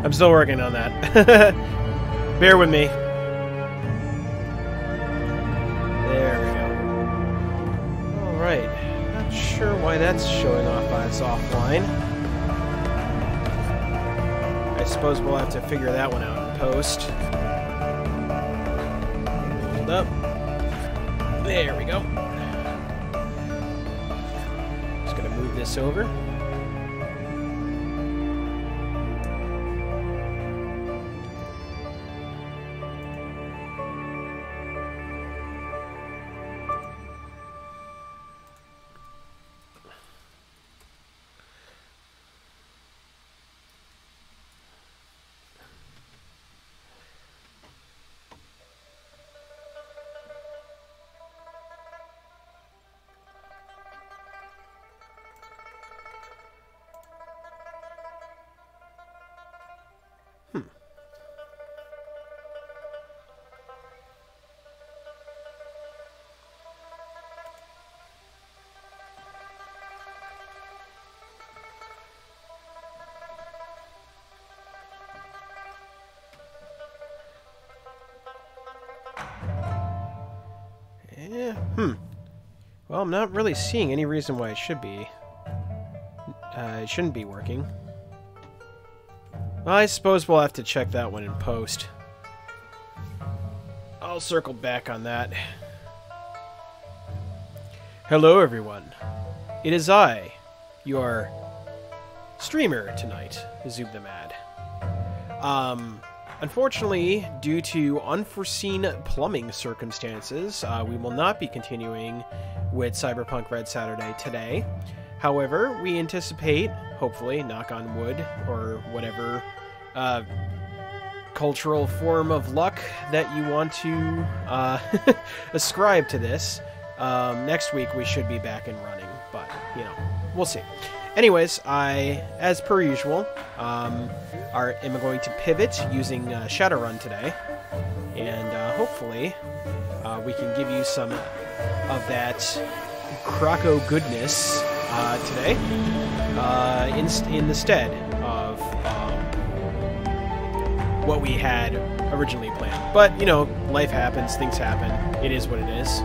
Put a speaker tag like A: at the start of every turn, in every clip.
A: I'm still working on that. Bear with me. There we go. Alright. Not sure why that's showing off as offline. I suppose we'll have to figure that one out in post. Hold up. There we go. Just gonna move this over. Well, I'm not really seeing any reason why it should be. It shouldn't be working. Well, I suppose we'll have to check that one in post. I'll circle back on that. Hello, everyone. It is I, your streamer tonight, Zoob the Mad. Unfortunately, due to unforeseen plumbing circumstances, we will not be continuing with Cyberpunk Red Saturday today. However, we anticipate, hopefully, knock on wood, or whatever cultural form of luck that you want to ascribe to this. Next week we should be back and running, but, you know, we'll see. Anyways, I, as per usual, am going to pivot using Shadowrun today, and hopefully we can give you some of that croco goodness today in the stead of what we had originally planned. But, you know, life happens, things happen, it is what it is.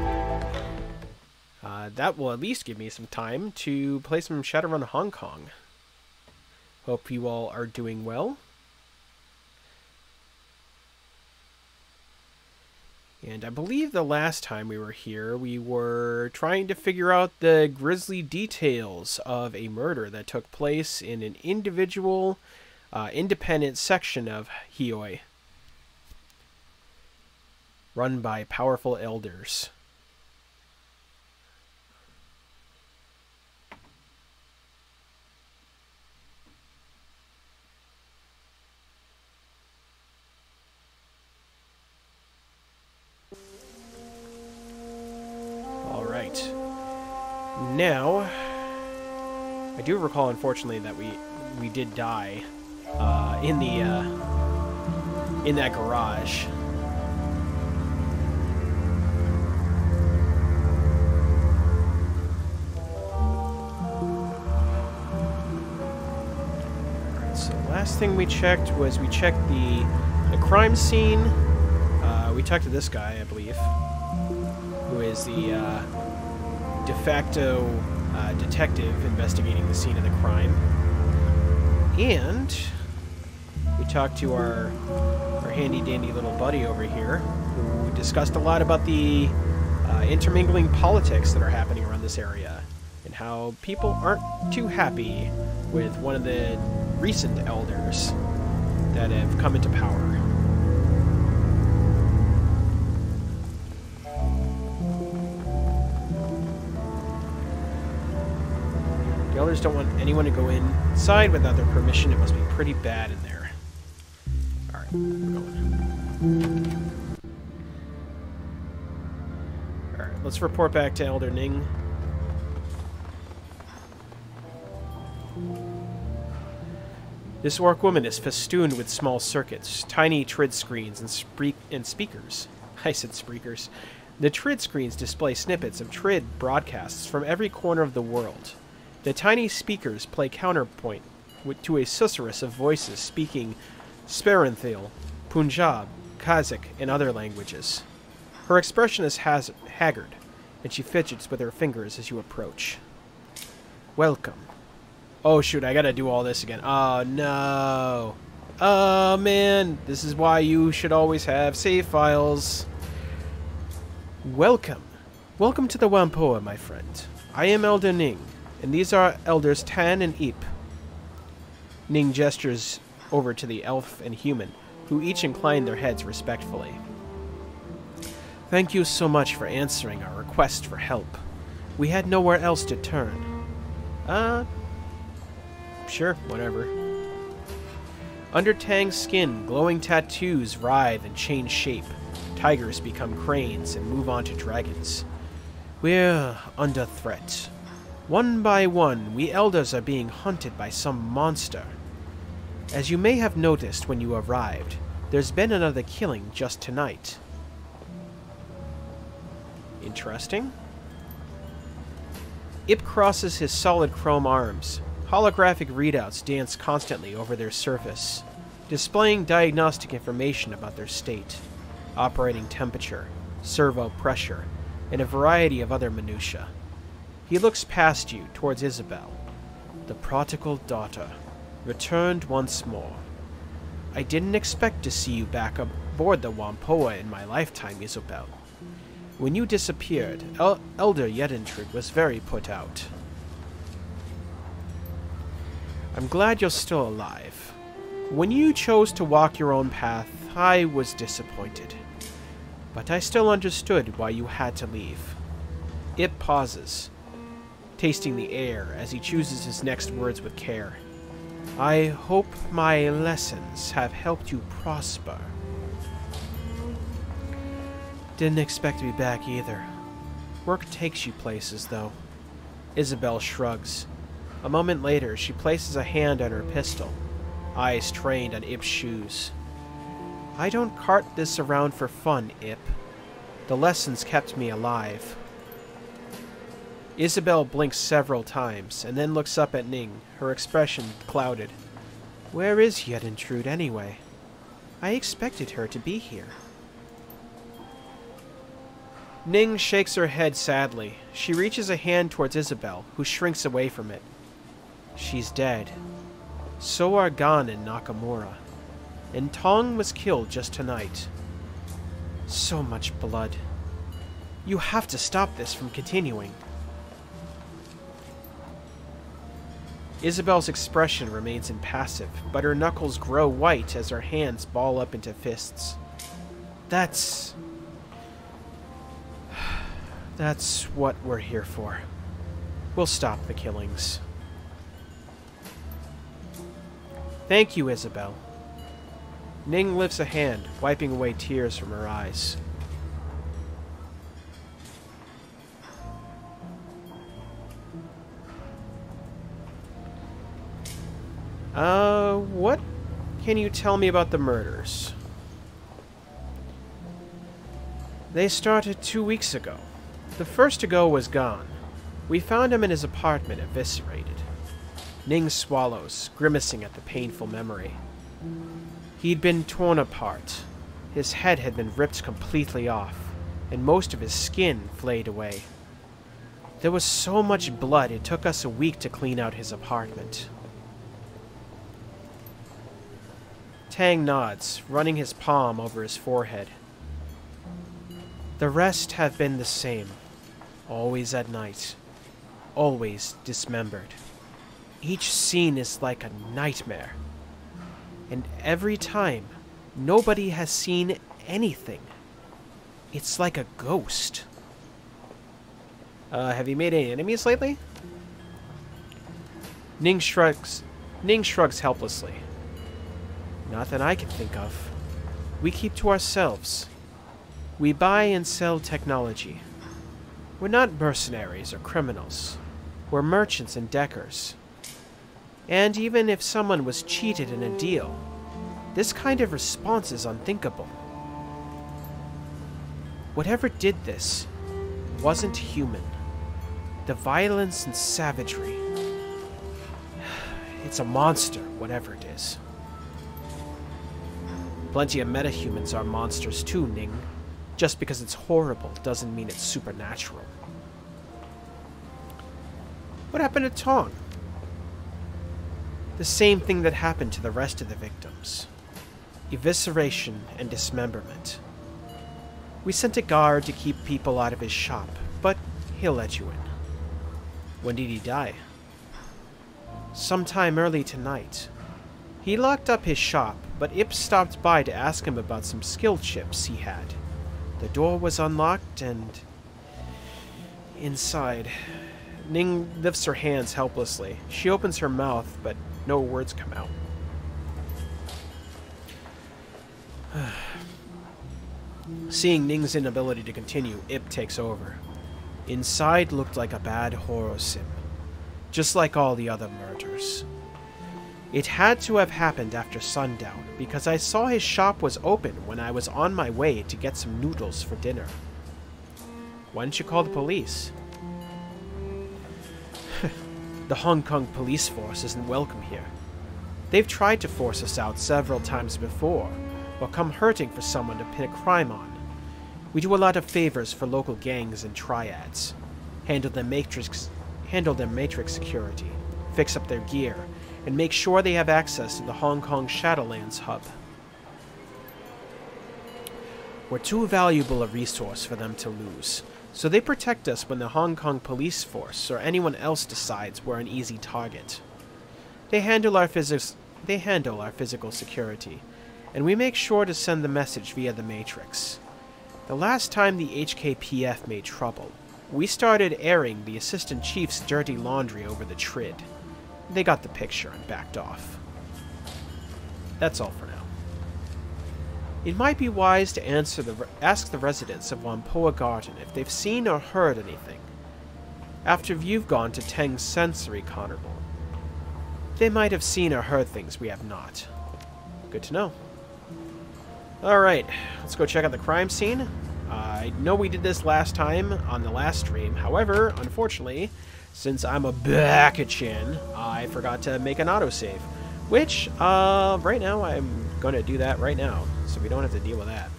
A: That will at least give me some time to play some Shadowrun Hong Kong. Hope you all are doing well. And I believe the last time we were here, we were trying to figure out the grisly details of a murder that took place in an individual, independent section of Hioi, run by powerful elders. Now, I do recall, unfortunately, that we did die in that garage. Alright, so last thing we checked was the crime scene. We talked to this guy, I believe, who is the de facto detective investigating the scene of the crime. And we talked to our handy-dandy little buddy over here, who discussed a lot about the intermingling politics that are happening around this area, and how people aren't too happy with one of the recent elders that have come into power. The elders don't want anyone to go inside without their permission. It must be pretty bad in there. Alright, we're going. Alright, let's report back to Elder Ning. This orc woman is festooned with small circuits, tiny trid screens, and speakers. I said speakers. The trid screens display snippets of trid broadcasts from every corner of the world. The tiny speakers play counterpoint to a susurrus of voices speaking Sparenthil, Punjab, Kazakh, and other languages. Her expression is haggard, and she fidgets with her fingers as you approach. Welcome. Oh shoot, I gotta do all this again. Oh no. Oh man, this is why you should always have save files. Welcome. Welcome to the Wampoa, my friend. I am Elder Ning, and these are Elders Tan and Eep. Ning gestures over to the elf and human, who each incline their heads respectfully. Thank you so much for answering our request for help. We had nowhere else to turn. Sure, whatever. Under Tang's skin, glowing tattoos writhe and change shape. Tigers become cranes and move on to dragons. We're under threat. One by one, we elders are being hunted by some monster. As you may have noticed when you arrived, there's been another killing just tonight. Interesting. Ip crosses his solid chrome arms. Holographic readouts dance constantly over their surface, displaying diagnostic information about their state, operating temperature, servo pressure, and a variety of other minutiae. He looks past you towards Isabel. The prodigal daughter, returned once more. I didn't expect to see you back aboard the Wampoa in my lifetime, Isabel. When you disappeared, Elder Yedentrud was very put out. I'm glad you're still alive. When you chose to walk your own path, I was disappointed. But I still understood why you had to leave. Ip pauses, tasting the air as he chooses his next words with care. I hope my lessons have helped you prosper. Didn't expect to be back either. Work takes you places, though. Isabel shrugs. A moment later, she places a hand on her pistol, eyes trained on Ip's shoes. I don't cart this around for fun, Ip. The lessons kept me alive. Isabel blinks several times, and then looks up at Ning, her expression clouded. Where is Yedentrud, anyway? I expected her to be here. Ning shakes her head sadly. She reaches a hand towards Isabel, who shrinks away from it. She's dead. So are Gan and Nakamura. And Tong was killed just tonight. So much blood. You have to stop this from continuing. Isabel's expression remains impassive, but her knuckles grow white as her hands ball up into fists. That's what we're here for. We'll stop the killings. Thank you, Isabel. Ning lifts a hand, wiping away tears from her eyes. What can you tell me about the murders? They started 2 weeks ago. The first to go was gone. We found him in his apartment, eviscerated. Ning swallows, grimacing at the painful memory. He'd been torn apart. His head had been ripped completely off, and most of his skin flayed away. There was so much blood it took us a week to clean out his apartment. Tang nods, running his palm over his forehead. The rest have been the same. Always at night. Always dismembered. Each scene is like a nightmare. And every time, nobody has seen anything. It's like a ghost. Have you made any enemies lately? Ning shrugs helplessly. Not that I can think of. We keep to ourselves. We buy and sell technology. We're not mercenaries or criminals. We're merchants and deckers. And even if someone was cheated in a deal, this kind of response is unthinkable. Whatever did this wasn't human. The violence and savagery. It's a monster, whatever it is. Plenty of metahumans are monsters too, Ning. Just because it's horrible doesn't mean it's supernatural. What happened to Tong? The same thing that happened to the rest of the victims. Evisceration and dismemberment. We sent a guard to keep people out of his shop, but he'll let you in. When did he die? Sometime early tonight. He locked up his shop, but Ip stopped by to ask him about some skill chips he had. The door was unlocked and... inside. Ning lifts her hands helplessly. She opens her mouth, but no words come out. Seeing Ning's inability to continue, Ip takes over. Inside looked like a bad horror sim, just like all the other murders. It had to have happened after sundown, because I saw his shop was open when I was on my way to get some noodles for dinner. Why didn't you call the police? The Hong Kong police force isn't welcome here. They've tried to force us out several times before, or come hurting for someone to pin a crime on. We do a lot of favors for local gangs and triads. Handle their matrix security, fix up their gear, and make sure they have access to the Hong Kong Shadowlands hub. We're too valuable a resource for them to lose, so they protect us when the Hong Kong police force or anyone else decides we're an easy target. They handle our physical security, and we make sure to send the message via the Matrix. The last time the HKPF made trouble, we started airing the assistant chief's dirty laundry over the Trid. They got the picture and backed off. That's all for now. It might be wise to ask the residents of Whampoa Garden if they've seen or heard anything, after you've gone to Teng's Sensory Carnival. They might have seen or heard things we have not. Good to know. Alright, let's go check out the crime scene. I know we did this last time on the last stream. However, unfortunately, since I'm a back-a-chin, I forgot to make an autosave. Which, right now, I'm going to do that right now, so we don't have to deal with that.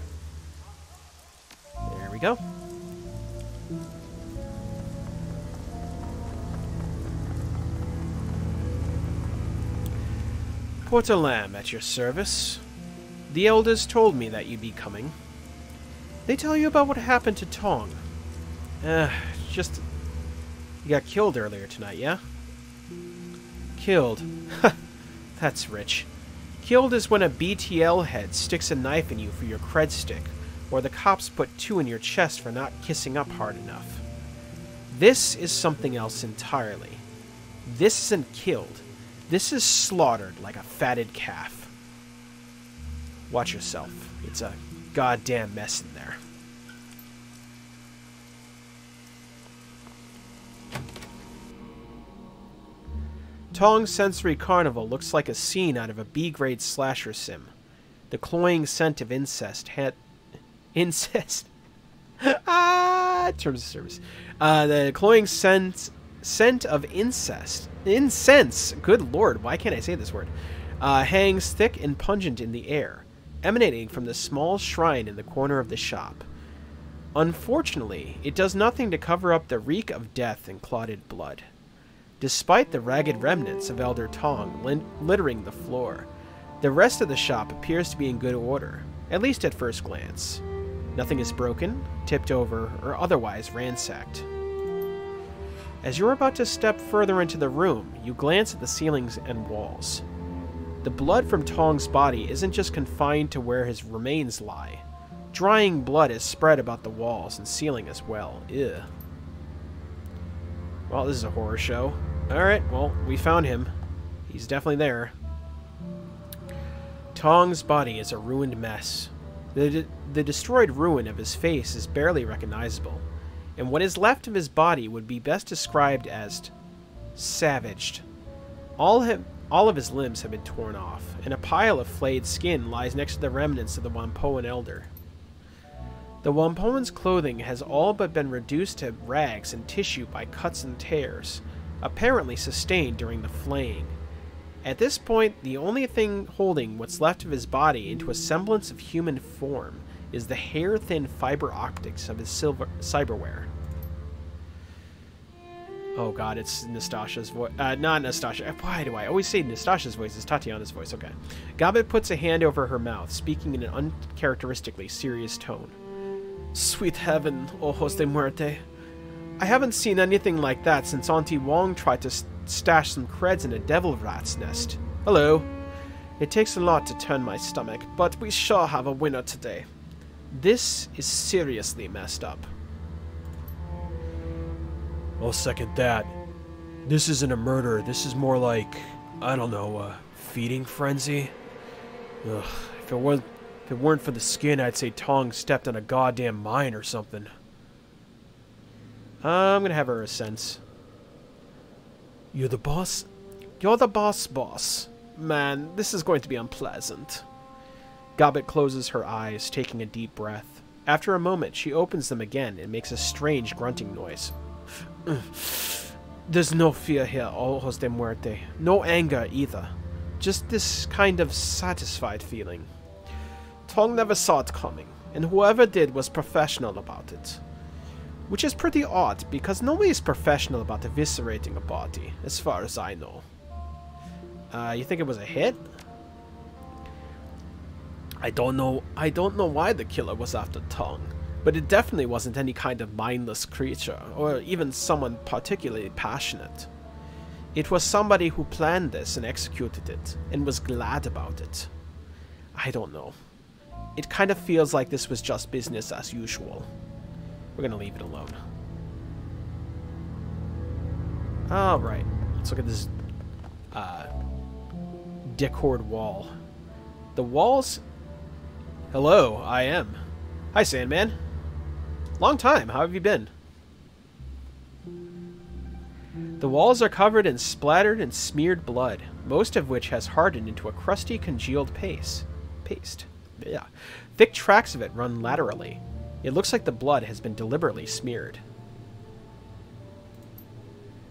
A: There we go. Porter Lamb at your service. The elders told me that you'd be coming. They tell you about what happened to Tong. Just... You got killed earlier tonight, yeah? Killed. That's rich. Killed is when a BTL head sticks a knife in you for your cred stick, or the cops put 2 in your chest for not kissing up hard enough. This is something else entirely. This isn't killed. This is slaughtered like a fatted calf. Watch yourself. It's a goddamn mess in there. Tong's Sensory Carnival looks like a scene out of a B-grade slasher sim. The cloying scent of incest incest. Terms of service. The cloying scent of incest. Incense. Good lord, why can't I say this word? Hangs thick and pungent in the air, emanating from the small shrine in the corner of the shop. Unfortunately, it does nothing to cover up the reek of death and clotted blood. Despite the ragged remnants of Elder Tong littering the floor, the rest of the shop appears to be in good order, at least at first glance. Nothing is broken, tipped over, or otherwise ransacked. As you're about to step further into the room, you glance at the ceilings and walls. The blood from Tong's body isn't just confined to where his remains lie. Drying blood is spread about the walls and ceiling as well. Ew. Well, this is a horror show. Alright, well, we found him. He's definitely there. Tong's body is a ruined mess. The destroyed ruin of his face is barely recognizable, and what is left of his body would be best described as savaged. All of his limbs have been torn off, and a pile of flayed skin lies next to the remnants of the Whampoan elder. The Whampoan's clothing has all but been reduced to rags and tissue by cuts and tears, apparently sustained during the flaying. At this point, the only thing holding what's left of his body into a semblance of human form is the hair-thin fiber optics of his cyberware. Oh god, it's Nastasha's voice. Not Nastasha. Why do I always say Nastasha's voice? It's Tatiana's voice. Okay. Gabbett puts a hand over her mouth, speaking in an uncharacteristically serious tone. Sweet heaven, ojos de muerte. I haven't seen anything like that since Auntie Wong tried to stash some creds in a devil rat's nest. Hello. It takes a lot to turn my stomach, but we sure have a winner today. This is seriously messed up. I'll second that. This isn't a murder. This is more like, I don't know, a feeding frenzy. Ugh, if it weren't for the skin, I'd say Tong stepped on a goddamn mine or something. I'm gonna have her a sense. You're the boss? You're the boss. Man, this is going to be unpleasant. Gabbett closes her eyes, taking a deep breath. After a moment, she opens them again and makes a strange grunting noise. There's no fear here, ojos de muerte. No anger either. Just this kind of satisfied feeling. Tong never saw it coming, and whoever did was professional about it. Which is pretty odd, because nobody is professional about eviscerating a body, as far as I know. You think it was a hit? I don't know why the killer was after Tong, but it definitely wasn't any kind of mindless creature, or even someone particularly passionate. It was somebody who planned this and executed it, and was glad about it. I don't know. It kind of feels like this was just business as usual. We're gonna leave it alone. Alright, let's look at this decored wall. The walls... Hello, I am. Hi, Sandman. Long time, how have you been? The walls are covered in splattered and smeared blood, most of which has hardened into a crusty, congealed paste. Yeah. Thick tracks of it run laterally. It looks like the blood has been deliberately smeared.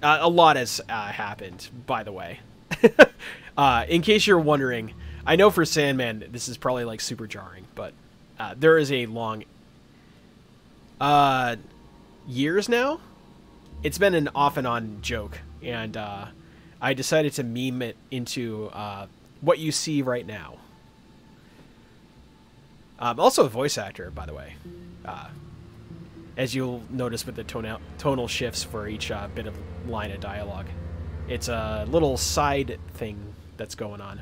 A: A lot has happened, by the way. In case you're wondering, I know for Sandman this is probably like super jarring, but there is a long... years now? It's been an off and on joke, and I decided to meme it into what you see right now. Also a voice actor, by the way. As you'll notice with the tonal shifts for each bit of line of dialogue. It's a little side thing that's going on.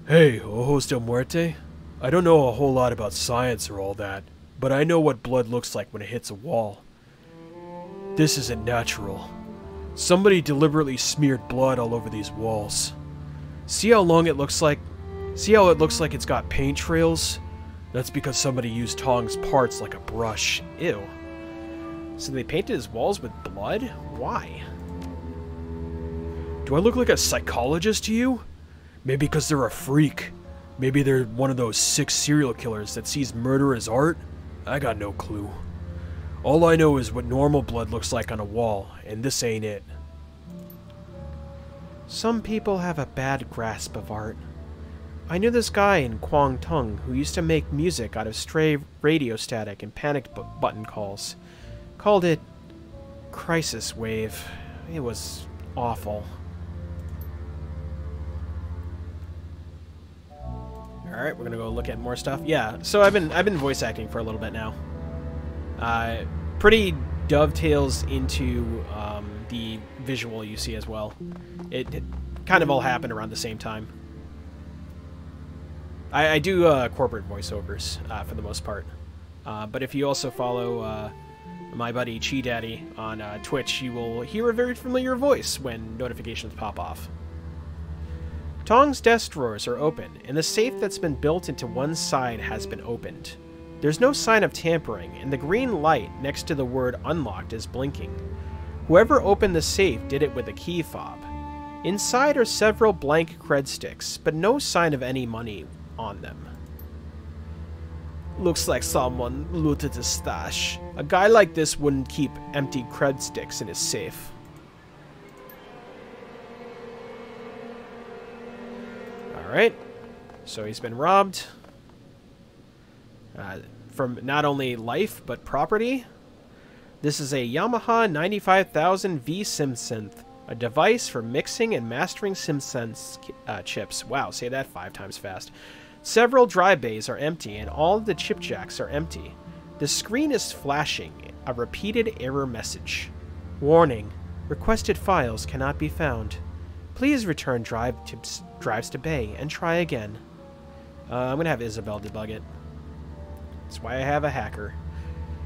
A: Hey, ojos de muerte? I don't know a whole lot about science or all that, but I know what blood looks like when it hits a wall. This isn't natural. Somebody deliberately smeared blood all over these walls. See how long it looks like? See how it looks like it's got paint trails? That's because somebody used Tong's parts like a brush. Ew. So they painted his walls with blood? Why? Do I look like a psychologist to you? Maybe because they're a freak. Maybe they're one of those sick serial killers that sees murder as art? I got no clue. All I know is what normal blood looks like on a wall, and this ain't it. Some people have a bad grasp of art. I knew this guy in Kwangtung who used to make music out of stray radio static and panic button calls. Called it Crisis Wave. It was awful. Alright, we're gonna go look at more stuff. Yeah, so I've been voice acting for a little bit now. Pretty dovetails into the visual you see as well. It kind of all happened around the same time. I do corporate voiceovers for the most part. But if you also follow my buddy Chi Daddy on Twitch, you will hear a very familiar voice when notifications pop off. Tong's desk drawers are open, and the safe that's been built into one side has been opened. There's no sign of tampering, and the green light next to the word unlocked is blinking. Whoever opened the safe did it with a key fob. Inside are several blank cred sticks, but no sign of any money on them. Looks like someone looted his stash. A guy like this wouldn't keep empty cred sticks in his safe. Alright. So he's been robbed. From not only life, but property. This is a Yamaha 95000 V SimSynth, a device for mixing and mastering SimSynth chips. Wow, say that 5 times fast. Several drive bays are empty, and all of the chip jacks are empty. The screen is flashing a repeated error message. Warning, requested files cannot be found. Please return drives to bay and try again. I'm going to have Isabel debug it. That's why I have a hacker.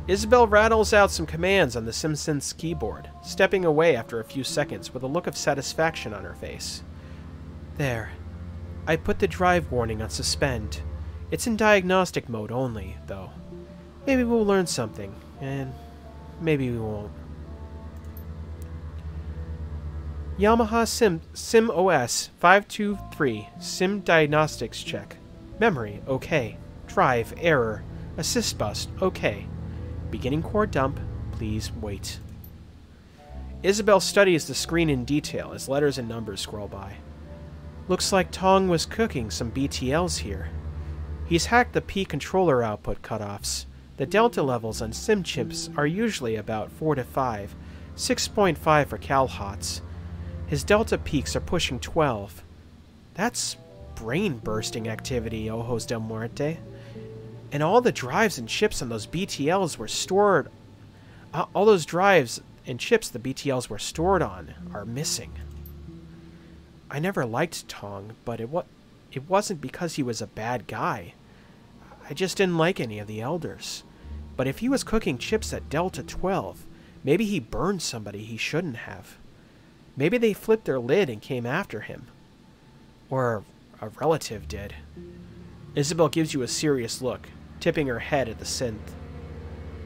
A: Isabel rattles out some commands on the SimSynth's keyboard, stepping away after a few seconds with a look of satisfaction on her face. There. I put the drive warning on suspend. It's in diagnostic mode only, though. Maybe we'll learn something, and maybe we won't. Yamaha Sim OS 523 Sim Diagnostics Check. Memory, okay. Drive, error. Assist bus, okay. Beginning core dump, please wait. Isabel studies the screen in detail as letters and numbers scroll by. Looks like Tong was cooking some BTLs here. He's hacked the P controller output cutoffs. The delta levels on sim chips are usually about 4 to 5, 6.5 for CalHots. His delta peaks are pushing 12. That's brain-bursting activity, Ojos del Muerte. And all the drives and chips on those BTLs were stored... all those drives and chips the BTLs were stored on are missing. I never liked Tong, but it wasn't because he was a bad guy. I just didn't like any of the elders. But if he was cooking chips at Delta 12, maybe he burned somebody he shouldn't have. Maybe they flipped their lid and came after him. Or a relative did. Isabel gives you a serious look, tipping her head at the synth.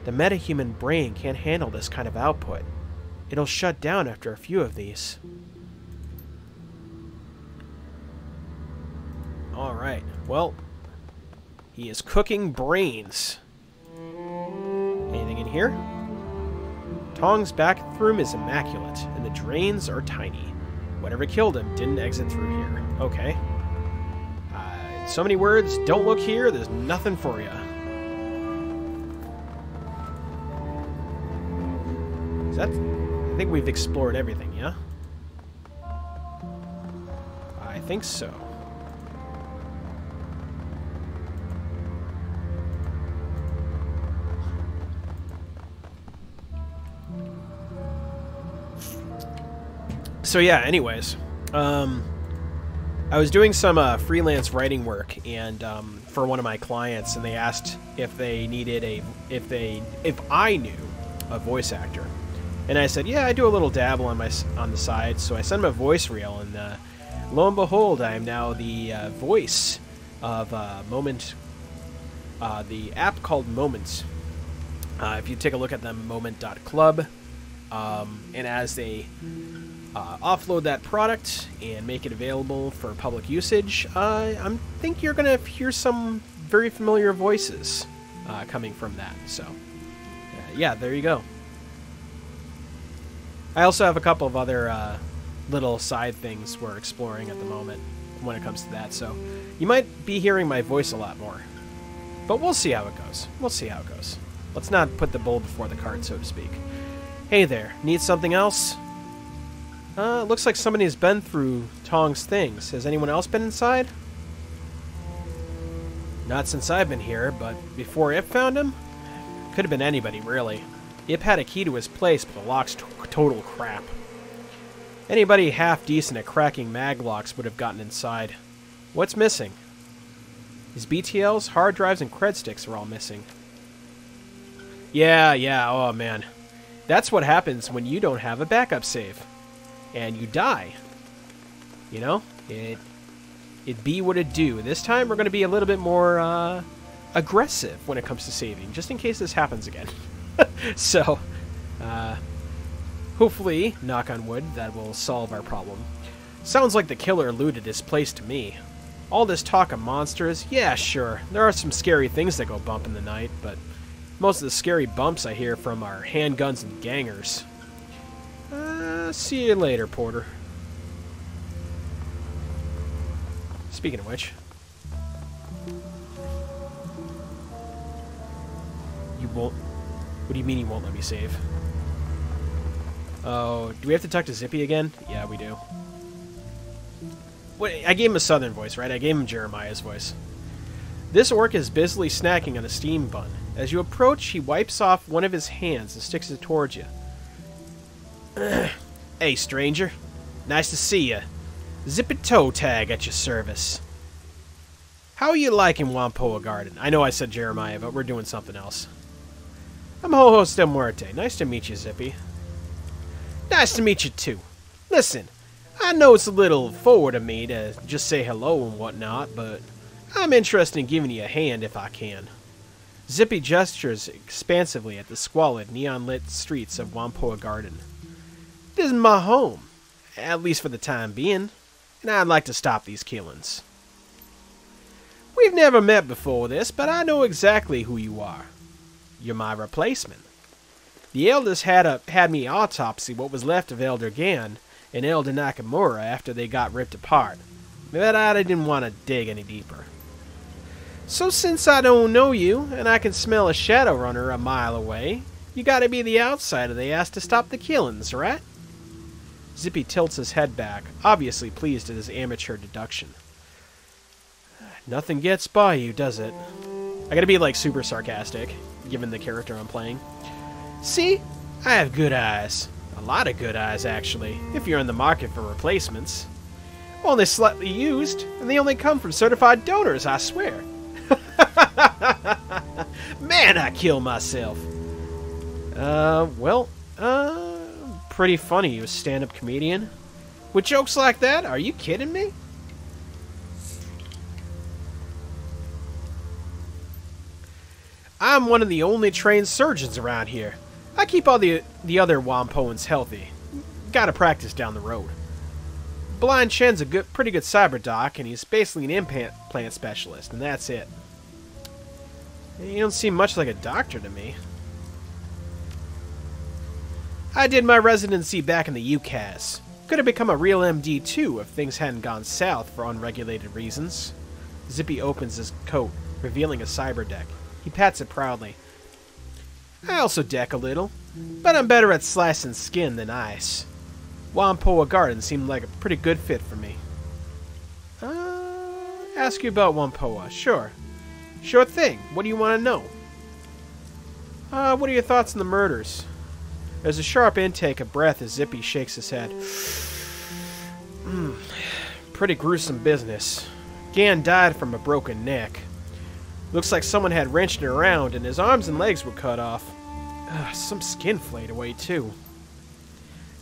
A: The metahuman brain can't handle this kind of output. It'll shut down after a few of these. Alright, well, he is cooking brains. Anything in here? Tong's bathroom is immaculate, and the drains are tiny. Whatever killed him didn't exit through here. Okay. So many words, don't look here, there's nothing for you. I think we've explored everything, yeah? I think so. So yeah, anyways, I was doing some freelance writing work, and for one of my clients, and they asked if they needed if I knew a voice actor, and I said, yeah, I do a little dabble on the side. So I sent him a voice reel, and lo and behold, I am now the voice of Moment, the app called Moment. If you take a look at them, moment.club, and as they offload that product and make it available for public usage, I think you're going to hear some very familiar voices coming from that. So, yeah, there you go. I also have a couple of other little side things we're exploring at the moment when it comes to that, so you might be hearing my voice a lot more. But we'll see how it goes. We'll see how it goes. Let's not put the bull before the cart, so to speak. Hey there, need something else? Looks like somebody's been through Tong's things. Has anyone else been inside? Not since I've been here, but before Ip found him? Could have been anybody, really. Ip had a key to his place, but the lock's total crap. Anybody half decent at cracking mag locks would have gotten inside. What's missing? His BTLs, hard drives, and cred sticks are all missing. Yeah, oh man. That's what happens when you don't have a backup save. And you die. You know? It be what it do. This time we're going to be a little bit more aggressive when it comes to saving, just in case this happens again. So, hopefully, knock on wood, that will solve our problem. Sounds like the killer looted his place to me. All this talk of monsters, yeah, sure, there are some scary things that go bump in the night, but most of the scary bumps I hear from are handguns and gangers. See you later, Porter. Speaking of which... You won't... What do you mean you won't let me save? Oh, do we have to talk to Zippy again? Yeah, we do. Wait, I gave him a southern voice, right? I gave him Jeremiah's voice. This orc is busily snacking on a steam bun. As you approach, he wipes off one of his hands and sticks it towards you. Hey, stranger. Nice to see you. Zippy Toe Tag at your service. How are you liking Wampoa Garden? I know I said Jeremiah, but we're doing something else. I'm Ho-Ho's Del Muerte. Nice to meet you, Zippy. Nice to meet you, too. Listen, I know it's a little forward of me to just say hello and whatnot, but I'm interested in giving you a hand if I can. Zippy gestures expansively at the squalid, neon-lit streets of Wampoa Garden. This is my home, at least for the time being, and I'd like to stop these killings. We've never met before this, but I know exactly who you are. You're my replacement. The elders had me autopsy what was left of Elder Gan and Elder Nakamura after they got ripped apart, but I didn't want to dig any deeper. So since I don't know you, and I can smell a Shadowrunner a mile away, you gotta be the outsider they asked to stop the killings, right? Zippy tilts his head back, obviously pleased at his amateur deduction. Nothing gets by you, does it? I gotta be, like, super sarcastic, given the character I'm playing. See? I have good eyes. A lot of good eyes, actually, if you're in the market for replacements. Only slightly used, and they only come from certified donors, I swear. Man, I kill myself. Pretty funny, you stand-up comedian. With jokes like that, are you kidding me? I'm one of the only trained surgeons around here. I keep all the other Wampoans healthy. Gotta practice down the road. Blind Chen's a pretty good cyber doc, and he's basically an implant specialist, and that's it. You don't seem much like a doctor to me. I did my residency back in the UCAS. Could have become a real MD too if things hadn't gone south for unregulated reasons. Zippy opens his coat, revealing a cyber deck. He pats it proudly. I also deck a little, but I'm better at slicing skin than ice. Wampoa Garden seemed like a pretty good fit for me. Ask you about Wampoa. Sure. Sure thing. What do you want to know? What are your thoughts on the murders? There's a sharp intake of breath as Zippy shakes his head. Pretty gruesome business. Gan died from a broken neck. Looks like someone had wrenched it around and his arms and legs were cut off. Some skin flayed away too.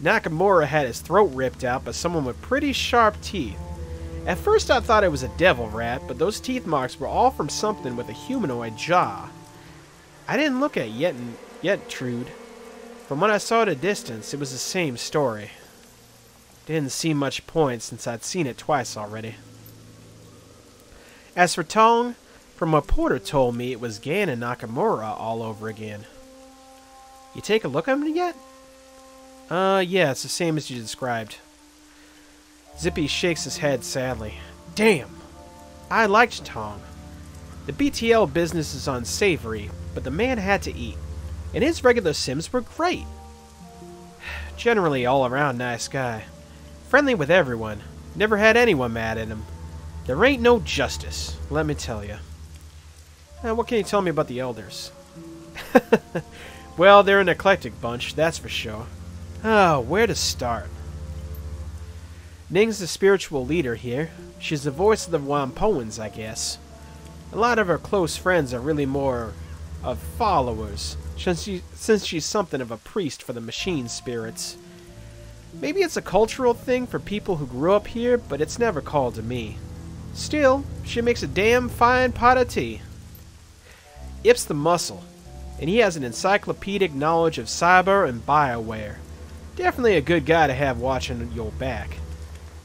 A: Nakamura had his throat ripped out by someone with pretty sharp teeth. At first I thought it was a devil rat, but those teeth marks were all from something with a humanoid jaw. I didn't look at it yet, Trude. From what I saw at a distance, it was the same story. Didn't see much point since I'd seen it twice already. As for Tong, from what Porter told me, it was Gan and Nakamura all over again. You take a look at him yet? Yeah, it's the same as you described. Zippy shakes his head sadly. Damn! I liked Tong. The BTL business is unsavory, but the man had to eat. And his regular Sims were great. Generally all around nice guy. Friendly with everyone. Never had anyone mad at him. There ain't no justice, let me tell you. What can you tell me about the elders? Well, they're an eclectic bunch, that's for sure. Oh, where to start? Ning's the spiritual leader here. She's the voice of the Wampoans, I guess. A lot of her close friends are really more of followers, since she's something of a priest for the machine spirits. Maybe it's a cultural thing for people who grew up here, but it's never called to me. Still, she makes a damn fine pot of tea. Ip's the muscle, and he has an encyclopedic knowledge of cyber and BioWare. Definitely a good guy to have watching your back.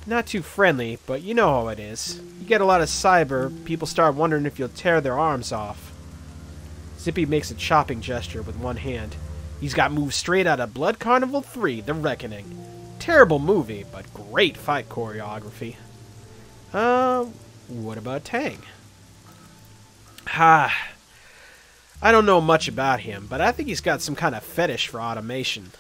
A: Not too friendly, but you know how it is. You get a lot of cyber, people start wondering if you'll tear their arms off. Zippy makes a chopping gesture with one hand. He's got moves straight out of Blood Carnival 3, The Reckoning. Terrible movie, but great fight choreography. What about Tang? I don't know much about him, but I think he's got some kind of fetish for automation.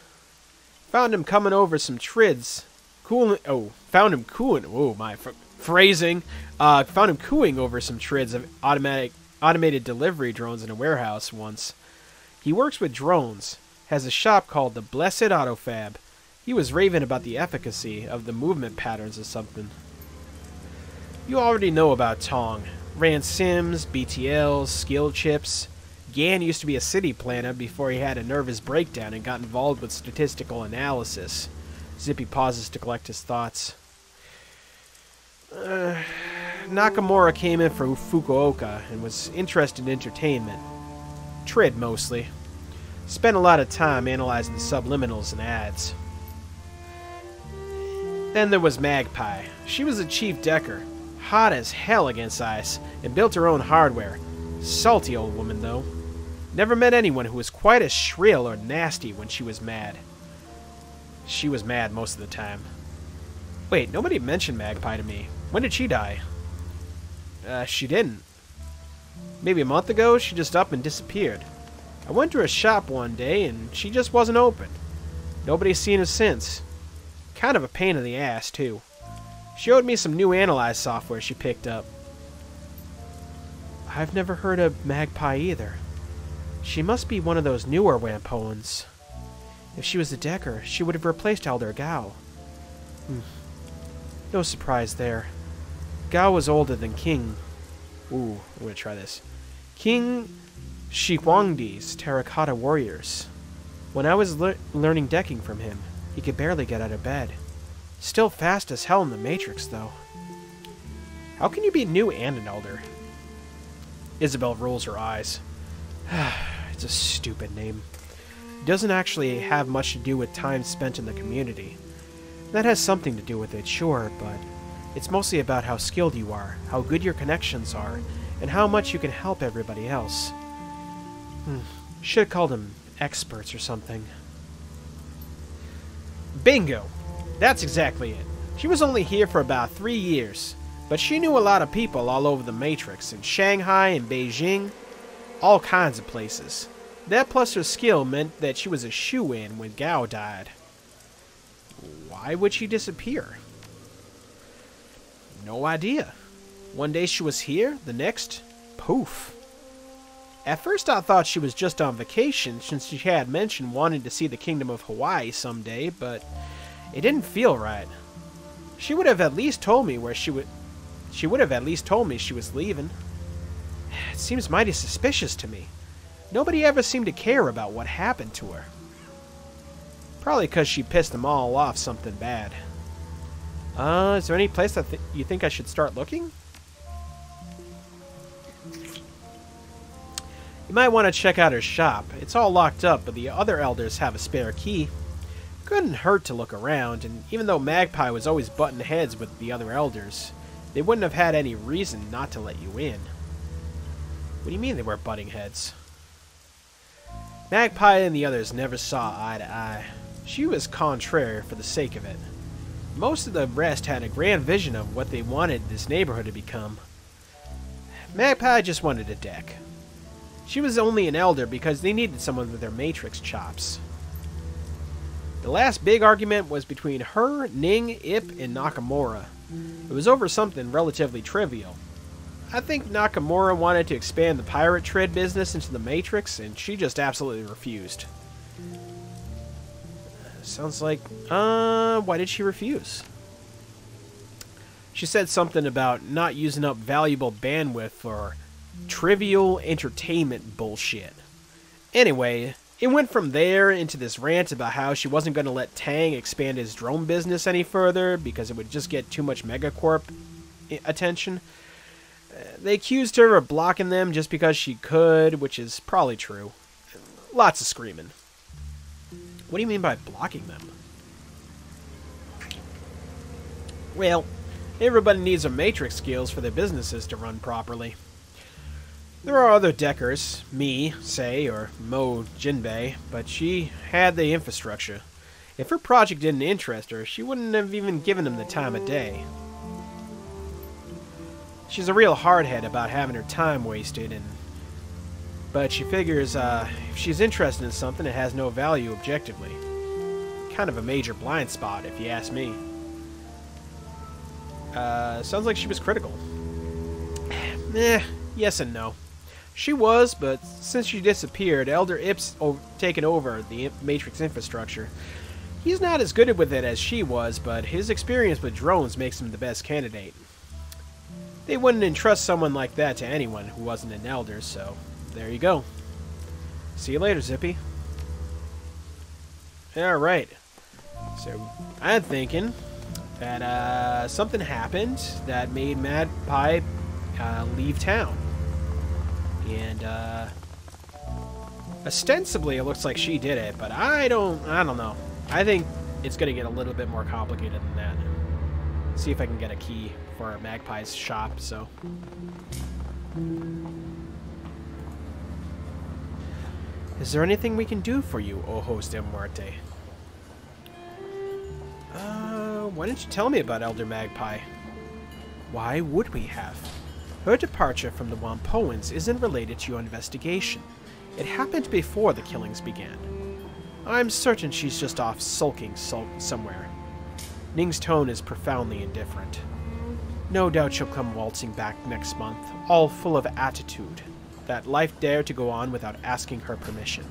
A: Found him coming over some trids. Found him cooing. Oh, my phrasing. Found him cooing over some trids of automated delivery drones in a warehouse once. He works with drones. Has a shop called the Blessed Autofab. He was raving about the efficacy of the movement patterns or something. You already know about Tong. Ran sims, BTLs, skill chips. Gan used to be a city planner before he had a nervous breakdown and got involved with statistical analysis. Zippy pauses to collect his thoughts. Nakamura came in from Fukuoka and was interested in entertainment. Trid, mostly. Spent a lot of time analyzing the subliminals and ads. Then there was Magpie. She was a chief decker. Hot as hell against ice, and built her own hardware. Salty old woman, though. Never met anyone who was quite as shrill or nasty when she was mad. She was mad most of the time. Wait, nobody mentioned Magpie to me. When did she die? She didn't. Maybe a month ago, she just up and disappeared. I went to her shop one day, and she just wasn't open. Nobody's seen her since. Kind of a pain in the ass, too. She owed me some new Analyze software she picked up. I've never heard of Magpie either. She must be one of those newer Wampoans. If she was a Decker, she would have replaced Elder Gao. No surprise there. Gao was older than King... Ooh, I'm gonna try this. King Shihuangdi's Terracotta Warriors. When I was learning decking from him, he could barely get out of bed. Still fast as hell in the Matrix, though. How can you be new and an elder? Isabel rolls her eyes. It's a stupid name. It doesn't actually have much to do with time spent in the community. That has something to do with it, sure, but it's mostly about how skilled you are, how good your connections are, and how much you can help everybody else. Should have called them experts or something. Bingo! That's exactly it. She was only here for about 3 years, but she knew a lot of people all over the Matrix, in Shanghai and Beijing, all kinds of places. That plus her skill meant that she was a shoo-in when Gao died. Why would she disappear? No idea. One day she was here, the next, poof. At first I thought she was just on vacation, since she had mentioned wanting to see the Kingdom of Hawaii someday, but it didn't feel right. She would have at least told me where she would have at least told me she was leaving. It seems mighty suspicious to me. Nobody ever seemed to care about what happened to her. Probably because she pissed them all off something bad. Is there any place that you think I should start looking? You might want to check out her shop. It's all locked up, but the other elders have a spare key. Couldn't hurt to look around, and even though Magpie was always butting heads with the other elders, they wouldn't have had any reason not to let you in. What do you mean they were butting heads? Magpie and the others never saw eye to eye. She was contrary for the sake of it. Most of the rest had a grand vision of what they wanted this neighborhood to become. Magpie just wanted a deck. She was only an elder because they needed someone with their Matrix chops. The last big argument was between her, Ning, Ip, and Nakamura. It was over something relatively trivial. I think Nakamura wanted to expand the pirate trade business into the Matrix, and she just absolutely refused. Sounds like, why did she refuse? She said something about not using up valuable bandwidth for trivial entertainment bullshit. Anyway, it went from there into this rant about how she wasn't going to let Tang expand his drone business any further because it would just get too much Megacorp attention. They accused her of blocking them just because she could, which is probably true. Lots of screaming. What do you mean by blocking them? Well, everybody needs their Matrix skills for their businesses to run properly. There are other Deckers, me, say, or Mo Jinbei, but she had the infrastructure. If her project didn't interest her, she wouldn't have even given him the time of day. She's a real hardhead about having her time wasted, but she figures if she's interested in something, it has no value objectively. Kind of a major blind spot, if you ask me. Sounds like she was critical. Yes and no. She was, but since she disappeared, Elder Ip's taken over the Matrix infrastructure. He's not as good with it as she was, but his experience with drones makes him the best candidate. They wouldn't entrust someone like that to anyone who wasn't an Elder, so there you go. See you later, Zippy. Alright. So, I'm thinking that something happened that made Magpie leave town. And ostensibly it looks like she did it, but I don't know. I think it's going to get a little bit more complicated than that. See if I can get a key for Magpie's shop, so. Is there anything we can do for you, Ojos de Muerte? Why didn't you tell me about Elder Magpie? Why would we have? Her departure from the Wampoans isn't related to your investigation. It happened before the killings began. I'm certain she's just off sulking somewhere. Ning's tone is profoundly indifferent. No doubt she'll come waltzing back next month, all full of attitude, that life dare to go on without asking her permission.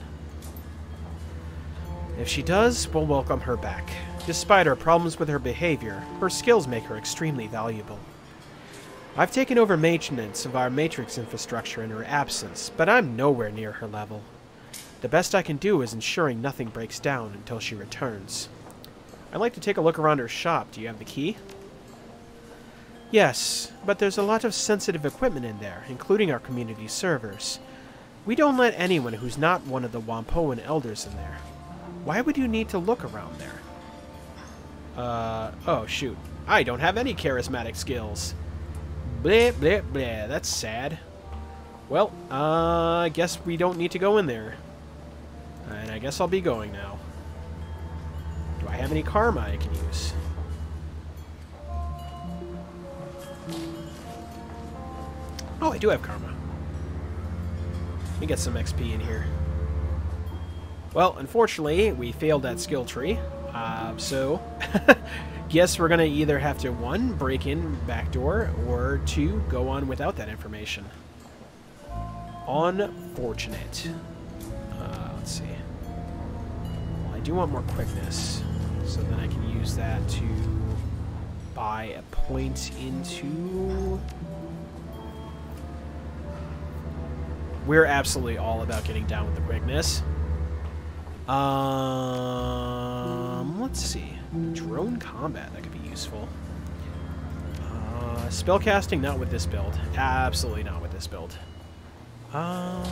A: If she does, we'll welcome her back. Despite her problems with her behavior, her skills make her extremely valuable. I've taken over maintenance of our Matrix infrastructure in her absence, but I'm nowhere near her level. The best I can do is ensuring nothing breaks down until she returns. I'd like to take a look around her shop. Do you have the key? Yes, but there's a lot of sensitive equipment in there, including our community servers. We don't let anyone who's not one of the Wampoan elders in there. Why would you need to look around there? Oh shoot. I don't have any charismatic skills. Bleh, bleh, bleh. That's sad. Well, I guess we don't need to go in there. And I guess I'll be going now. Do I have any karma I can use? Oh, I do have karma. Let me get some XP in here. Well, unfortunately, we failed that skill tree. So, guess we're going to either have to, 1, break in back door, or 2, go on without that information. Unfortunate. Let's see. Well, I do want more quickness, so then I can use that to buy a point into... We're absolutely all about getting down with the quickness. Let's see. Drone combat, that could be useful. Spellcasting, not with this build. Absolutely not with this build. I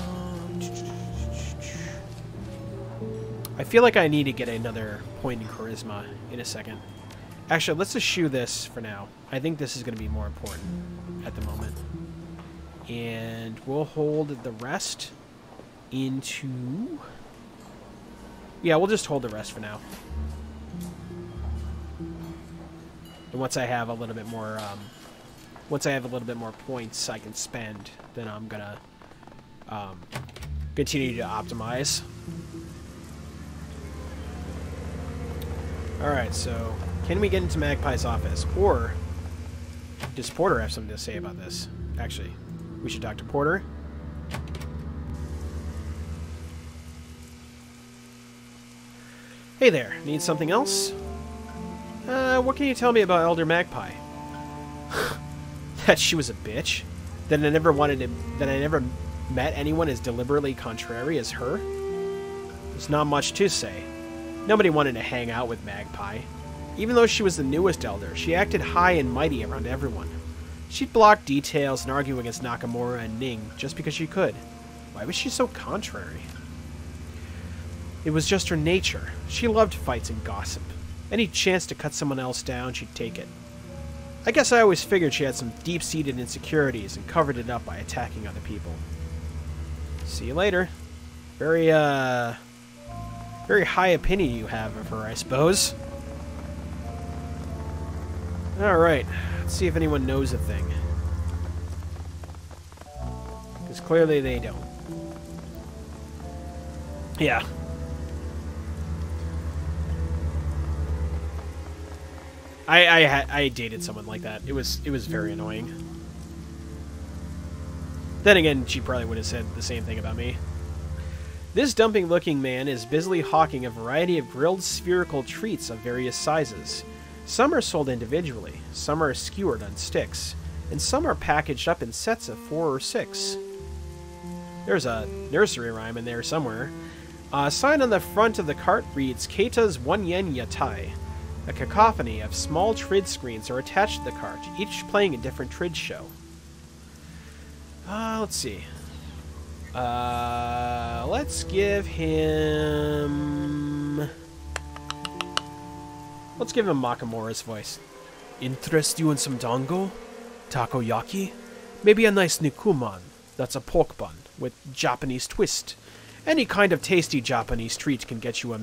A: feel like I need to get another point in charisma in a second. Actually, let's eschew this for now. I think this is going to be more important at the moment. And we'll hold the rest into... Yeah, we'll just hold the rest for now. And once I have a little bit more, points I can spend, then I'm gonna continue to optimize. All right, so can we get into Magpie's office, or does Porter have something to say about this? Actually, we should talk to Porter. Hey there, need something else? What can you tell me about Elder Magpie? That she was a bitch? That I never met anyone as deliberately contrary as her? There's not much to say. Nobody wanted to hang out with Magpie. Even though she was the newest Elder, she acted high and mighty around everyone. She'd block details and argue against Nakamura and Ning just because she could. Why was she so contrary? It was just her nature. She loved fights and gossip. Any chance to cut someone else down, she'd take it. I guess I always figured she had some deep-seated insecurities and covered it up by attacking other people. See you later. Very high opinion you have of her, I suppose. Alright, let's see if anyone knows a thing. Because clearly they don't. Yeah. I dated someone like that. It was very annoying. Then again, she probably would have said the same thing about me. This dumping-looking man is busily hawking a variety of grilled spherical treats of various sizes. Some are sold individually, some are skewered on sticks, and some are packaged up in sets of 4 or 6. There's a nursery rhyme in there somewhere. A sign on the front of the cart reads, Keita's 1 yen yatai. A cacophony of small trid screens are attached to the cart, each playing a different trid show. Let's see. Let's give him... Let's give him Makamura's voice. Interest you in some dango? Takoyaki? Maybe a nice nikuman. That's a pork bun with Japanese twist. Any kind of tasty Japanese treat can get you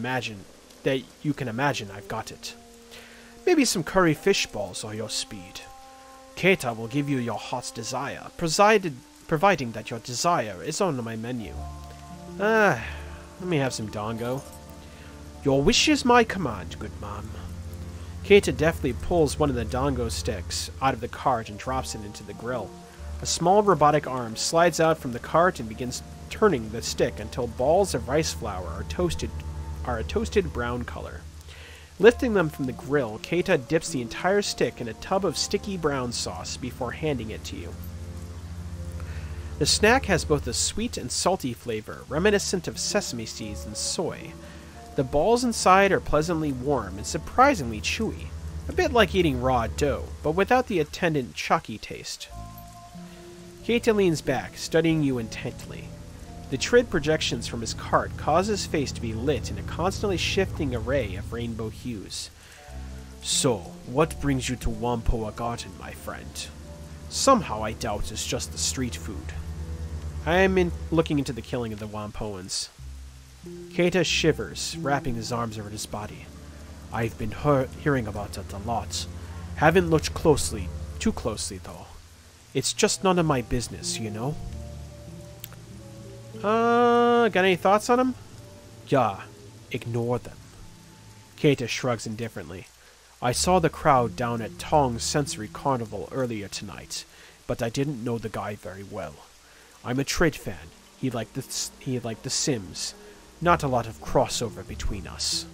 A: that you can imagine I've got it. Maybe some curry fish balls are your speed. Keita will give you your heart's desire, providing that your desire is on my menu. Let me have some dango. Your wish is my command, good ma'am. Keita deftly pulls one of the dango sticks out of the cart and drops it into the grill. A small robotic arm slides out from the cart and begins turning the stick until balls of rice flour are a toasted brown color. Lifting them from the grill, Keita dips the entire stick in a tub of sticky brown sauce before handing it to you. The snack has both a sweet and salty flavor, reminiscent of sesame seeds and soy. The balls inside are pleasantly warm and surprisingly chewy, a bit like eating raw dough, but without the attendant chalky taste. Keita leans back, studying you intently. The trid projections from his cart cause his face to be lit in a constantly shifting array of rainbow hues. So, what brings you to Wampoa Garden, my friend? Somehow I doubt it's just the street food. I am looking into the killing of the Wampoans. Keita shivers, wrapping his arms around his body. I've been hearing about it a lot. Haven't looked too closely though. It's just none of my business, you know? Got any thoughts on him? Yeah, ignore them. Keita shrugs indifferently. I saw the crowd down at Tong's Sensory Carnival earlier tonight, but I didn't know the guy very well. I'm a Trid fan. He liked The Sims. Not a lot of crossover between us.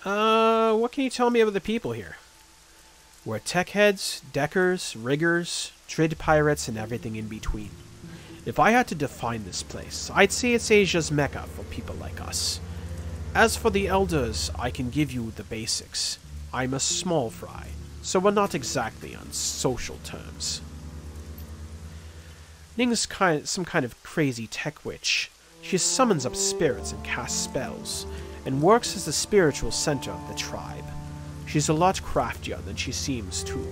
A: What can you tell me about the people here? We're tech heads, deckers, riggers, Trid pirates, and everything in between. If I had to define this place, I'd say it's Asia's mecca for people like us. As for the elders, I can give you the basics. I'm a small fry, so we're not exactly on social terms. Ning's some kind of crazy tech witch. She summons up spirits and casts spells, and works as the spiritual center of the tribe. She's a lot craftier than she seems, too.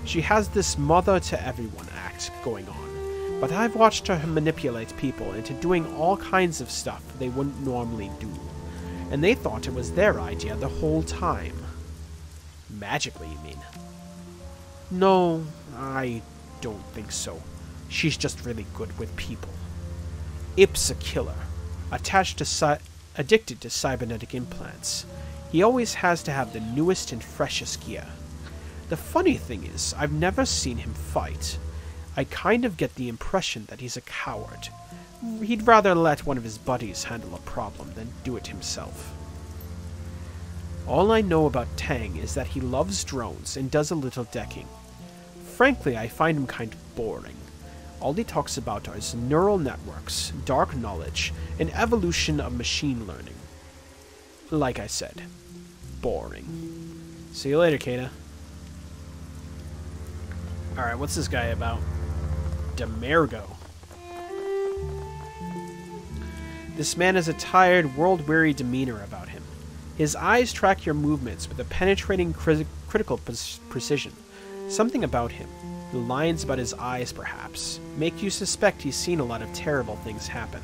A: She has this mother-to-everyone act going on, but I've watched her manipulate people into doing all kinds of stuff they wouldn't normally do, and they thought it was their idea the whole time. Magically, you mean? No, I don't think so. She's just really good with people. Ip's a killer, addicted to cybernetic implants. He always has to have the newest and freshest gear. The funny thing is, I've never seen him fight. I kind of get the impression that he's a coward. He'd rather let one of his buddies handle a problem than do it himself. All I know about Tang is that he loves drones and does a little decking. Frankly, I find him kind of boring. All he talks about are his neural networks, dark knowledge, and evolution of machine learning. Like I said, boring. See you later, Keita. Alright, what's this guy about? Demergo. This man has a tired, world-weary demeanor about him. His eyes track your movements with a penetrating, critical precision. Something about him, the lines about his eyes perhaps, make you suspect he's seen a lot of terrible things happen.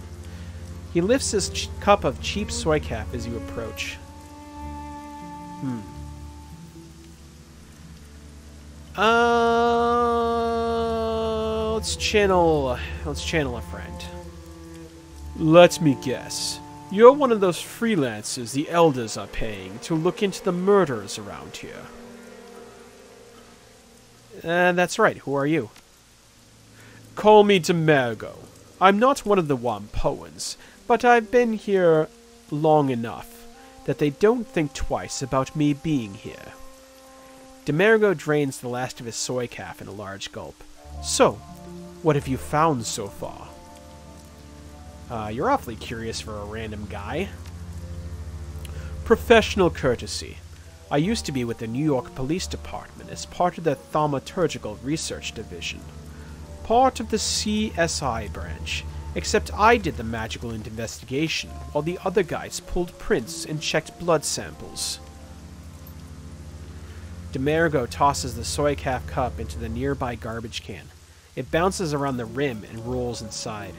A: He lifts his cup of cheap soy calf as you approach. let's channel a friend. Let me guess. You're one of those freelancers the elders are paying to look into the murders around here. That's right. Who are you? Call me Demergo. I'm not one of the Wampoans, but I've been here long enough that they don't think twice about me being here. Demergo drains the last of his soy calf in a large gulp. So, what have you found so far? You're awfully curious for a random guy. Professional courtesy. I used to be with the New York Police Department as part of the Thaumaturgical Research Division. Part of the CSI branch, except I did the magical investigation while the other guys pulled prints and checked blood samples. Demergo tosses the soy calf cup into the nearby garbage can. It bounces around the rim and rolls inside.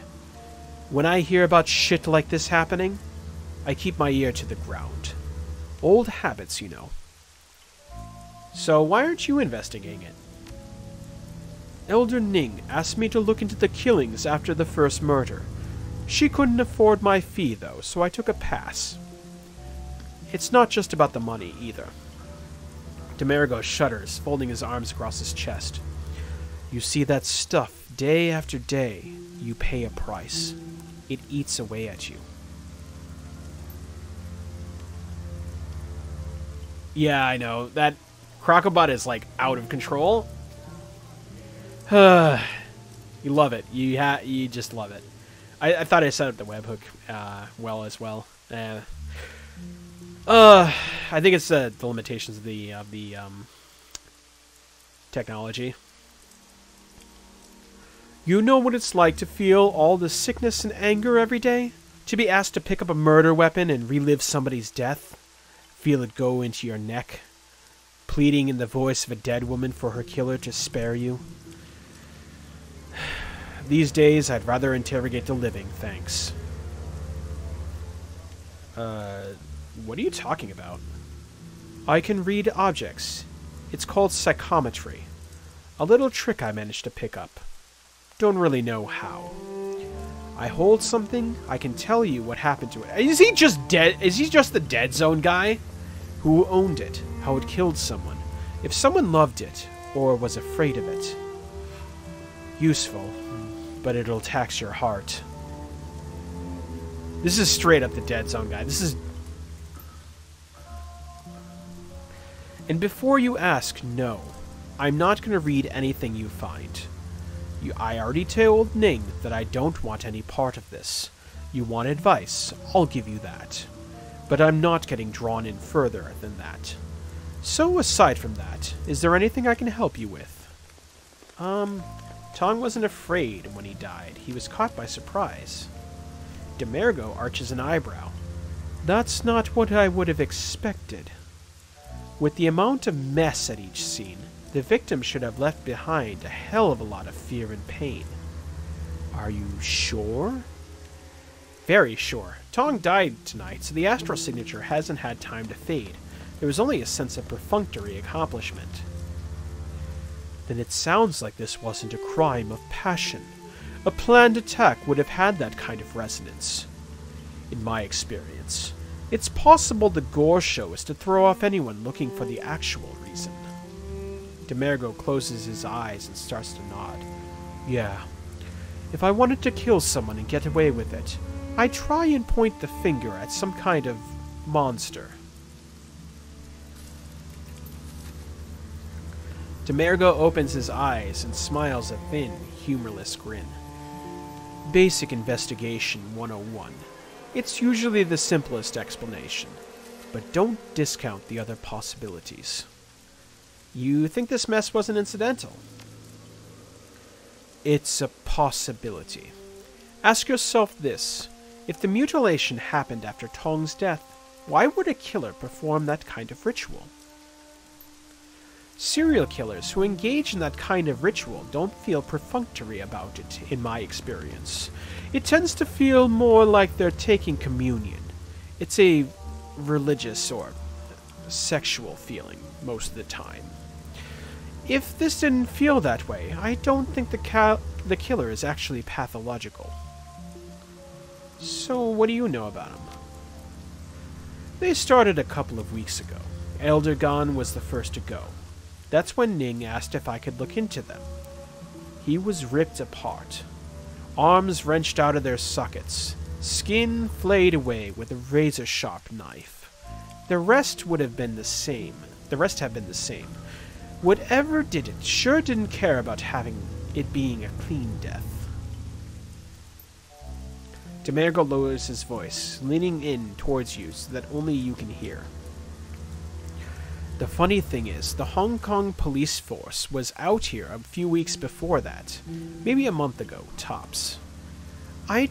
A: When I hear about shit like this happening, I keep my ear to the ground. Old habits, you know. So why aren't you investigating it? Elder Ning asked me to look into the killings after the first murder. She couldn't afford my fee, though, so I took a pass. It's not just about the money, either. Demergo shudders, folding his arms across his chest. You see that stuff day after day, you pay a price. It eats away at you. Yeah, I know. That Crocodile is, like, out of control. You love it. You just love it. I thought I set up the webhook well as well. I think it's the limitations of the technology. You know what it's like to feel all the sickness and anger every day? To be asked to pick up a murder weapon and relive somebody's death? Feel it go into your neck? Pleading in the voice of a dead woman for her killer to spare you? These days, I'd rather interrogate the living, thanks. What are you talking about? I can read objects. It's called psychometry. A little trick I managed to pick up. Don't really know how. I hold something, I can tell you what happened to it. Is he just dead? Is he just the dead zone guy? Who owned it? How it killed someone? If someone loved it, or was afraid of it. Useful, but it'll tax your heart. This is straight up the dead zone guy. This is... And before you ask, no. I'm not going to read anything you find. I already told Ning that I don't want any part of this. You want advice, I'll give you that. But I'm not getting drawn in further than that. So aside from that, is there anything I can help you with? Tong wasn't afraid when he died. He was caught by surprise. Demergo arches an eyebrow. That's not what I would have expected. With the amount of mess at each scene, the victim should have left behind a hell of a lot of fear and pain. Are you sure? Very sure. Tong died tonight, so the astral signature hasn't had time to fade. There was only a sense of perfunctory accomplishment. Then it sounds like this wasn't a crime of passion. A planned attack would have had that kind of resonance. In my experience, it's possible the gore show is to throw off anyone looking for the actual reason. Demergo closes his eyes and starts to nod. Yeah. If I wanted to kill someone and get away with it, I'd try and point the finger at some kind of monster. Demergo opens his eyes and smiles a thin, humorless grin. Basic Investigation 101. It's usually the simplest explanation, but don't discount the other possibilities. You think this mess wasn't incidental? It's a possibility. Ask yourself this. If the mutilation happened after Tong's death, why would a killer perform that kind of ritual? Serial killers who engage in that kind of ritual don't feel perfunctory about it, in my experience. It tends to feel more like they're taking communion. It's a religious or sexual feeling most of the time. If this didn't feel that way, I don't think the killer is actually pathological. So, what do you know about him? They started a couple of weeks ago. Eldergon was the first to go. That's when Ning asked if I could look into them. He was ripped apart. Arms wrenched out of their sockets. Skin flayed away with a razor-sharp knife. The rest have been the same. Whatever did it sure didn't care about having it being a clean death. Demergo lowers his voice, leaning in towards you so that only you can hear. The funny thing is, the Hong Kong police force was out here a few weeks before that. Maybe a month ago, tops. I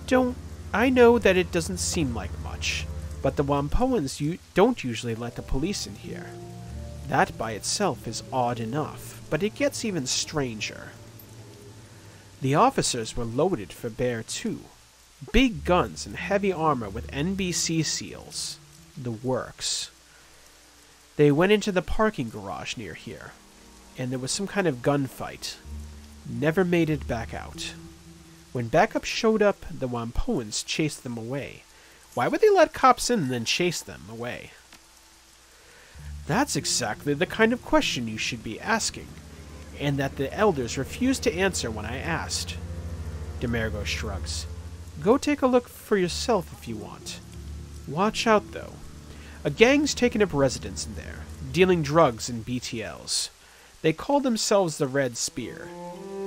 A: know that it doesn't seem like much, but the Wampoans don't usually let the police in here. That by itself is odd enough, but it gets even stranger. The officers were loaded for bear too. Big guns and heavy armor with NBC seals. The works. They went into the parking garage near here, and there was some kind of gunfight. Never made it back out. When backup showed up, the Wampoans chased them away. Why would they let cops in and then chase them away? That's exactly the kind of question you should be asking, and that the elders refused to answer when I asked. Demergo shrugs. Go take a look for yourself if you want. Watch out, though. A gang's taken up residence in there, dealing drugs and BTLs. They call themselves the Red Spear.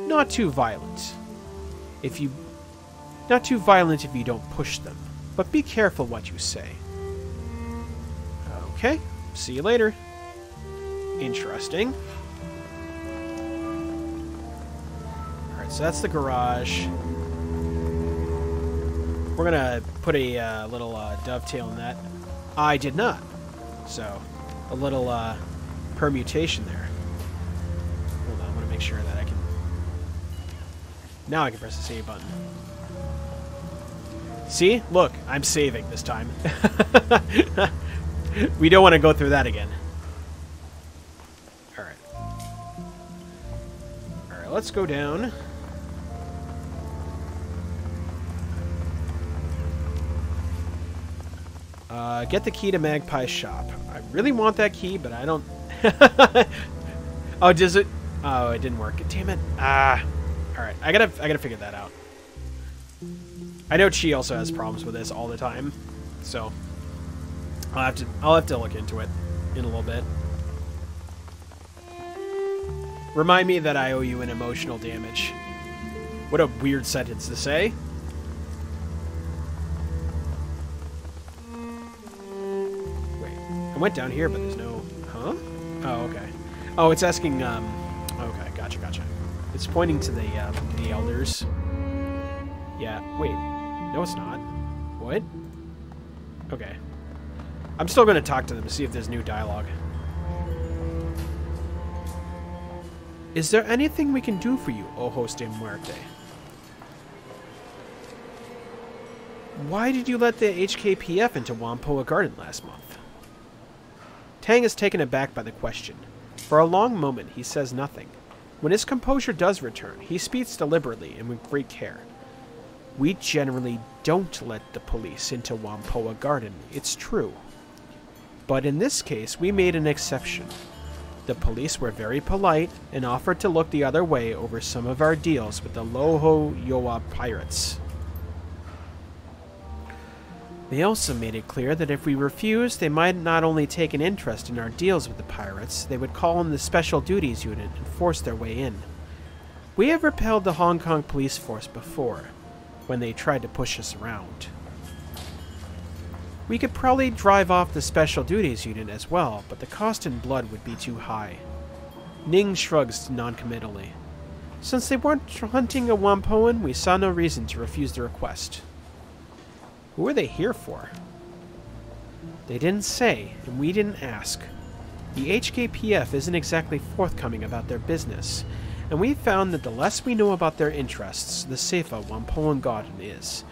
A: Not too violent if you don't push them, but be careful what you say. Okay, see you later. Interesting. Alright, so that's the garage. We're gonna put a little dovetail in that. I did not. So, a little permutation there. Hold on, I want to make sure that I can... Now I can press the save button. See? Look, I'm saving this time. We don't want to go through that again. Alright. Alright, let's go down. Get the key to Magpie's shop. I really want that key, but I don't... Oh, does it? Oh, it didn't work. Damn it. Alright, I gotta figure that out. I know Chi also has problems with this all the time, so I'll have to look into it in a little bit. Remind me that I owe you an emotional damage. What a weird sentence to say. Wait, I went down here, but there's no... Huh? Oh, okay. Oh, it's asking, okay, gotcha. It's pointing to the elders. Yeah, wait. No, it's not. What? Okay. I'm still going to talk to them to see if there's new dialogue. Is there anything we can do for you, Ojos de Muerte? Why did you let the HKPF into Whampoa Garden last month? Tang is taken aback by the question. For a long moment, he says nothing. When his composure does return, he speaks deliberately and with great care. We generally don't let the police into Whampoa Garden, it's true. But in this case, we made an exception. The police were very polite and offered to look the other way over some of our deals with the Loho Yoa pirates. They also made it clear that if we refused, they might not only take an interest in our deals with the pirates, they would call in the Special Duties Unit and force their way in. We have repelled the Hong Kong police force before, when they tried to push us around. We could probably drive off the Special Duties Unit as well, but the cost in blood would be too high. Ning shrugs noncommittally. Since they weren't hunting a Whampoan, we saw no reason to refuse the request. Who are they here for? They didn't say, and we didn't ask. The HKPF isn't exactly forthcoming about their business, and we've found that the less we know about their interests, the safer Whampoa Garden is.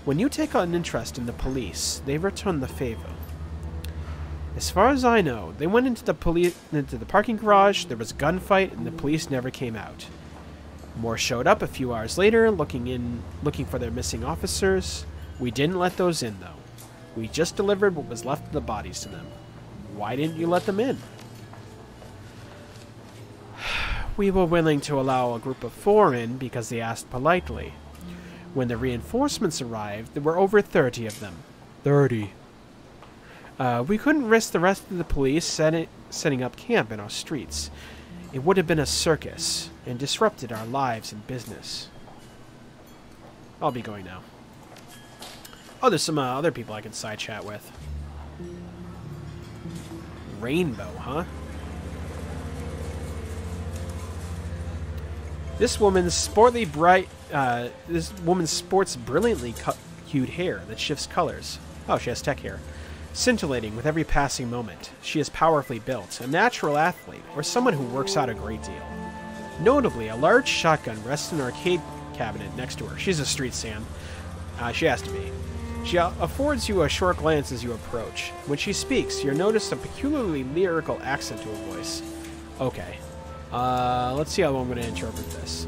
A: When you take an interest in the police, they return the favor. As far as I know, they went into the parking garage, there was a gunfight, and the police never came out. More showed up a few hours later, looking for their missing officers. We didn't let those in, though. We just delivered what was left of the bodies to them. Why didn't you let them in? We were willing to allow a group of 4 in because they asked politely. When the reinforcements arrived, there were over 30 of them. 30. We couldn't risk the rest of the police setting up camp in our streets. It would have been a circus and disrupted our lives and business. I'll be going now. Oh, there's some other people I can side chat with. Rainbow, huh? This woman sports brilliantly hued hair that shifts colors. Oh, she has tech hair. Scintillating with every passing moment. She is powerfully built, a natural athlete, or someone who works out a great deal. Notably, a large shotgun rests in an arcade cabinet next to her. She's a street Sam. She has to be. She affords you a short glance as you approach. When she speaks, you'll notice a peculiarly lyrical accent to her voice. Okay. Let's see how I'm going to interpret this.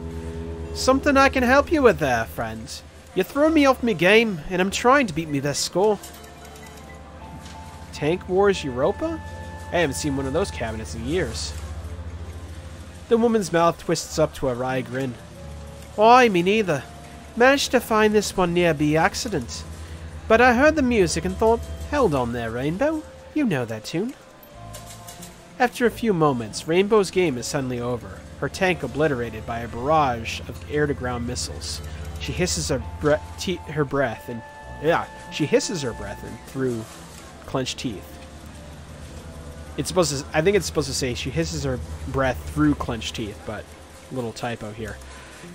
A: Something I can help you with there, friend. You're throwing me off my game, and I'm trying to beat me this score. Tank Wars Europa? I haven't seen one of those cabinets in years. The woman's mouth twists up to a wry grin. Aye, me neither. Managed to find this one near by accident. But I heard the music and thought, hold on there, Rainbow. You know that tune. After a few moments, Rainbow's game is suddenly over, her tank obliterated by a barrage of air-to-ground missiles. She hisses her breath and through clenched teeth. I think it's supposed to say she hisses her breath through clenched teeth, but little typo here.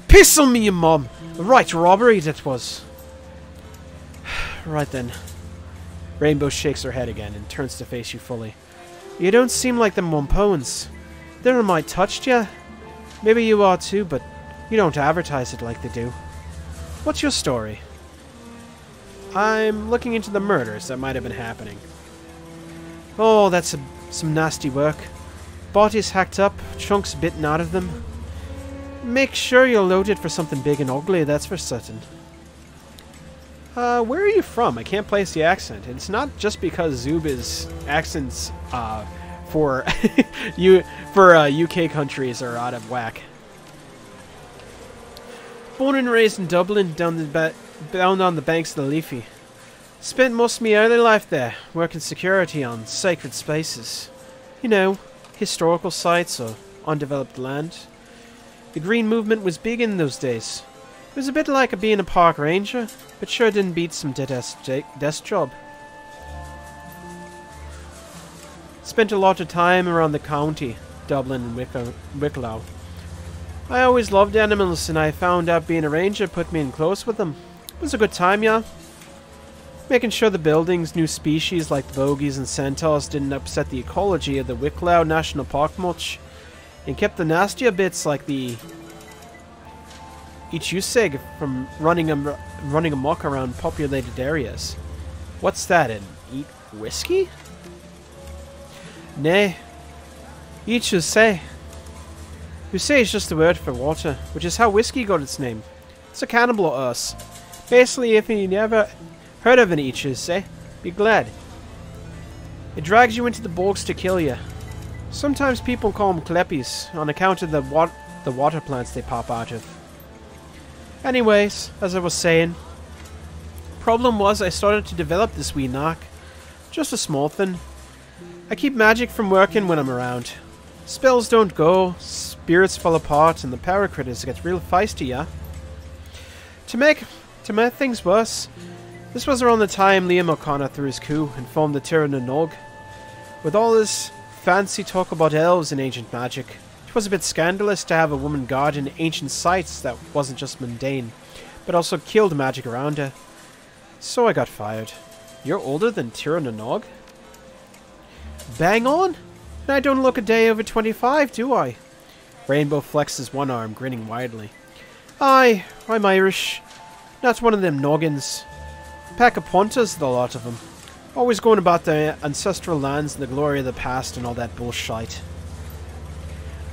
A: Piss on me, you mum! Right robbery that was. Right then. Rainbow shakes her head again and turns to face you fully. You don't seem like them Wompoans. They might touched ya. Maybe you are too, but you don't advertise it like they do. What's your story? I'm looking into the murders that might have been happening. Oh, that's some nasty work. Bodies hacked up, chunks bitten out of them. Make sure you're loaded for something big and ugly, that's for certain. Where are you from? I can't place the accent. It's not just because Zuba's accents for UK countries are out of whack. Born and raised in Dublin, down on the banks of the Liffey. Spent most of my early life there, working security on sacred spaces. You know, historical sites or undeveloped land. The Green Movement was big in those days. It was a bit like being a park ranger, but sure didn't beat some desk job. Spent a lot of time around the county, Dublin and Wicklow. I always loved animals, and I found out being a ranger put me in close with them. It was a good time, yeah. Making sure the buildings, new species like bogies and centaurs didn't upset the ecology of the Wicklow National Park much, and kept the nastier bits like the Ichuseg from running amok around populated areas. What's that, an eat whiskey? Nay. Ichuseg. Usay is just the word for water, which is how whiskey got its name. It's a cannibal of us. Basically, if you never heard of an Ichuseg, be glad. It drags you into the bogs to kill you. Sometimes people call them kleppies, on account of the water plants they pop out of. Anyways, as I was saying, problem was I started to develop this wee knock. Just a small thing. I keep magic from working when I'm around. Spells don't go, spirits fall apart, and the power critters get real feisty, yeah? To make things worse, this was around the time Liam O'Connor threw his coup and formed the Tirana Nog. With all this fancy talk about elves and ancient magic, it was a bit scandalous to have a woman god in ancient sites that wasn't just mundane, but also killed magic around her. So I got fired. You're older than Tirana Nog? Bang on! And I don't look a day over 25, do I? Rainbow flexes one arm, grinning widely. Aye, I'm Irish. Not one of them noggins. Pack of punters, the lot of them. Always going about the ancestral lands and the glory of the past and all that bullshit.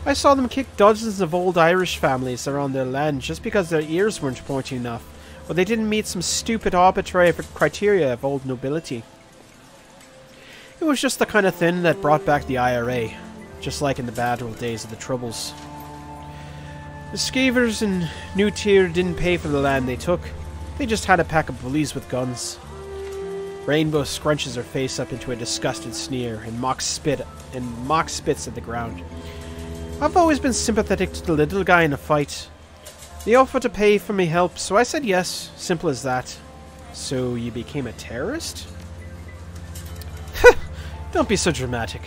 A: I saw them kick dozens of old Irish families around their land just because their ears weren't pointy enough, or they didn't meet some stupid arbitrary criteria of old nobility. It was just the kind of thing that brought back the IRA, just like in the bad old days of the Troubles. The Skeevers and New Tier didn't pay for the land they took, they just had a pack of bullies with guns. Rainbow scrunches her face up into a disgusted sneer and mock spits at the ground. I've always been sympathetic to the little guy in a fight. They offered to pay for me help, so I said yes. Simple as that. So you became a terrorist? Don't be so dramatic.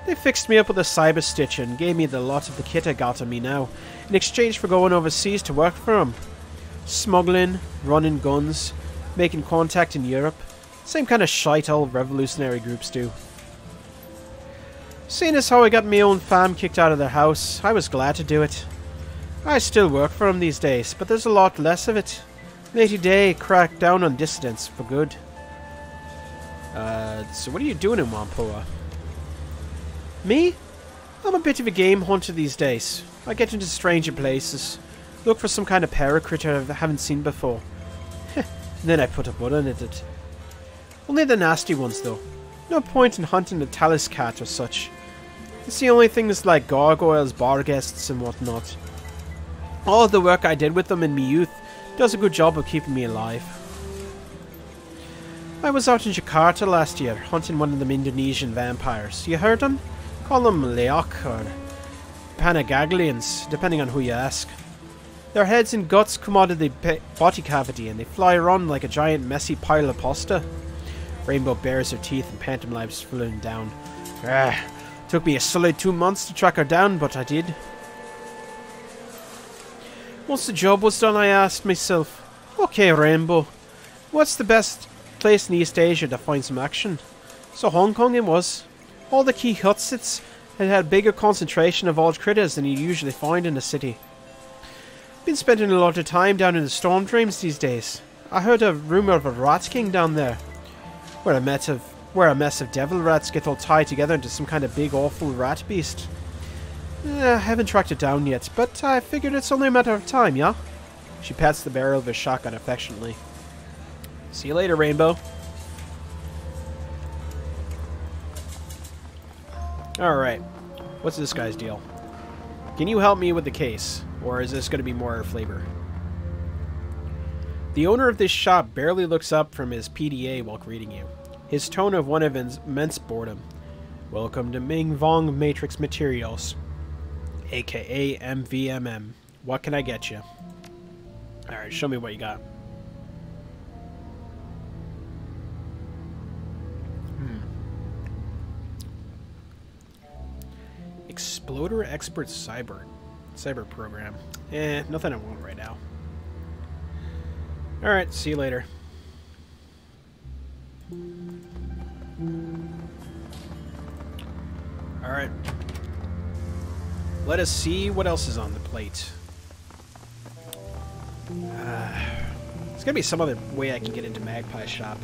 A: They fixed me up with a cyber stitch and gave me the lot of the kit I got on me now, in exchange for going overseas to work for them. Smuggling, running guns, making contact in Europe. Same kind of shite all revolutionary groups do. Seeing as how I got my own fam kicked out of their house, I was glad to do it. I still work for them these days, but there's a lot less of it. Matey Day cracked down on dissidents for good. So what are you doing in Whampoa? Me? I'm a bit of a game hunter these days. I get into stranger places, look for some kind of paracritter I haven't seen before. And then I put a button in it. Only the nasty ones though. No point in hunting a talus cat or such. It's the only things like gargoyles, bar guests and whatnot. All of the work I did with them in my youth does a good job of keeping me alive. I was out in Jakarta last year, hunting one of them Indonesian vampires. You heard them? Call them Leok or Panagaglians, depending on who you ask. Their heads and guts come out of the body cavity and they fly around like a giant messy pile of pasta. Rainbow bares her teeth and pantomimes flowing down. Took me a solid 2 months to track her down, but I did. Once the job was done, I asked myself, okay, Rainbow, what's the best place in East Asia to find some action? So Hong Kong it was. All the key hutsits had a bigger concentration of odd critters than you usually find in a city. Been spending a lot of time down in the Storm Dreams these days. I heard a rumour of a rat king down there, where a mess of devil rats get all tied together into some kind of big awful rat beast. I haven't tracked it down yet, but I figured it's only a matter of time, yeah? She pats the barrel of his shotgun affectionately. See you later, Rainbow. Alright, what's this guy's deal? Can you help me with the case, or is this going to be more flavor? The owner of this shop barely looks up from his PDA while greeting you, his tone of one of immense boredom. Welcome to Ming Vong Matrix Materials, aka MVMM. What can I get you? Alright, show me what you got. Exploder Expert Cyber program. Nothing I want right now. Alright, see you later. Alright. Let us see what else is on the plate. There's gotta be some other way I can get into Magpie's shop.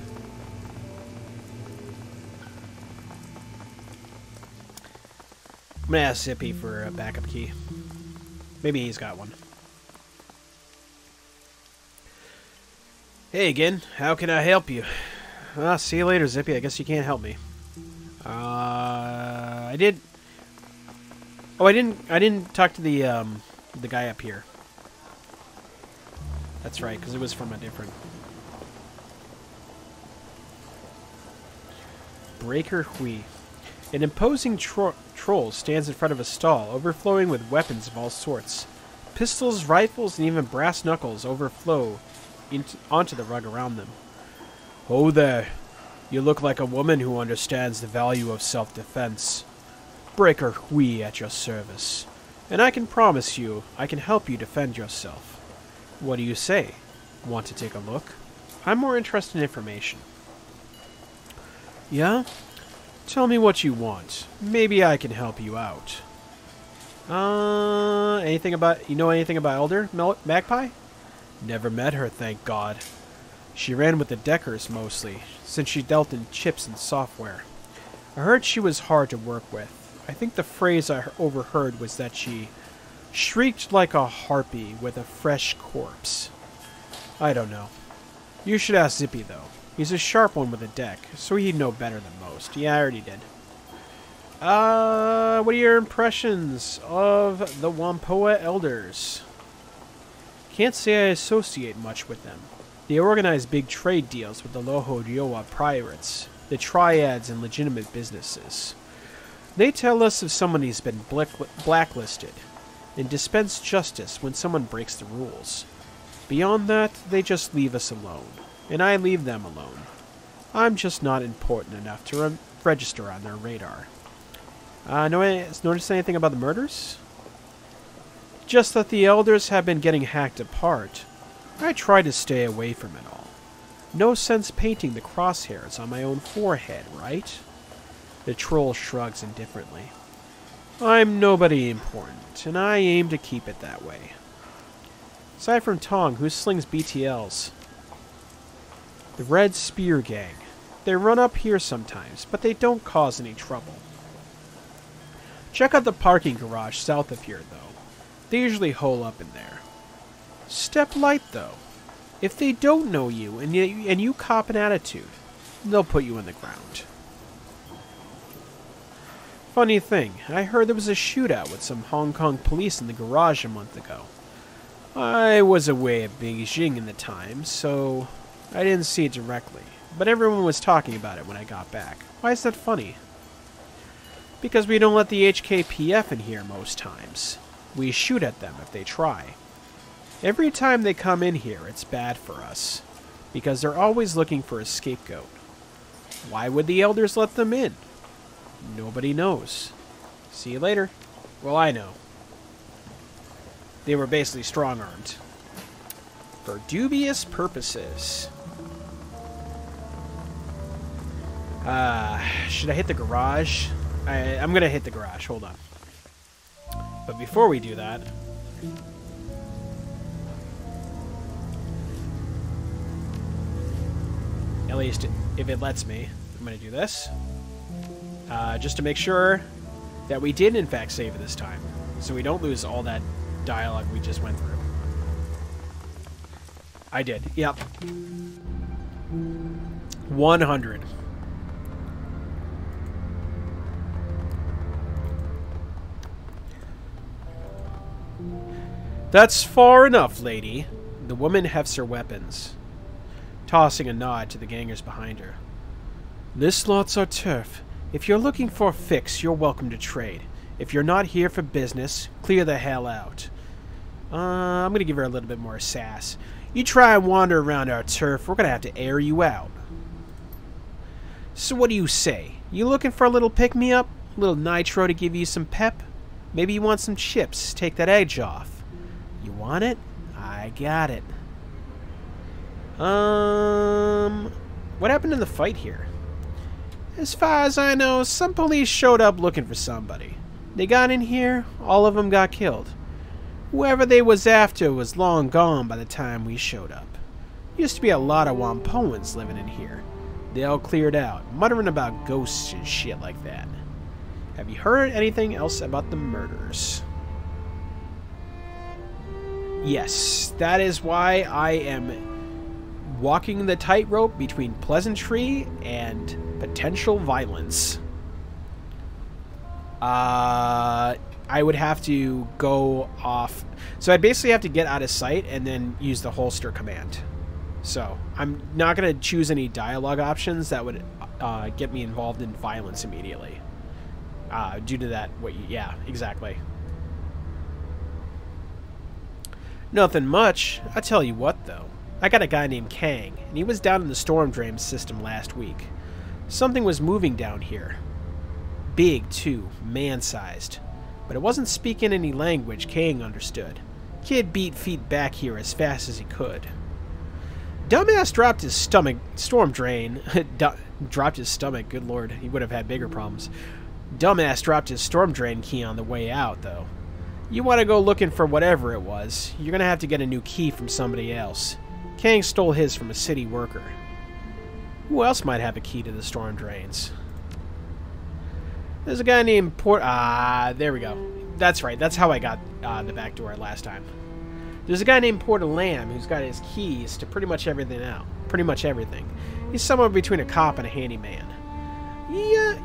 A: I'm gonna ask Zippy for a backup key. Maybe he's got one. Hey again, how can I help you? See you later, Zippy. I guess you can't help me. I did. Oh, I didn't talk to the guy up here. That's right, because it was from a different. Breaker Hui. An imposing troll stands in front of a stall, overflowing with weapons of all sorts. Pistols, rifles, and even brass knuckles overflow onto the rug around them. Oh there. You look like a woman who understands the value of self-defense. Breaker Hui at your service. And I can promise you, I can help you defend yourself. What do you say? Want to take a look? I'm more interested in information. Yeah? Tell me what you want. Maybe I can help you out. You know anything about Elder Magpie? Never met her, thank God. She ran with the Deckers mostly, since she dealt in chips and software. I heard she was hard to work with. I think the phrase I overheard was that she shrieked like a harpy with a fresh corpse. I don't know. You should ask Zippy, though. He's a sharp one with a deck, so he'd know better than most. Yeah, I already did. What are your impressions of the Wampoa Elders? Can't say I associate much with them. They organize big trade deals with the Lohodioa pirates, the triads, and legitimate businesses. They tell us if somebody's been blacklisted, and dispense justice when someone breaks the rules. Beyond that, they just leave us alone, and I leave them alone. I'm just not important enough to register on their radar. Notice anything about the murders? Just that the elders have been getting hacked apart. I try to stay away from it all. No sense painting the crosshairs on my own forehead, right? The troll shrugs indifferently. I'm nobody important, and I aim to keep it that way. Aside from Tong, who slings BTLs? The Red Spear Gang. They run up here sometimes, but they don't cause any trouble. Check out the parking garage south of here, though. They usually hole up in there. Step light, though. If they don't know you and you cop an attitude, they'll put you in the ground. Funny thing, I heard there was a shootout with some Hong Kong police in the garage a month ago. I was away at Beijing in the time, so I didn't see it directly. But everyone was talking about it when I got back. Why is that funny? Because we don't let the HKPF in here most times. We shoot at them if they try. Every time they come in here, it's bad for us. Because they're always looking for a scapegoat. Why would the elders let them in? Nobody knows. See you later. Well, I know. They were basically strong-armed. For dubious purposes. Should I hit the garage? I'm gonna hit the garage. Hold on. But before we do that... At least, if it lets me, I'm gonna do this. Just to make sure that we did, in fact, save it this time. So we don't lose all that dialogue we just went through. I did. Yep. 100. That's far enough, lady. The woman hefts her weapons, tossing a nod to the gangers behind her. This lot's our turf. If you're looking for a fix, you're welcome to trade. If you're not here for business, clear the hell out. I'm gonna give her a little bit more sass. You try and wander around our turf, we're gonna have to air you out. So what do you say? You looking for a little pick-me-up? A little nitro to give you some pep? Maybe you want some chips, take that edge off. You want it? I got it. What happened in the fight here? As far as I know, some police showed up looking for somebody. They got in here, all of them got killed. Whoever they was after was long gone by the time we showed up. Used to be a lot of Wampoans living in here. They all cleared out, muttering about ghosts and shit like that. Have you heard anything else about the murders? Yes, that is why I am walking the tightrope between pleasantry and potential violence. I would have to go off. So I'd basically have to get out of sight and then use the holster command. So I'm not going to choose any dialogue options that would get me involved in violence immediately. Due to that, yeah, exactly. Nothing much. I tell you what, though. I got a guy named Kang, and he was down in the storm drain system last week. Something was moving down here. Big, too. Man-sized. But it wasn't speaking any language Kang understood. Kid beat feet back here as fast as he could. Dumbass dropped his stomach... Storm drain... dropped his stomach, good lord. He would have had bigger problems. Dumbass dropped his storm drain key on the way out, though. You want to go looking for whatever it was, you're going to have to get a new key from somebody else. Kang stole his from a city worker. Who else might have a key to the storm drains? There's a guy named there we go. That's right. That's how I got the back door last time. There's a guy named Porter Lamb who's got his keys to pretty much everything now. Pretty much everything. He's somewhere between a cop and a handyman.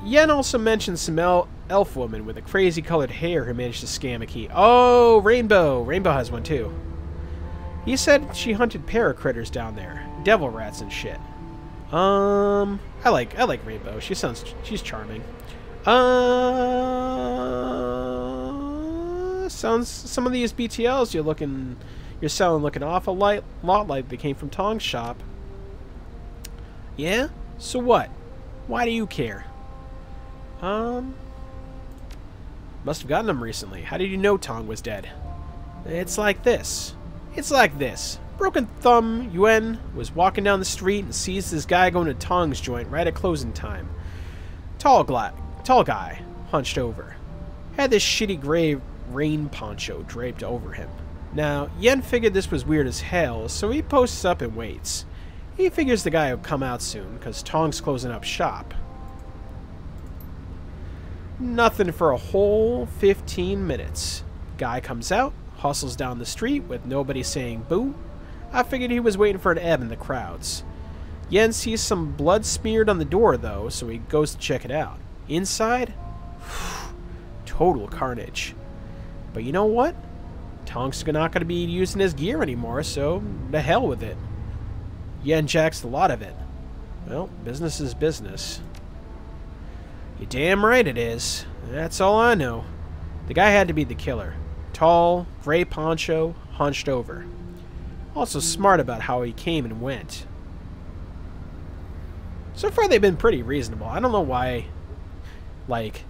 A: Yen also mentioned some elf woman with a crazy colored hair who managed to scam a key. Oh, Rainbow. Rainbow has one too. He said she hunted paracritters down there. Devil rats and shit. I like Rainbow. She's charming. Sounds some of these BTLs you're selling looking awful lot like they came from Tong's shop. Yeah? So what? Why do you care? Must have gotten them recently. How did you know Tong was dead? It's like this. Broken Thumb Yuen was walking down the street and sees this guy going to Tong's joint right at closing time. Tall guy, hunched over. Had this shitty gray rain poncho draped over him. Now, Yen figured this was weird as hell, so he posts up and waits. He figures the guy will come out soon, because Tong's closing up shop. Nothing for a whole 15 minutes. Guy comes out, hustles down the street with nobody saying boo. I figured he was waiting for an ebb in the crowds. Yen sees some blood smeared on the door, though, so he goes to check it out. Inside? Total carnage. But you know what? Tong's not going to be using his gear anymore, so the hell with it. Yen jacks a lot of it. Well, business is business. You're damn right it is. That's all I know. The guy had to be the killer. Tall, gray poncho, hunched over. Also smart about how he came and went. So far they've been pretty reasonable. I don't know why, like,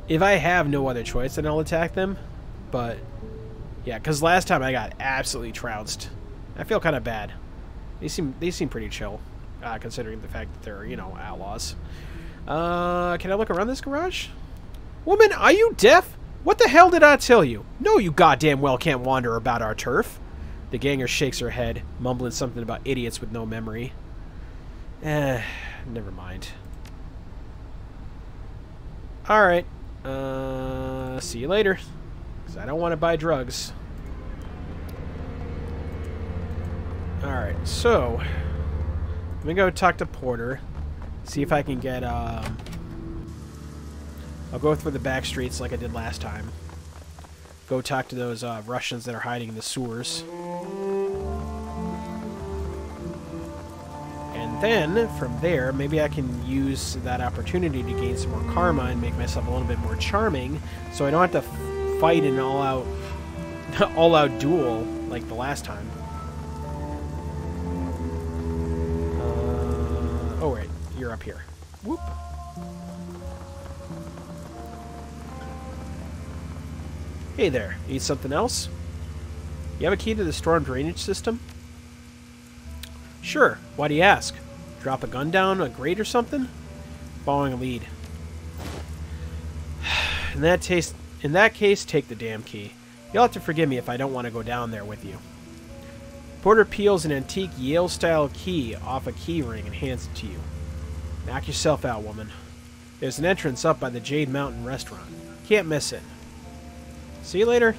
A: if I have no other choice then I'll attack them. But, yeah, because last time I got absolutely trounced. I feel kind of bad. They seem pretty chill, considering the fact that they're, you know, outlaws. Can I look around this garage? Woman, are you deaf? What the hell did I tell you? No, you goddamn well can't wander about our turf. The ganger shakes her head, mumbling something about idiots with no memory. Never mind. Alright. See you later. Because I don't want to buy drugs. Alright, so let me go talk to Porter. See if I can get, I'll go through the back streets like I did last time. Go talk to those Russians that are hiding in the sewers. And then, from there, maybe I can use that opportunity to gain some more karma and make myself a little bit more charming, so I don't have to fight an all-out duel like the last time. Oh, wait. You're up here. Whoop. Hey there. Need something else? You have a key to the storm drainage system? Sure. Why do you ask? Drop a gun down a grate or something? Following a lead. In that case, take the damn key. You'll have to forgive me if I don't want to go down there with you. Porter peels an antique Yale-style key off a key ring and hands it to you. Knock yourself out, woman. There's an entrance up by the Jade Mountain restaurant. Can't miss it. See you later.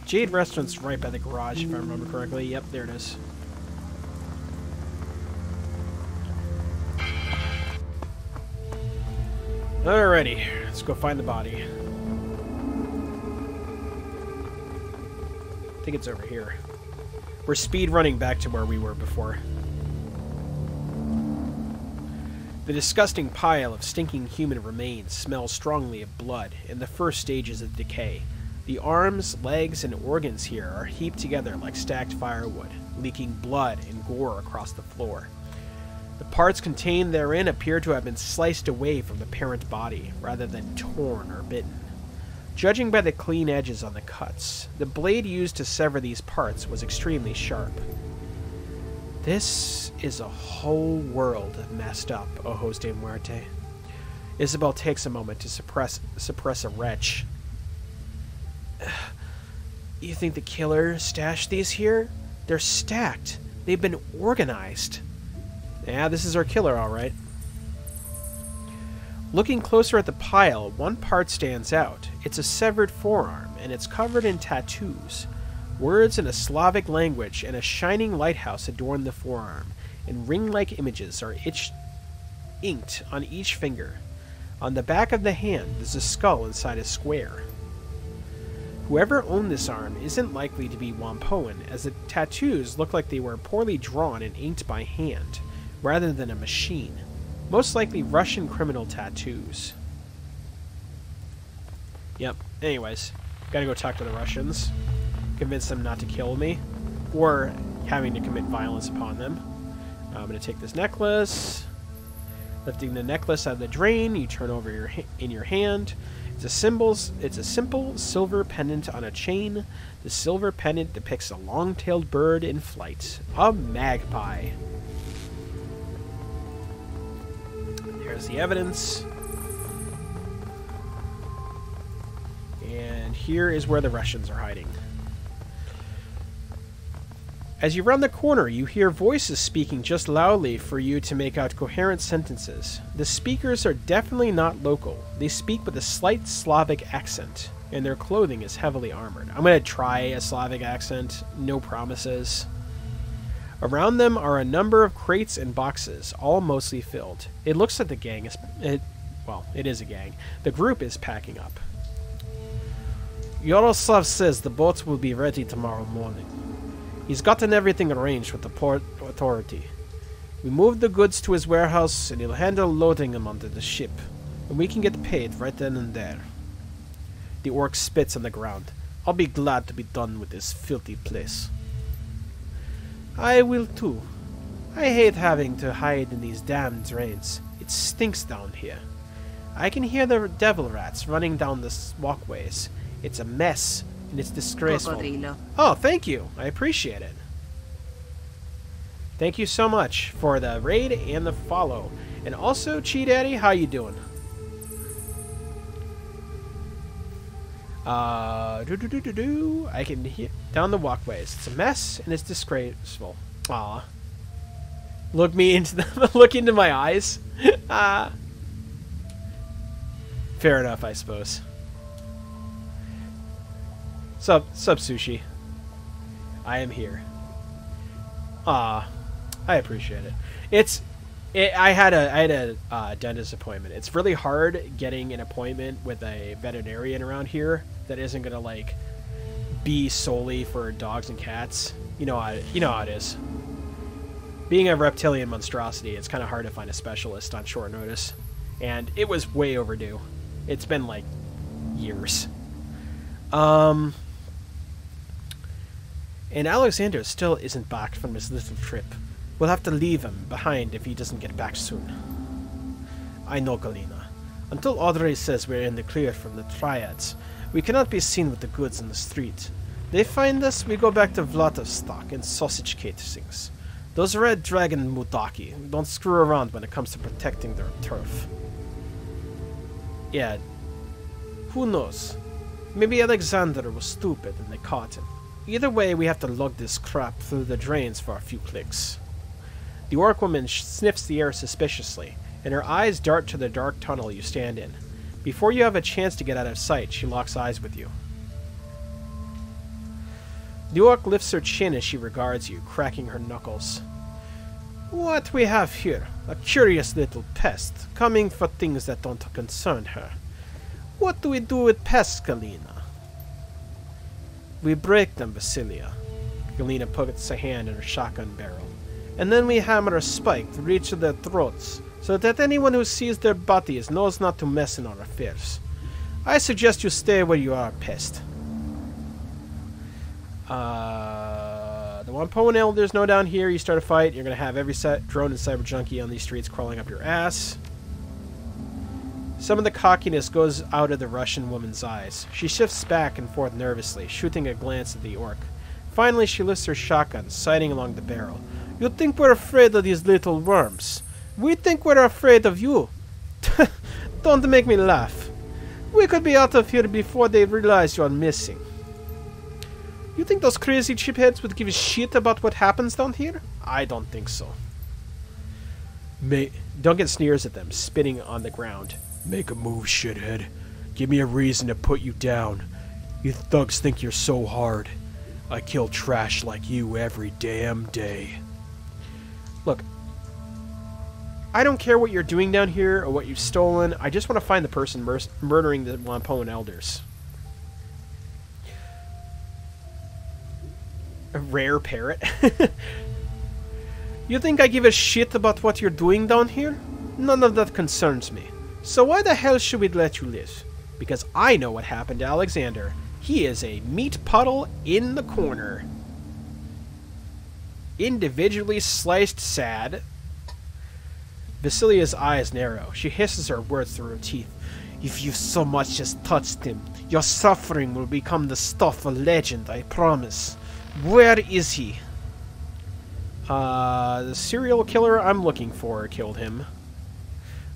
A: Jade Restaurant's right by the garage, if I remember correctly. Yep, there it is. Alrighty, let's go find the body. I think it's over here. We're speed running back to where we were before. The disgusting pile of stinking human remains smells strongly of blood in the first stages of decay. The arms, legs, and organs here are heaped together like stacked firewood, leaking blood and gore across the floor. The parts contained therein appear to have been sliced away from the parent body, rather than torn or bitten. Judging by the clean edges on the cuts, the blade used to sever these parts was extremely sharp. This is a whole world of messed up, Ojos de Muerte. Isabel takes a moment to suppress a retch. You think the killer stashed these here? They're stacked. They've been organized. Yeah, this is our killer, all right. Looking closer at the pile, one part stands out. It's a severed forearm, and it's covered in tattoos. Words in a Slavic language and a shining lighthouse adorn the forearm, and ring-like images are inked on each finger. On the back of the hand, there's a skull inside a square. Whoever owned this arm isn't likely to be Wampoan, as the tattoos look like they were poorly drawn and inked by hand, rather than a machine. Most likely Russian criminal tattoos. Yep. Anyways, gotta go talk to the Russians. Convince them not to kill me. Or having to commit violence upon them. I'm gonna take this necklace. Lifting the necklace out of the drain, you turn over in your hand. It's a simple silver pendant on a chain. The silver pendant depicts a long-tailed bird in flight. A magpie. There's the evidence. And here is where the Russians are hiding. As you round the corner, you hear voices speaking just loudly for you to make out coherent sentences. The speakers are definitely not local. They speak with a slight Slavic accent, and their clothing is heavily armored. I'm going to try a Slavic accent. No promises. Around them are a number of crates and boxes, all mostly filled. It looks like the gang is... well, it is a gang. The group is packing up. Yaroslav says the boats will be ready tomorrow morning. He's gotten everything arranged with the port authority. We moved the goods to his warehouse, and he'll handle loading them onto the ship. And we can get paid right then and there. The orc spits on the ground. I'll be glad to be done with this filthy place. I will too. I hate having to hide in these damn drains. It stinks down here. I can hear the devil rats running down the walkways. It's a mess, and it's disgraceful.
B: Crocodile.
A: Oh, thank you. I appreciate it. Thank you so much for the raid and the follow. And also, Chi Daddy, how you doing? I can hear down the walkways. It's a mess and it's disgraceful. Aw. Look me into the look into my eyes. Fair enough, I suppose. Sup sushi. I am here. I appreciate it. I had a dentist appointment. It's really hard getting an appointment with a veterinarian around here that isn't gonna like be solely for dogs and cats. You know how it is. Being a reptilian monstrosity, it's kind of hard to find a specialist on short notice, and it was way overdue. It's been like years. And Alexander still isn't back from his little trip. We'll have to leave him behind if he doesn't get back soon. I know, Galina. Until Audrey says we're in the clear from the Triads, we cannot be seen with the goods in the street. They find us, we go back to Vladivostok and sausage caterings. Those red dragon mudaki don't screw around when it comes to protecting their turf. Yeah, who knows? Maybe Alexander was stupid and they caught him. Either way, we have to lug this crap through the drains for a few clicks. The orc woman sniffs the air suspiciously, and her eyes dart to the dark tunnel you stand in. Before you have a chance to get out of sight, she locks eyes with you. The orc lifts her chin as she regards you, cracking her knuckles. What we have here? A curious little pest, coming for things that don't concern her. What do we do with pests, Galina? We break them, Basilia. Galina puts a hand in her shotgun barrel. And then we hammer a spike to reach their throats, so that anyone who sees their bodies knows not to mess in our affairs. I suggest you stay where you are, pest. The Wampoan elders know down here you start a fight, you're going to have every drone and cyber junkie on these streets crawling up your ass. Some of the cockiness goes out of the Russian woman's eyes. She shifts back and forth nervously, shooting a glance at the orc. Finally, she lifts her shotgun, sighting along the barrel. You think we're afraid of these little worms? We think we're afraid of you. Don't make me laugh. We could be out of here before they realize you're missing. You think those crazy chipheads would give a shit about what happens down here? I don't think so. Duncan sneers at them, spitting on the ground. Make a move, shithead. Give me a reason to put you down. You thugs think you're so hard. I kill trash like you every damn day. Look, I don't care what you're doing down here or what you've stolen. I just want to find the person murdering the Wampoan elders. A rare parrot. You think I give a shit about what you're doing down here? None of that concerns me. So why the hell should we let you live? Because I know what happened to Alexander. He is a meat puddle in the corner. Individually sliced sad. Vasilia's eyes narrow. She hisses her words through her teeth. If you so much as touched him, your suffering will become the stuff of legend, I promise. Where is he? The serial killer I'm looking for killed him.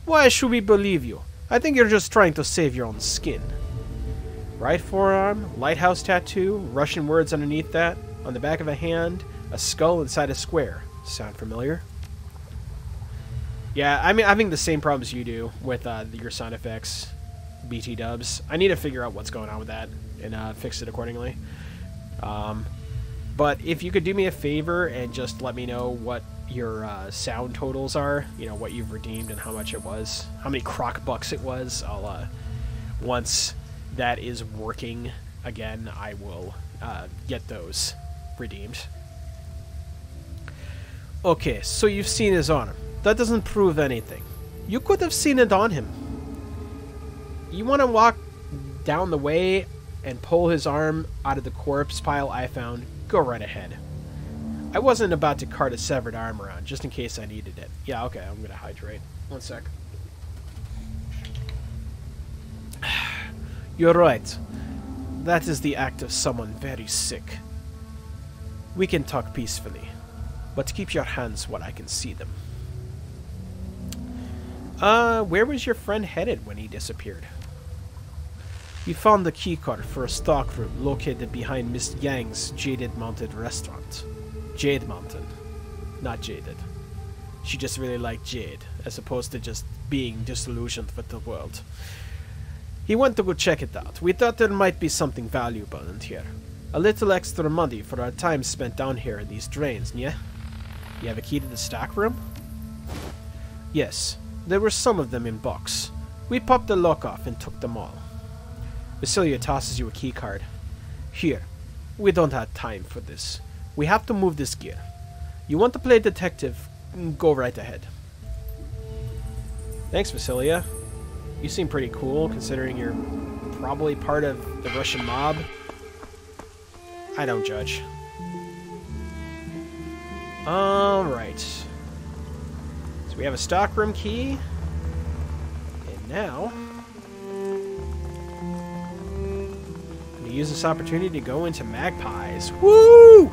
A: Why should we believe you? I think you're just trying to save your own skin. Right forearm, lighthouse tattoo, Russian words underneath that, on the back of a hand, a skull inside a square. Sound familiar? Yeah, I mean, having the same problems you do with your sound effects, BT dubs. I need to figure out what's going on with that and fix it accordingly. But if you could do me a favor and just let me know what your sound totals are, you know, what you've redeemed and how much it was, how many croc bucks it was, I'll, once that is working again, I will get those redeemed. Okay, so you've seen his arm. That doesn't prove anything. You could have seen it on him. You want to walk down the way and pull his arm out of the corpse pile I found? Go right ahead. I wasn't about to cart a severed arm around, just in case I needed it. Yeah, okay, I'm gonna hydrate. One sec. You're right. That is the act of someone very sick. We can talk peacefully, but keep your hands where I can see them. Where was your friend headed when he disappeared? We found the keycard for a stockroom located behind Miss Yang's Jaded Mountain restaurant. Jade Mountain. Not jaded. She just really liked jade, as opposed to just being disillusioned with the world. He went to go check it out. We thought there might be something valuable in here. A little extra money for our time spent down here in these drains, yeah? You have a key to the stockroom? Yes. There were some of them in box. We popped the lock off and took them all. Vasilia tosses you a keycard. Here. We don't have time for this. We have to move this gear. You want to play detective? Go right ahead. Thanks, Vasilia. You seem pretty cool, considering you're probably part of the Russian mob. I don't judge. Alright. So we have a stockroom key. And now I'm going to use this opportunity to go into Magpies. Woo!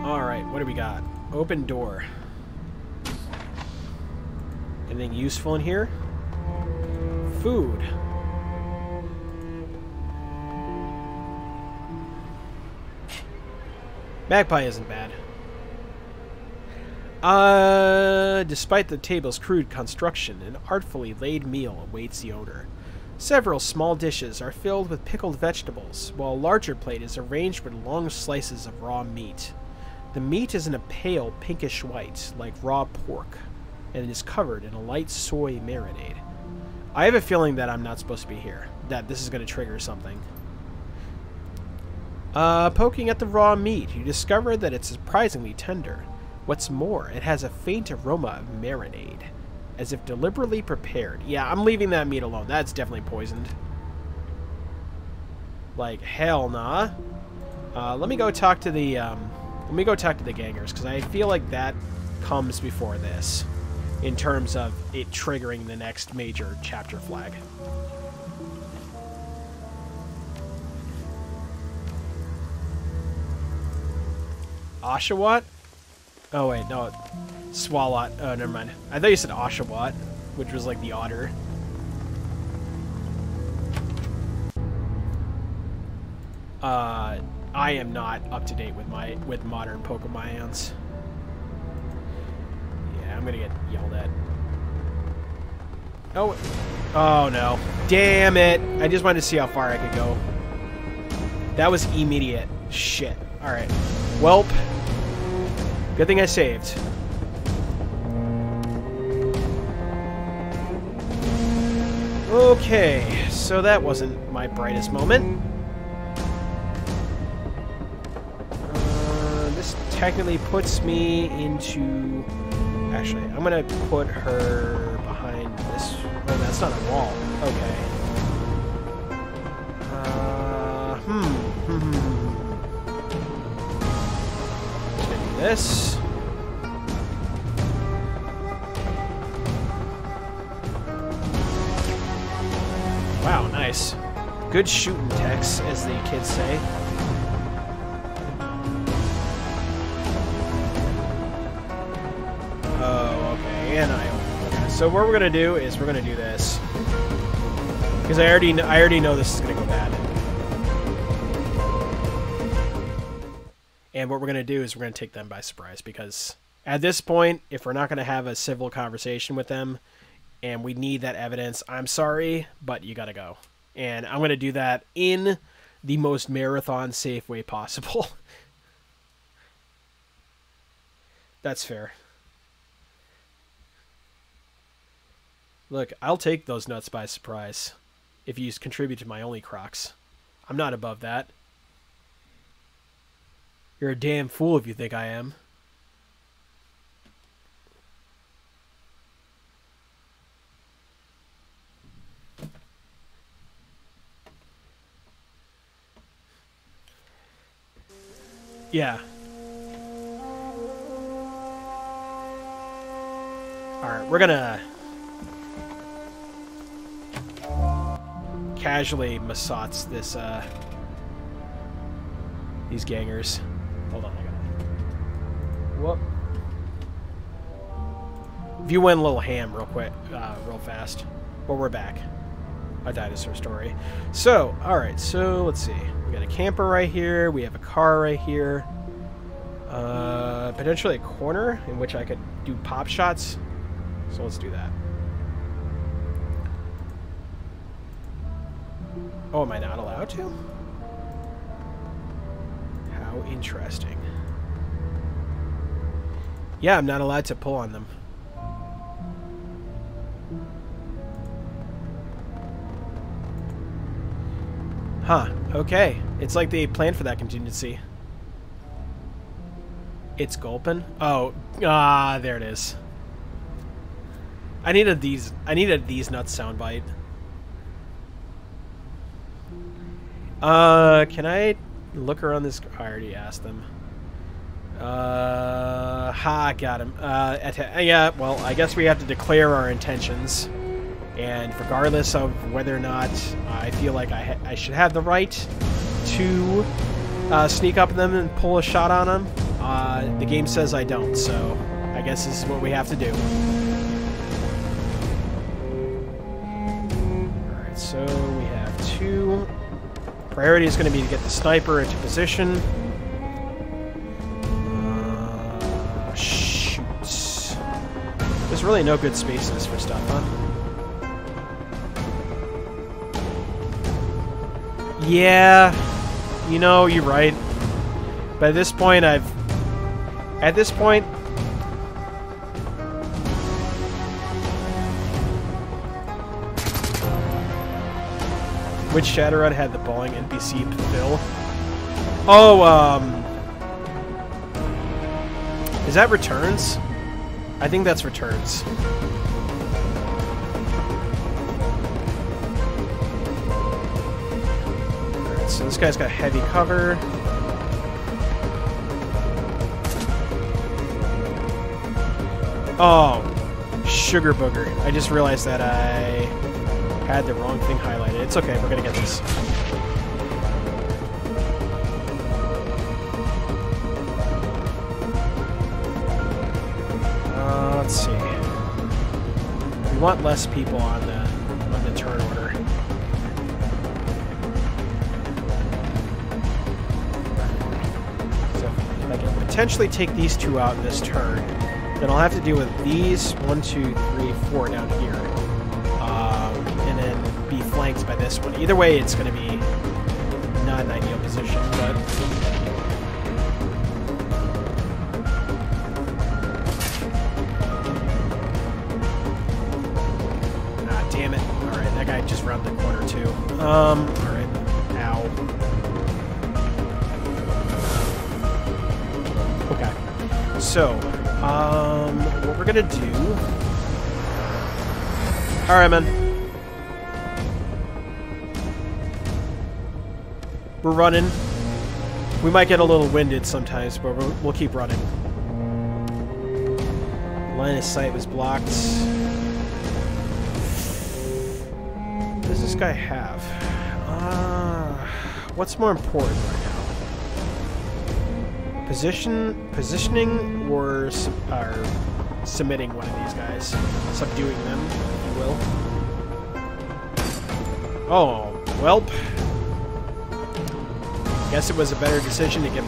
A: Alright, what do we got? Open door. Anything useful in here? Food. Magpie isn't bad. Despite the table's crude construction, an artfully laid meal awaits the owner. Several small dishes are filled with pickled vegetables, while a larger plate is arranged with long slices of raw meat. The meat is in a pale pinkish white, like raw pork, and is covered in a light soy marinade. I have a feeling that I'm not supposed to be here, that this is going to trigger something. Poking at the raw meat, you discover that it's surprisingly tender. What's more, it has a faint aroma of marinade, as if deliberately prepared. Yeah, I'm leaving that meat alone. That's definitely poisoned. Like, hell nah. Let me go talk to the, gangers, because I feel like that comes before this, in terms of it triggering the next major chapter flag. Oshawott? Oh wait, no. Swalot. Oh, never mind. I thought you said Oshawott, which was like the otter. I am not up to date with modern Pokemons. Yeah, I'm gonna get yelled at. Oh no. Damn it. I just wanted to see how far I could go. That was immediate. Shit. Alright. Welp. Good thing I saved. Okay, so that wasn't my brightest moment. This technically puts me into... Actually, I'm gonna put her behind this... Oh, that's not a wall. Okay. Let's do this. Wow, nice. Good shooting, Tex, as the kids say. Oh, okay, and okay. So what we're gonna do is we're gonna do this because I already know this is gonna go bad. And what we're gonna do is we're gonna take them by surprise because at this point, if we're not gonna have a civil conversation with them, and we need that evidence, I'm sorry, but you gotta go. And I'm gonna do that in the most marathon safe way possible. That's fair. Look, I'll take those nuts by surprise if you contribute to my only Crocs. I'm not above that. You're a damn fool if you think I am. Yeah. Alright, we're gonna casually massage this, these gangers. Hold on, I gotta... Whoop. If you went a little ham real quick, real fast. Well, we're back. A dinosaur story. So, alright, so let's see. We got a camper right here. We have a car right here. Potentially a corner in which I could do pop shots. So let's do that. Oh, am I not allowed to? How interesting. Yeah, I'm not allowed to pull on them. Huh, okay. It's like they planned for that contingency. It's gulping? Oh, there it is. I needed these nuts soundbite. Can I look around this? I already asked them. Got him. Yeah, well, I guess we have to declare our intentions. And regardless of whether or not I feel like I should have the right to sneak up on them and pull a shot on them, the game says I don't, so I guess this is what we have to do. Alright, so we have two. Priority is going to be to get the sniper into position. Shoot. There's really no good spaces for stuff, huh? Yeah, you know, you're right. But at this point, which Shadowrun had the bowling NPC fill? Oh, is that Returns? I think that's Returns. Alright, so this guy's got heavy cover. Oh, sugar booger. I just realized that I had the wrong thing highlighted. It's okay, we're gonna get this. Let's see. We want less people on the turn order. potentially take these two out this turn. Then I'll have to deal with these 1, 2, 3, 4 down here. And then be flanked by this one. Either way, it's going to be not an ideal position, but... Ah, damn it. Alright, that guy just rounded the corner, too. Alright. Ow. Okay. So, what we're gonna do... Alright, man. We're running. We might get a little winded sometimes, but we'll keep running. Line of sight was blocked. What does this guy have? What's more important right now? Positioning or submitting one of these guys? Subduing them, if you will. Oh, welp. Guess it was a better decision to get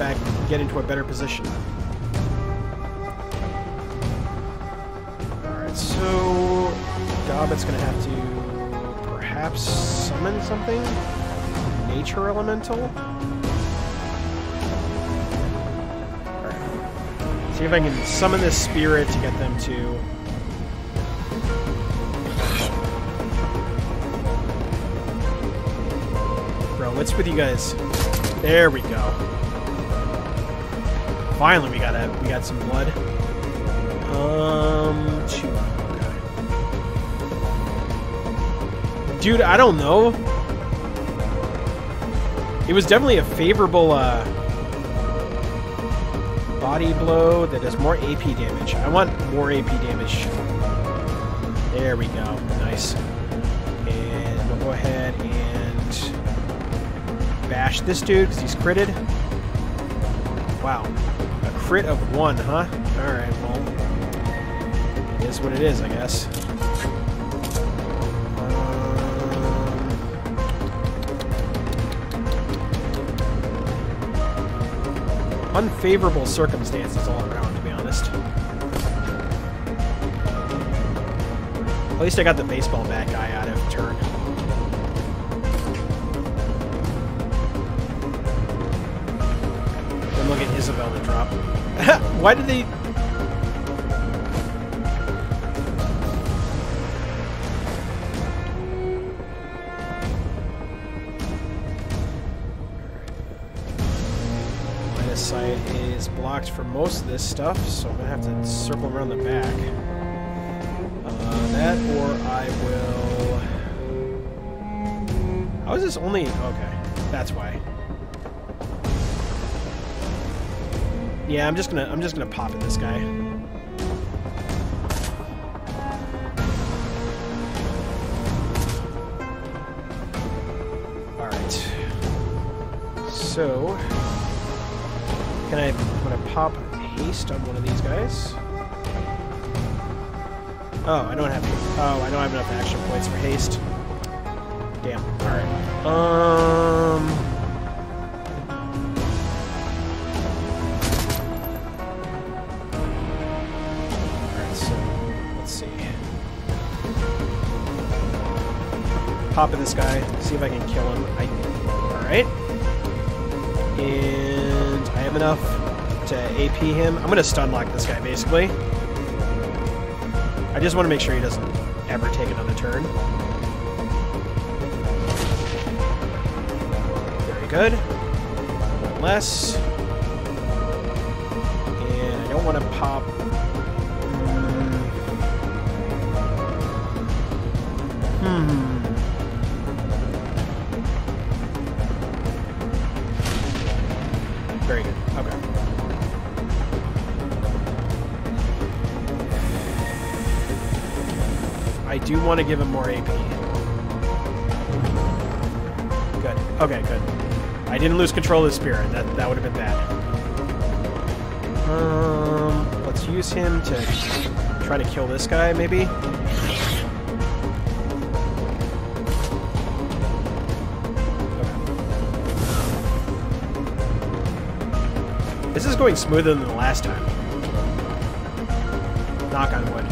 A: into a better position. Alright, so Gobbet's gonna have to perhaps summon something? Nature Elemental? Alright. See if I can summon this spirit to get them to... Bro, what's with you guys? There we go. Finally, we got some blood. Shoot. Okay. Dude, I don't know. It was definitely a favorable body blow that does more AP damage. I want more AP damage. There we go. Nice. And we'll go ahead and bash this dude because he's critted. Wow. A crit of 1, huh? Alright, well. It is what it is, I guess. Unfavorable circumstances all around, to be honest. At least I got the baseball bat guy out of turn. Then look at Isabel to drop. Why did they... Line of sight is blocked for most of this stuff, so I'm going to have to circle around the back. That, or I will... How is this only... Okay, that's why. Yeah, I'm just gonna pop at this guy. Alright. So I'm gonna pop haste on one of these guys. Oh, I don't have enough action points for haste. Damn. Alright. Alright, so let's see. Pop at this guy, see if I can kill him. Alright. And I have enough to AP him. I'm gonna stun lock this guy basically. I just want to make sure he doesn't ever take another turn. Very good. One less. And I don't want to pop... Very good. Okay. I do want to give him more AP. Good. Okay, good. I didn't lose control of the spirit. That would have been bad. Let's use him to try to kill this guy, maybe. Okay. This is going smoother than the last time. Knock on wood.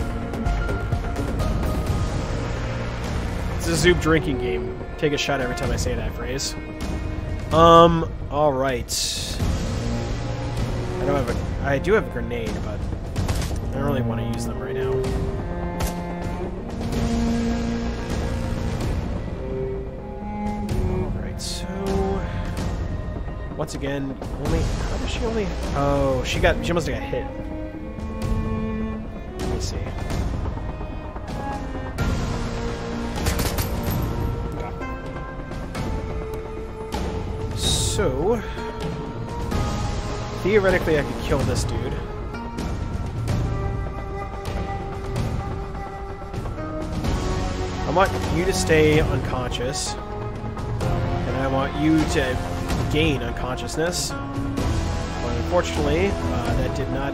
A: It's a Zoop drinking game. Take a shot every time I say that phrase. Alright. I do have a grenade, but I don't really want to use them right now. Alright, so once again, how does she only oh, she must have got hit. Let me see. Okay. So theoretically, I could kill this dude. I want you to stay unconscious, and I want you to gain unconsciousness. But unfortunately, that did not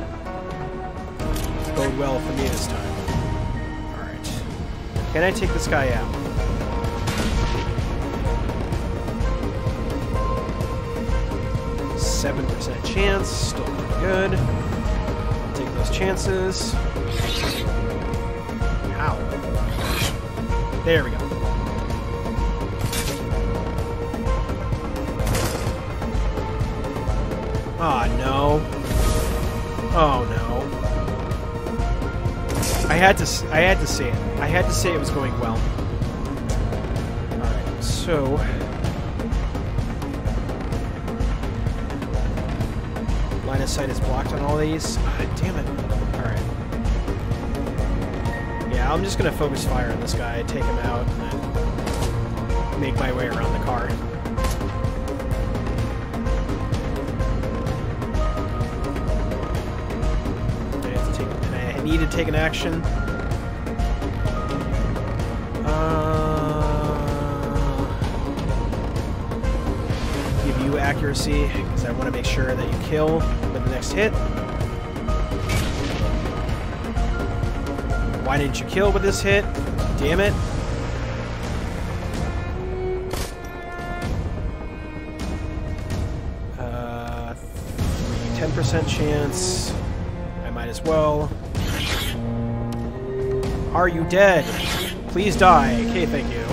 A: bode well for me this time. Alright. Can I take this guy out? %7 chance, still pretty good. Take those chances. Ow. There we go. Oh no. Oh no. I had to say it. I had to say it was going well. Alright, so line of sight is blocked on all these. Damn it. Alright. Yeah, I'm just gonna focus fire on this guy, take him out, and then make my way around the car. I need to take an action. Give you accuracy, because I want to make sure that you kill with the next hit. Why didn't you kill with this hit? Damn it. Uh, 10% chance. I might as well. Are you dead? Please die. Okay, thank you.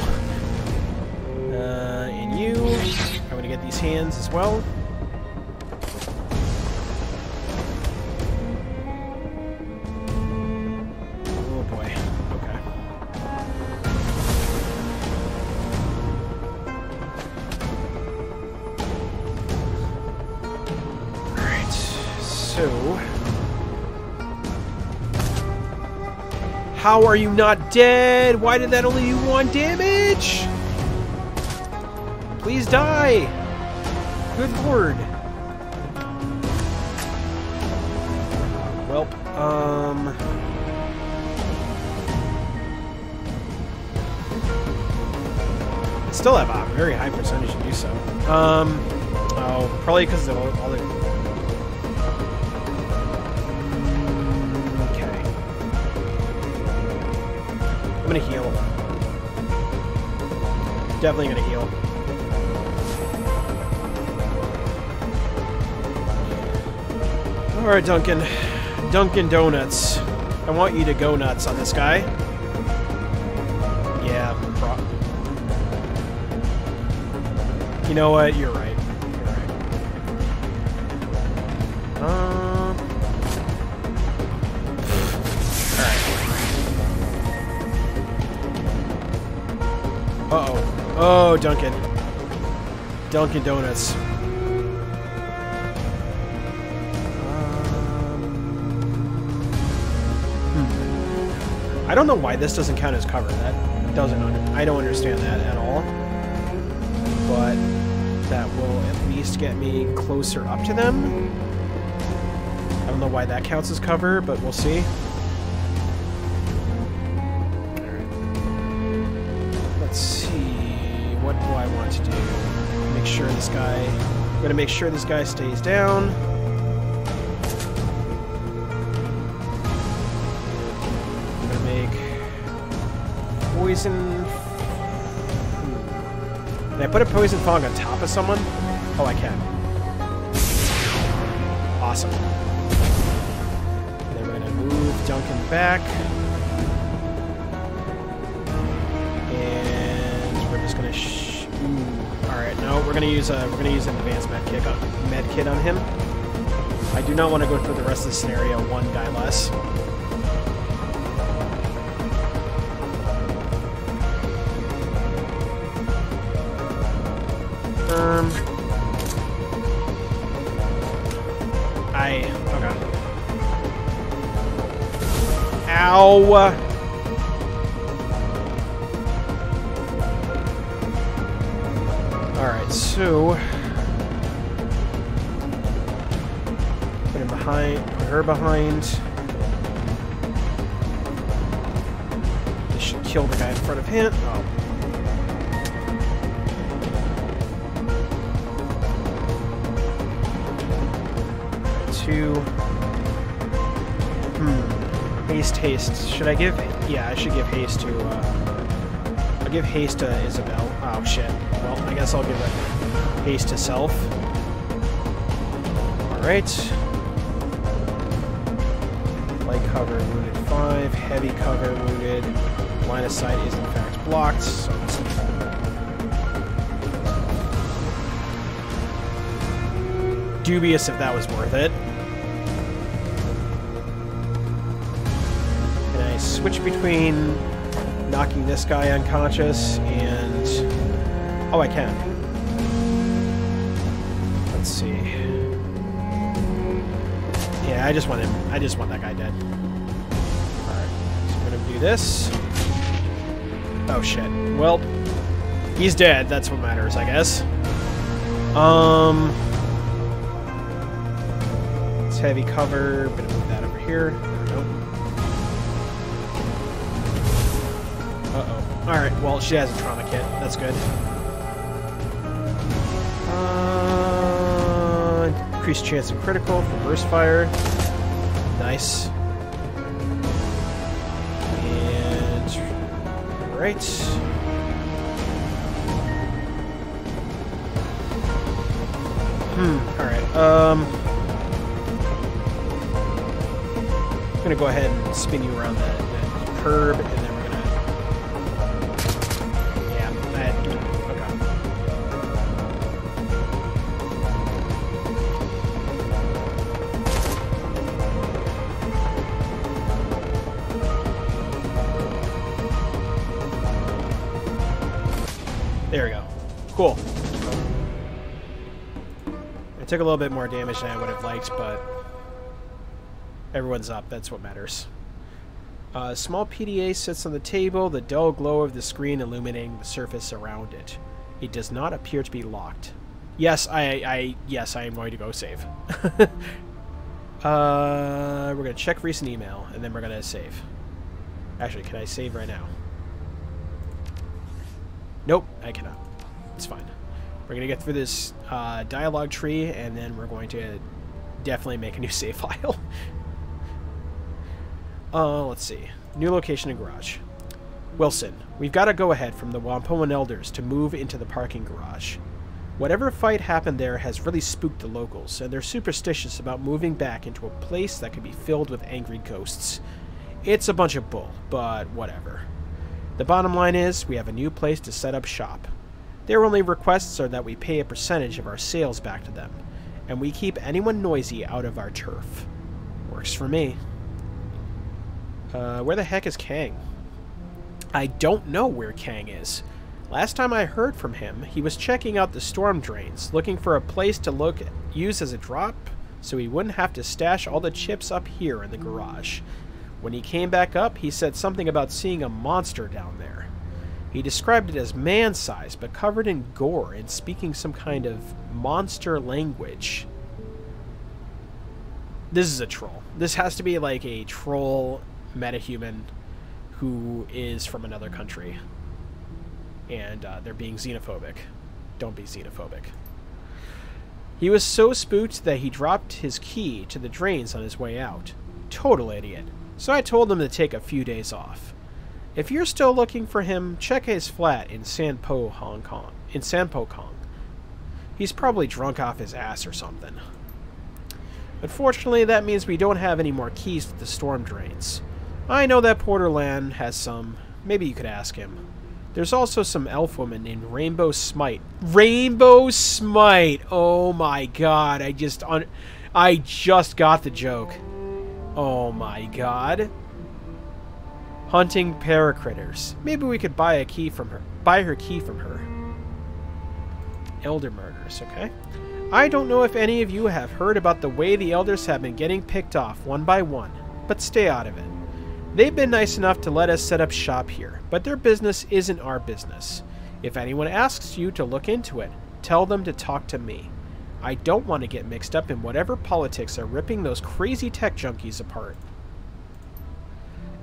A: And you. I'm going to get these hands as well. Oh boy. Okay. Alright. So how are you not dead? Why did that only do 1 damage? Please die! Good lord. Well, I still have a very high percentage to do so. Oh, probably because of all the... I'm gonna heal. Definitely gonna heal. Alright, Duncan. Dunkin' Donuts. I want you to go nuts on this guy. Yeah, you know what? You're right. You're right. Uh-oh. Oh, Duncan. Dunkin' Donuts. I don't know why this doesn't count as cover. That doesn't. I don't understand that at all. But that will at least get me closer up to them. I don't know why that counts as cover, but we'll see. Let's see. What do I want to do? Make sure this guy... I'm going to make sure this guy stays down. I'm going to make poison... Can I put a poison fog on top of someone? Oh, I can. Awesome. And then we're going to move Duncan back. And we're just going to... Alright, no, we're going to use an advanced med kit on him. I do not want to go through the rest of the scenario one guy less. Oh god. Ow! Alright, so... Put him behind, put her behind. This should kill the guy in front of him. Oh. Haste. Should I give... Yeah, I should give haste to... I'll give haste to Isabel. Oh, shit. Well, I guess I'll give it haste to self. Alright. Light cover, wounded 5. Heavy cover, wounded. Line of sight is in fact blocked, so let's... Dubious if that was worth it. Switch between knocking this guy unconscious and... Oh, I can. Let's see. Yeah, I just want that guy dead. Alright, so we're gonna do this. Oh, shit. Well, he's dead. That's what matters, I guess. It's heavy cover. Gonna move that over here. Nope. Alright, well, she has a trauma kit. That's good. Increased chance of critical for burst fire. Nice. And... Right. Alright, I'm gonna go ahead and spin you around that curb, and then we're gonna... There we go. Cool. I took a little bit more damage than I would have liked, but everyone's up. That's what matters. A small PDA sits on the table, the dull glow of the screen illuminating the surface around it. It does not appear to be locked. Yes, yes, I am going to go save. We're going to check recent email, and then we're going to save. Actually, can I save right now? Nope, I cannot. It's fine. We're going to get through this dialogue tree, and then we're going to definitely make a new save file. Let's see. New location and garage. Wilson, we've got to go ahead from the Wampoan Elders to move into the parking garage. Whatever fight happened there has really spooked the locals, and they're superstitious about moving back into a place that could be filled with angry ghosts. It's a bunch of bull, but whatever. The bottom line is, we have a new place to set up shop. Their only requests are that we pay a percentage of our sales back to them, and we keep anyone noisy out of our turf. Works for me. Where the heck is Kang? I don't know where Kang is. Last time I heard from him, he was checking out the storm drains, looking for a place to use as a drop, so he wouldn't have to stash all the chips up here in the garage. When he came back up, he said something about seeing a monster down there. He described it as man-sized, but covered in gore and speaking some kind of monster language. This is a troll. This has to be like a troll metahuman who is from another country. And they're being xenophobic. Don't be xenophobic. He was so spooked that he dropped his key to the drains on his way out. Total idiot. So I told him to take a few days off. If you're still looking for him, check his flat in Sanpo, Hong Kong. He's probably drunk off his ass or something. Unfortunately, that means we don't have any more keys to the storm drains. I know that Porterland has some. Maybe you could ask him. There's also some elf woman named Rainbow Smite. Rainbow Smite! Oh my god, I just got the joke. Oh my god. Hunting paracritters. Maybe we could buy her key from her. Elder murders, okay? I don't know if any of you have heard about the way the elders have been getting picked off one by one, but stay out of it. They've been nice enough to let us set up shop here, but their business isn't our business. If anyone asks you to look into it, tell them to talk to me. I don't want to get mixed up in whatever politics are ripping those crazy tech junkies apart.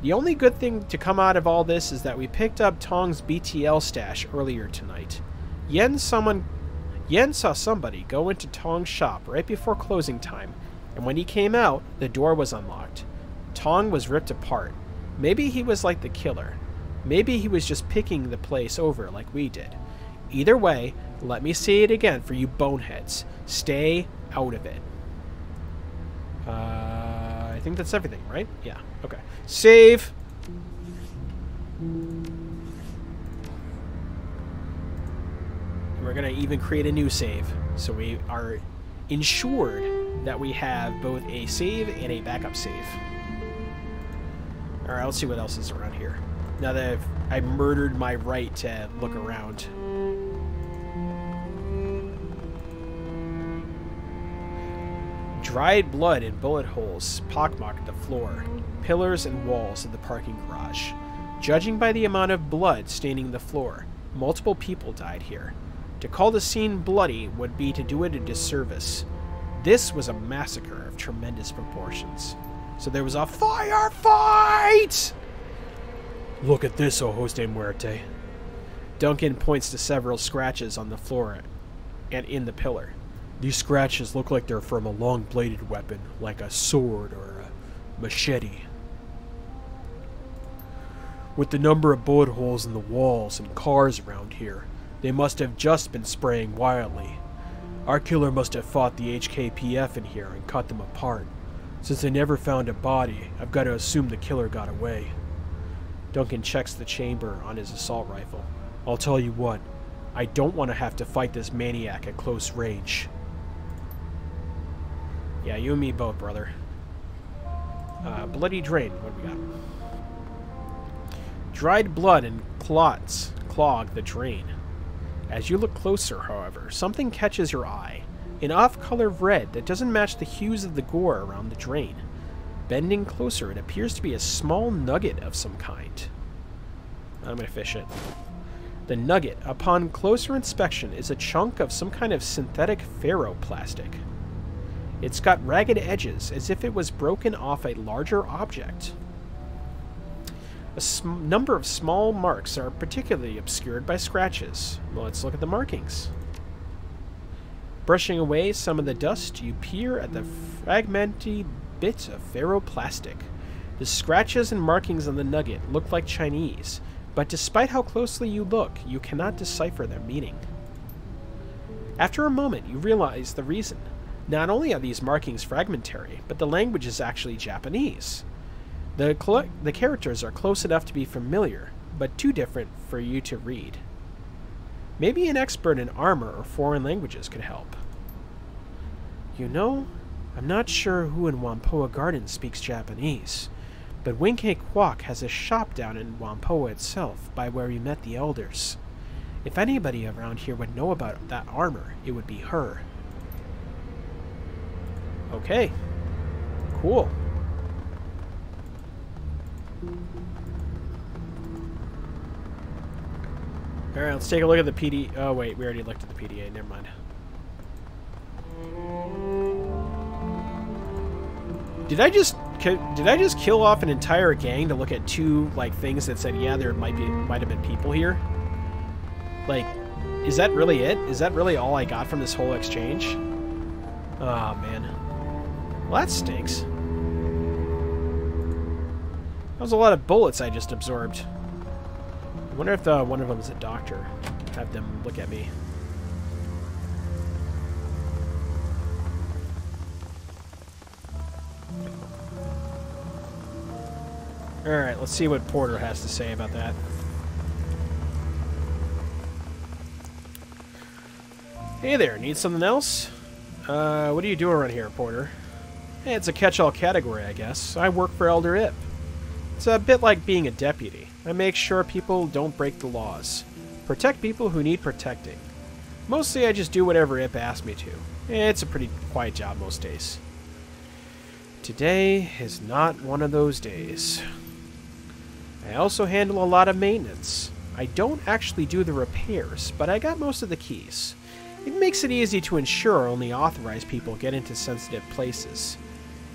A: The only good thing to come out of all this is that we picked up Tong's BTL stash earlier tonight. Yen saw somebody go into Tong's shop right before closing time, and when he came out, the door was unlocked. Tong was ripped apart. Maybe he was like the killer. Maybe he was just picking the place over like we did. Either way, let me say it again for you boneheads. Stay out of it. I think that's everything, right? Yeah, okay. Save! We're going to even create a new save. So we are ensured that we have both a save and a backup save. Alright, let's see what else is around here. Now that I've murdered my right to look around. Dried blood and bullet holes pockmarked the floor, pillars and walls of the parking garage. Judging by the amount of blood staining the floor, multiple people died here. To call the scene bloody would be to do it a disservice. This was a massacre of tremendous proportions. So there was a firefight! Look at this, Ojos de Muerte. Duncan points to several scratches on the floor and in the pillar. These scratches look like they're from a long-bladed weapon, like a sword or a machete. With the number of bullet holes in the walls and cars around here, they must have just been spraying wildly. Our killer must have fought the HKPF in here and cut them apart. Since they never found a body, I've got to assume the killer got away. Duncan checks the chamber on his assault rifle. I'll tell you what, I don't want to have to fight this maniac at close range. Yeah, you and me both, brother. Bloody drain, what do we got? Dried blood and clots clog the drain. As you look closer, however, something catches your eye. An off-color red that doesn't match the hues of the gore around the drain. Bending closer, it appears to be a small nugget of some kind. I'm going to fish it. The nugget, upon closer inspection, is a chunk of some kind of synthetic ferroplastic. It's got ragged edges, as if it was broken off a larger object. A number of small marks are particularly obscured by scratches. Well, let's look at the markings. Brushing away some of the dust, you peer at the fragmented bit of ferroplastic. The scratches and markings on the nugget look like Chinese, but despite how closely you look, you cannot decipher their meaning. After a moment, you realize the reason. Not only are these markings fragmentary, but the language is actually Japanese. The characters are close enough to be familiar, but too different for you to read. Maybe an expert in armor or foreign languages could help. You know, I'm not sure who in Whampoa Garden speaks Japanese, but Winkei Kwok has a shop down in Whampoa itself, by where we met the elders. If anybody around here would know about that armor, it would be her. Okay. Cool. Alright, let's take a look at the PD. Oh, wait, we already looked at the PDA. Never mind. Did I just kill off an entire gang to look at two, like, things that said, yeah, there might have been people here? Like, is that really it? Is that really all I got from this whole exchange? Oh, man. Well, that stinks. That was a lot of bullets I just absorbed. I wonder if one of them is a doctor. Have them look at me. Alright, let's see what Porter has to say about that. Hey there, need something else? What are you doing around here, Porter? Hey, it's a catch-all category, I guess. I work for Elder Ip. It's a bit like being a deputy. I make sure people don't break the laws. Protect people who need protecting. Mostly I just do whatever Ip asks me to. It's a pretty quiet job most days. Today is not one of those days. I also handle a lot of maintenance. I don't actually do the repairs, but I got most of the keys. It makes it easy to ensure only authorized people get into sensitive places.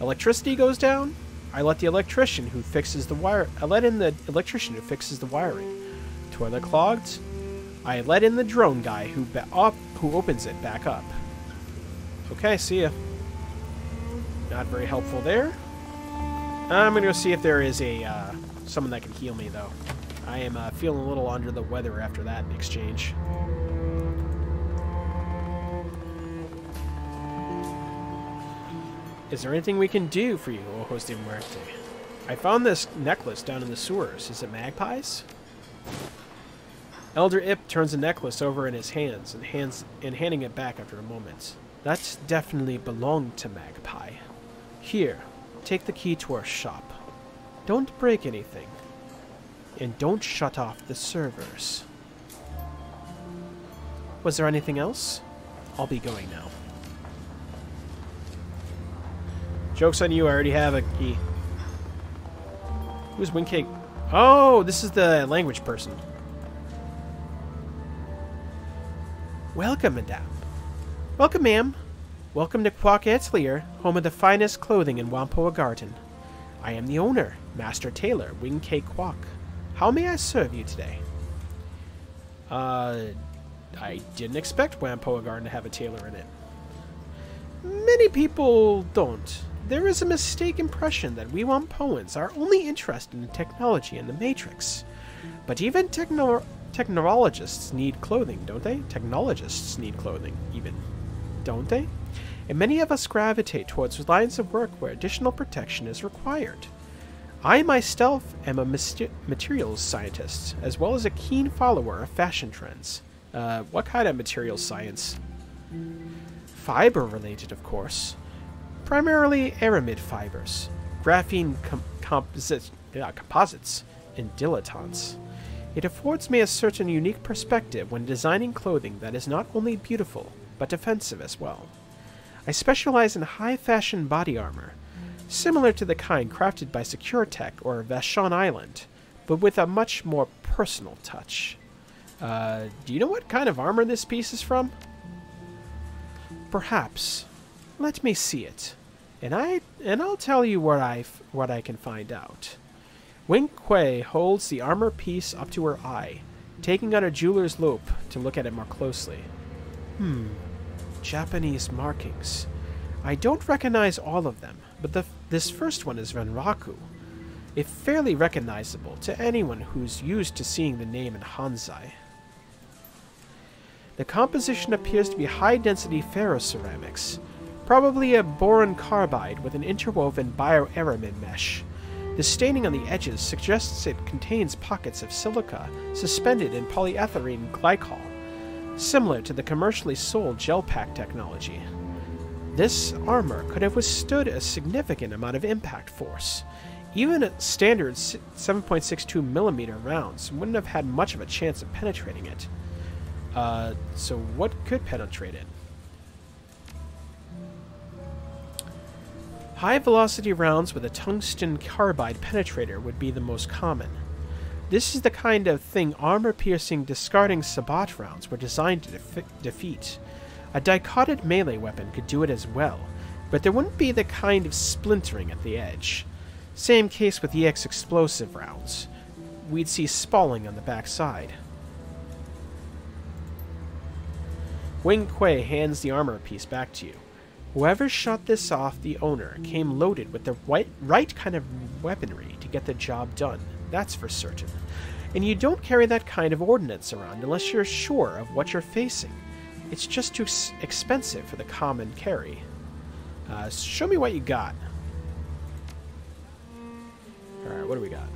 A: Electricity goes down? I let the electrician who fixes the wire. I let in the electrician who fixes the wiring. Toilet clogged? I let in the drone guy who opens it back up. Okay, see ya. Not very helpful there. I'm gonna go see if there is a someone that can heal me though. I am feeling a little under the weather after that exchange. Is there anything we can do for you, Ojos de Muerte? I found this necklace down in the sewers. Is it Magpie's? Elder Ip turns the necklace over in his hands and handing it back after a moment. That definitely belonged to Magpie. Here, take the key to our shop. Don't break anything. And don't shut off the servers. Was there anything else? I'll be going now. Joke's on you, I already have a key. Who's Wingcake? Oh, this is the language person. Welcome, madame. Welcome, ma'am. Welcome to Quack Atelier, home of the finest clothing in Wampoa Garden. I am the owner, Master Tailor, Wingcake Quack. How may I serve you today? I didn't expect Wampoa Garden to have a tailor in it. Many people don't. There is a mistaken impression that we Wampoans are only interested in technology and the Matrix. But even technologists need clothing, don't they? Technologists need clothing, even. Don't they? And many of us gravitate towards lines of work where additional protection is required. I myself am a materials scientist, as well as a keen follower of fashion trends. What kind of materials science? Fiber-related, of course. Primarily aramid fibers, graphene composites, and dilettantes. It affords me a certain unique perspective when designing clothing that is not only beautiful, but defensive as well. I specialize in high-fashion body armor, similar to the kind crafted by SecureTech or Vashon Island, but with a much more personal touch. Do you know what kind of armor this piece is from? Perhaps. Let me see it, and I'll tell you what I can find out. Wing Kuei holds the armor piece up to her eye, taking out a jeweler's loupe to look at it more closely. Japanese markings. I don't recognize all of them, but this first one is Renraku. It's fairly recognizable to anyone who's used to seeing the name in Hanzai. The composition appears to be high-density ferroceramics, probably a boron carbide with an interwoven bioaramid mesh. The staining on the edges suggests it contains pockets of silica suspended in polyethylene glycol, similar to the commercially sold gel pack technology. This armor could have withstood a significant amount of impact force. Even at standard 7.62mm rounds wouldn't have had much of a chance of penetrating it. So what could penetrate it? High-velocity rounds with a tungsten carbide penetrator would be the most common. This is the kind of thing armor-piercing discarding Sabat rounds were designed to defeat. A dichoted melee weapon could do it as well, but there wouldn't be the kind of splintering at the edge. Same case with EX explosive rounds. We'd see spalling on the backside. Wing Kuei hands the armor piece back to you. Whoever shot this off the owner came loaded with the right kind of weaponry to get the job done, that's for certain. And you don't carry that kind of ordnance around unless you're sure of what you're facing. It's just too expensive for the common carry. Show me what you got. Alright, what do we got?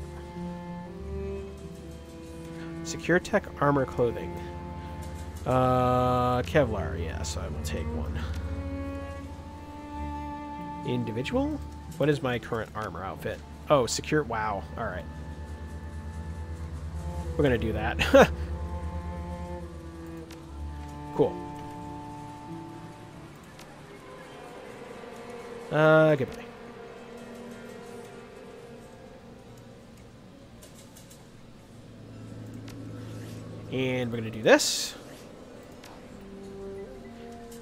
A: Secure tech armor clothing. Kevlar, yes, I will take one. Individual? What is my current armor outfit? Oh, secure, wow, alright. We're gonna do that. Cool. Goodbye. And we're gonna do this.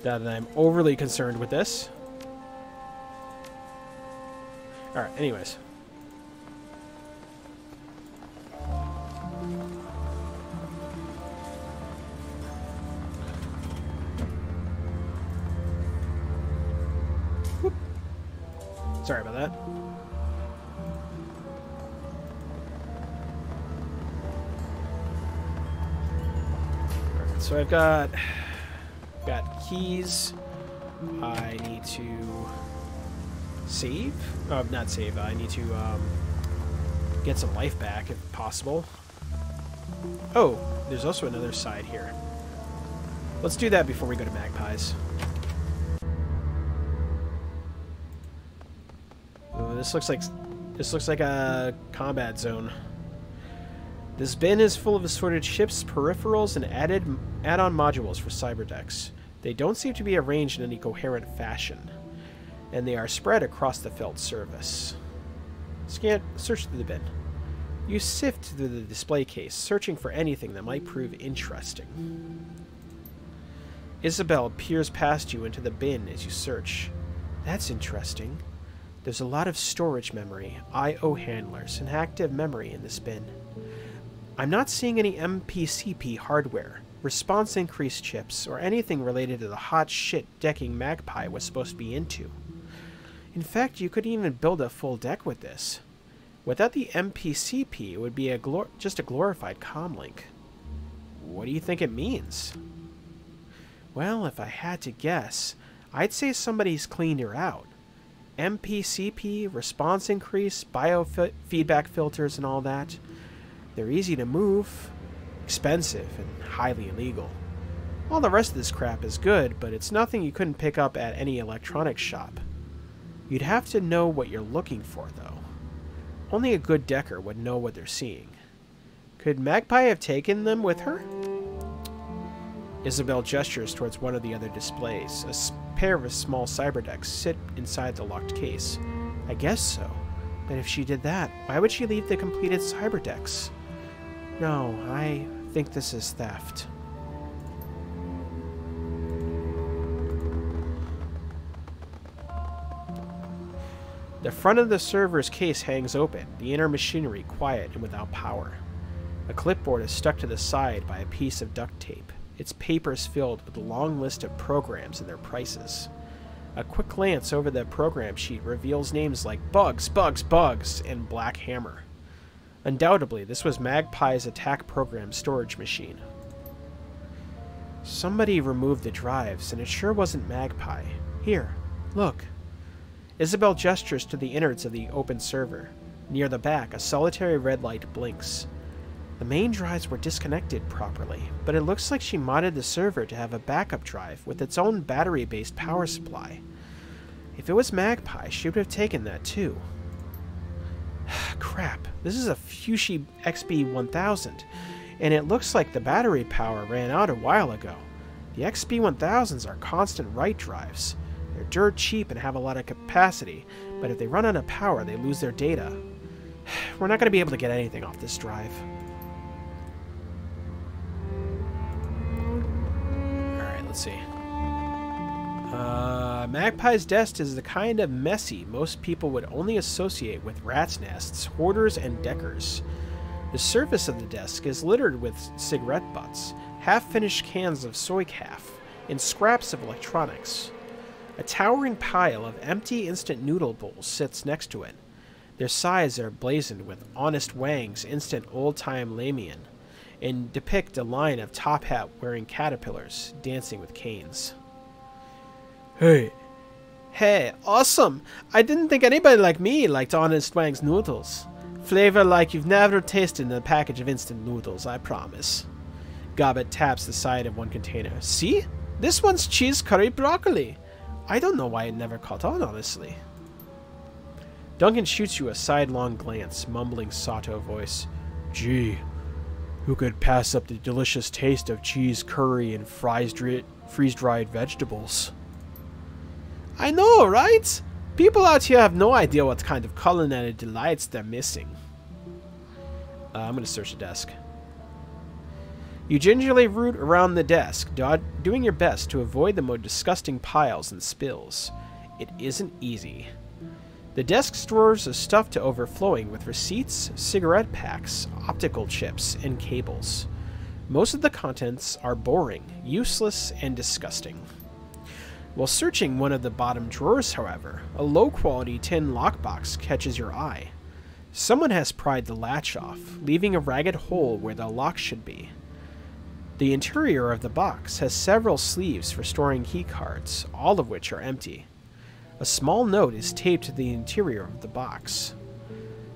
A: Now that I'm overly concerned with this. Alright, anyways. Whoop. Sorry about that. Alright, so I've got keys. I need to save. Not save. I need to get some life back if possible. Oh, there's also another side here. Let's do that before we go to Magpies. Oh, this looks like a combat zone. This bin is full of assorted ships, peripherals, and add-on modules for cyberdecks. They don't seem to be arranged in any coherent fashion, and they are spread across the felt surface. Search through the bin. You sift through the display case, searching for anything that might prove interesting. Isabel peers past you into the bin as you search. That's interesting. There's a lot of storage memory, I/O handlers, and active memory in this bin. I'm not seeing any MPCP hardware, response increase chips, or anything related to the hot shit decking Magpie was supposed to be into. In fact, you couldn't even build a full deck with this. Without the MPCP, it would be just a glorified comlink. What do you think it means? Well, if I had to guess, I'd say somebody's cleaned her out. MPCP, response increase, biofeedback filters, and all that. They're easy to move, expensive, and highly illegal. All the rest of this crap is good, but it's nothing you couldn't pick up at any electronics shop. You'd have to know what you're looking for, though. Only a good decker would know what they're seeing. Could Magpie have taken them with her? Isabel gestures towards one of the other displays. A pair of small cyberdecks sit inside the locked case. I guess so. But if she did that, why would she leave the completed cyberdecks? No, I think this is theft. The front of the server's case hangs open, the inner machinery quiet and without power. A clipboard is stuck to the side by a piece of duct tape, its papers filled with a long list of programs and their prices. A quick glance over the program sheet reveals names like Bugs, Bugs, Bugs, and Black Hammer. Undoubtedly, this was Magpie's attack program storage machine. Somebody removed the drives, and it sure wasn't Magpie. Here, look. Isabel gestures to the innards of the open server. Near the back, a solitary red light blinks. The main drives were disconnected properly, but it looks like she modded the server to have a backup drive with its own battery-based power supply. If it was Magpie, she would have taken that too. Crap, this is a Fushi XB1000, and it looks like the battery power ran out a while ago. The XB1000s are constant write drives. They're dirt cheap and have a lot of capacity, but if they run out of power, they lose their data. We're not going to be able to get anything off this drive. Alright, let's see. Magpie's desk is the kind of messy most people would only associate with rats' nests, hoarders, and deckers. The surface of the desk is littered with cigarette butts, half-finished cans of soy calf, and scraps of electronics. A towering pile of empty instant noodle bowls sits next to it. Their sides are blazoned with Honest Wang's instant old-time Lamian, and depict a line of top hat-wearing caterpillars dancing with canes. Hey, awesome! I didn't think anybody like me liked Honest Wang's noodles. Flavor like you've never tasted in a package of instant noodles, I promise. Gobbet taps the side of one container. See? This one's cheese curry broccoli. I don't know why it never caught on, honestly. Duncan shoots you a sidelong glance, mumbling sotto voice. Gee, who could pass up the delicious taste of cheese curry and freeze-dried vegetables? I know, right? People out here have no idea what kind of culinary delights they're missing. I'm going to search the desk. You gingerly root around the desk, doing your best to avoid the more disgusting piles and spills. It isn't easy. The desk's drawers are stuffed to overflowing with receipts, cigarette packs, optical chips, and cables. Most of the contents are boring, useless, and disgusting. While searching one of the bottom drawers, however, a low-quality tin lockbox catches your eye. Someone has pried the latch off, leaving a ragged hole where the lock should be. The interior of the box has several sleeves for storing keycards, all of which are empty. A small note is taped to the interior of the box.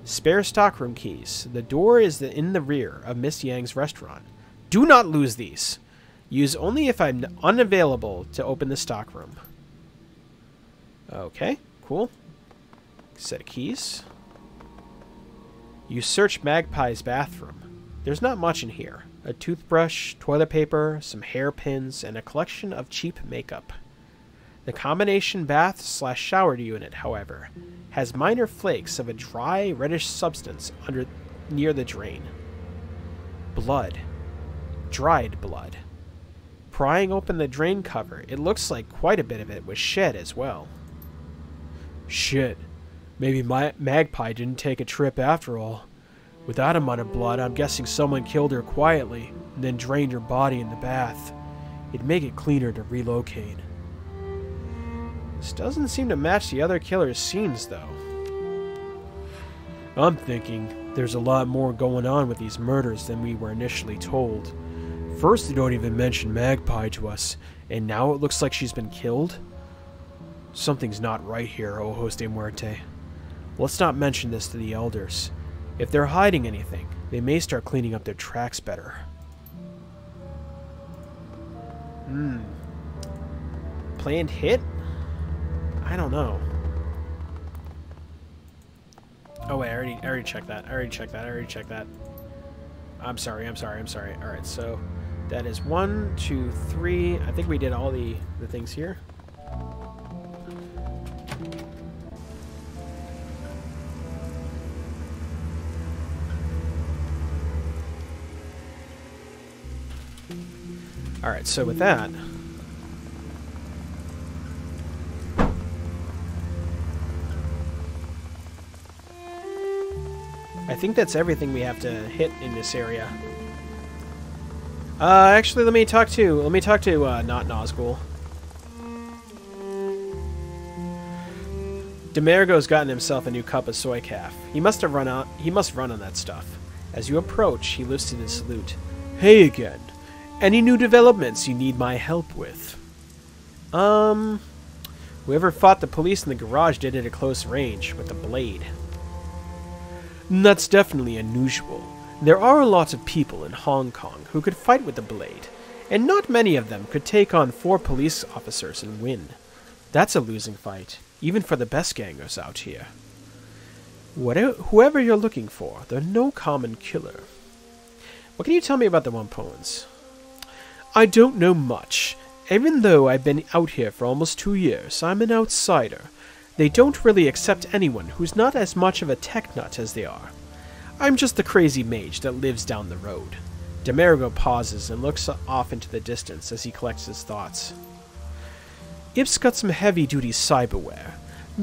A: Spare stockroom keys. The door is in the rear of Miss Yang's restaurant. Do not lose these. Use only if I'm unavailable to open the stockroom. Okay, cool. Set of keys. You search Magpie's bathroom. There's not much in here. A toothbrush, toilet paper, some hairpins, and a collection of cheap makeup. The combination bath/shower unit, however, has minor flakes of a dry, reddish substance near the drain. Blood. Dried blood. Prying open the drain cover, it looks like quite a bit of it was shed as well. Shit. Maybe Magpie didn't take a trip after all. With that amount of blood, I'm guessing someone killed her quietly and then drained her body in the bath. It'd make it cleaner to relocate. This doesn't seem to match the other killer's scenes, though. I'm thinking there's a lot more going on with these murders than we were initially told. First, they don't even mention Magpie to us, and now it looks like she's been killed? Something's not right here, Ojos de Muerte. Let's not mention this to the elders. If they're hiding anything, they may start cleaning up their tracks better. Planned hit? I don't know. Oh wait, I already checked that. I already checked that. I'm sorry. Alright, so that is 1, 2, 3. I think we did all the things here. Alright, so with that, I think that's everything we have to hit in this area. Actually, let me talk to not Nazgul. Demergo's gotten himself a new cup of soy calf. He must run on that stuff. As you approach, he lifts in his salute. Hey again. Any new developments you need my help with? Whoever fought the police in the garage did it at close range, with a blade. That's definitely unusual. There are a lot of people in Hong Kong who could fight with a blade, and not many of them could take on 4 police officers and win. That's a losing fight, even for the best gangers out here. Whoever you're looking for, they're no common killer. What can you tell me about the Wampoans? I don't know much. Even though I've been out here for almost 2 years, I'm an outsider. They don't really accept anyone who's not as much of a tech nut as they are. I'm just the crazy mage that lives down the road. Demergo pauses and looks off into the distance as he collects his thoughts. Ip's got some heavy-duty cyberware.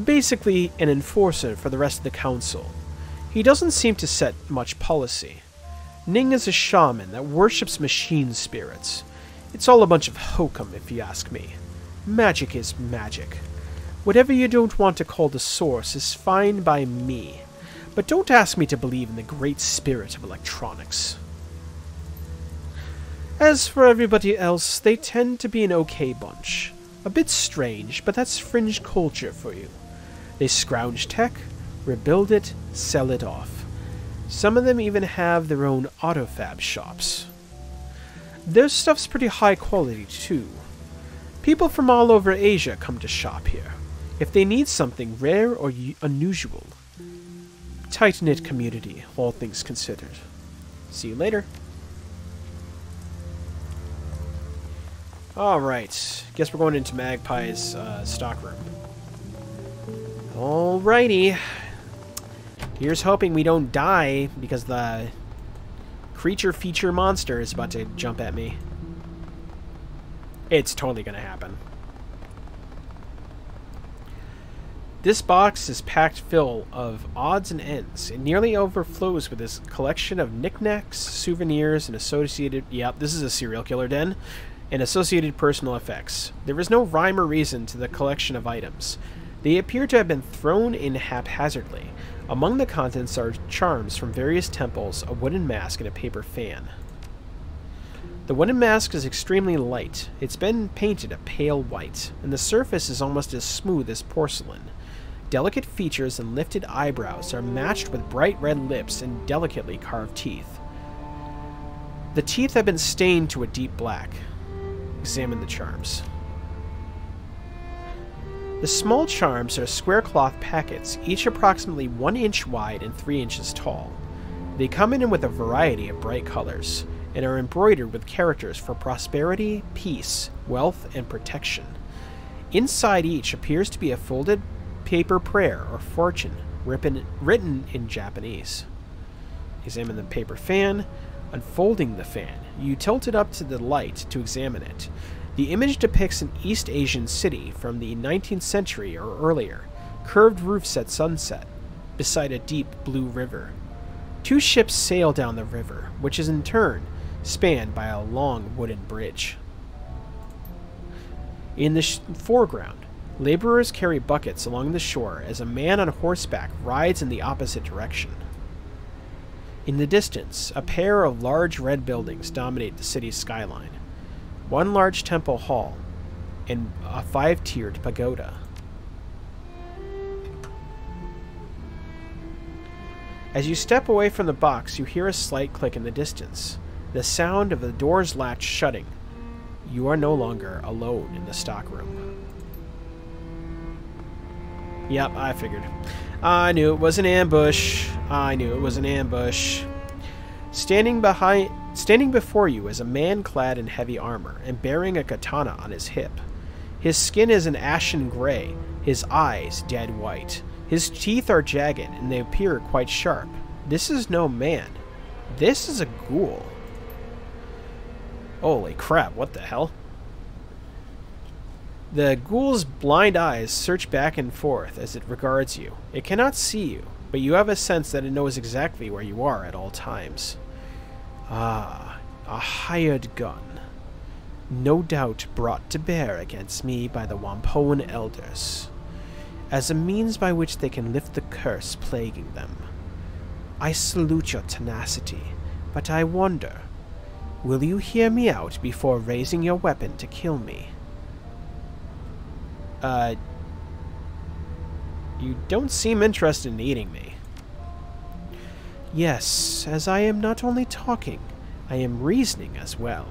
A: Basically an enforcer for the rest of the council. He doesn't seem to set much policy. Ning is a shaman that worships machine spirits. It's all a bunch of hokum, if you ask me. Magic is magic. Whatever you don't want to call the source is fine by me. But don't ask me to believe in the great spirit of electronics. As for everybody else, they tend to be an okay bunch. A bit strange, but that's fringe culture for you. They scrounge tech, rebuild it, sell it off. Some of them even have their own autofab shops. Their stuff's pretty high quality, too. People from all over Asia come to shop here, if they need something rare or unusual. Tight-knit community, all things considered. See you later. Alright, guess we're going into Magpie's stockroom. Alrighty. Here's hoping we don't die because the creature feature monster is about to jump at me. It's totally going to happen. This box is packed full of odds and ends. It nearly overflows with this collection of knickknacks, souvenirs, and associated... Yep, this is a serial killer den. And associated personal effects. There is no rhyme or reason to the collection of items. They appear to have been thrown in haphazardly. Among the contents are charms from various temples, a wooden mask, and a paper fan. The wooden mask is extremely light. It's been painted a pale white, and the surface is almost as smooth as porcelain. Delicate features and lifted eyebrows are matched with bright red lips and delicately carved teeth. The teeth have been stained to a deep black. Examine the charms. The small charms are square cloth packets, each approximately 1 inch wide and 3 inches tall. They come in with a variety of bright colors, and are embroidered with characters for prosperity, peace, wealth, and protection. Inside each appears to be a folded paper prayer or fortune, written in Japanese. Examine the paper fan. Unfolding the fan, you tilt it up to the light to examine it. The image depicts an East Asian city from the 19th century or earlier, curved roofs at sunset, beside a deep blue river. 2 ships sail down the river, which is in turn spanned by a long wooden bridge. In the foreground, laborers carry buckets along the shore as a man on horseback rides in the opposite direction. In the distance, a pair of large red buildings dominate the city's skyline. 1 large temple hall and a 5-tiered pagoda. As you step away from the box, you hear a slight click in the distance. The sound of the door's latch shutting. You are no longer alone in the stockroom. Yep, I figured. I knew it was an ambush. Standing before you is a man clad in heavy armor and bearing a katana on his hip. His skin is an ashen gray, his eyes dead white. His teeth are jagged and they appear quite sharp. This is no man. This is a ghoul. Holy crap, what the hell? The ghoul's blind eyes search back and forth as it regards you. It cannot see you, but you have a sense that it knows exactly where you are at all times. Ah, a hired gun. No doubt brought to bear against me by the Wampoan elders, as a means by which they can lift the curse plaguing them. I salute your tenacity, but I wonder, will you hear me out before raising your weapon to kill me? You don't seem interested in eating me. Yes, as I am not only talking, I am reasoning as well.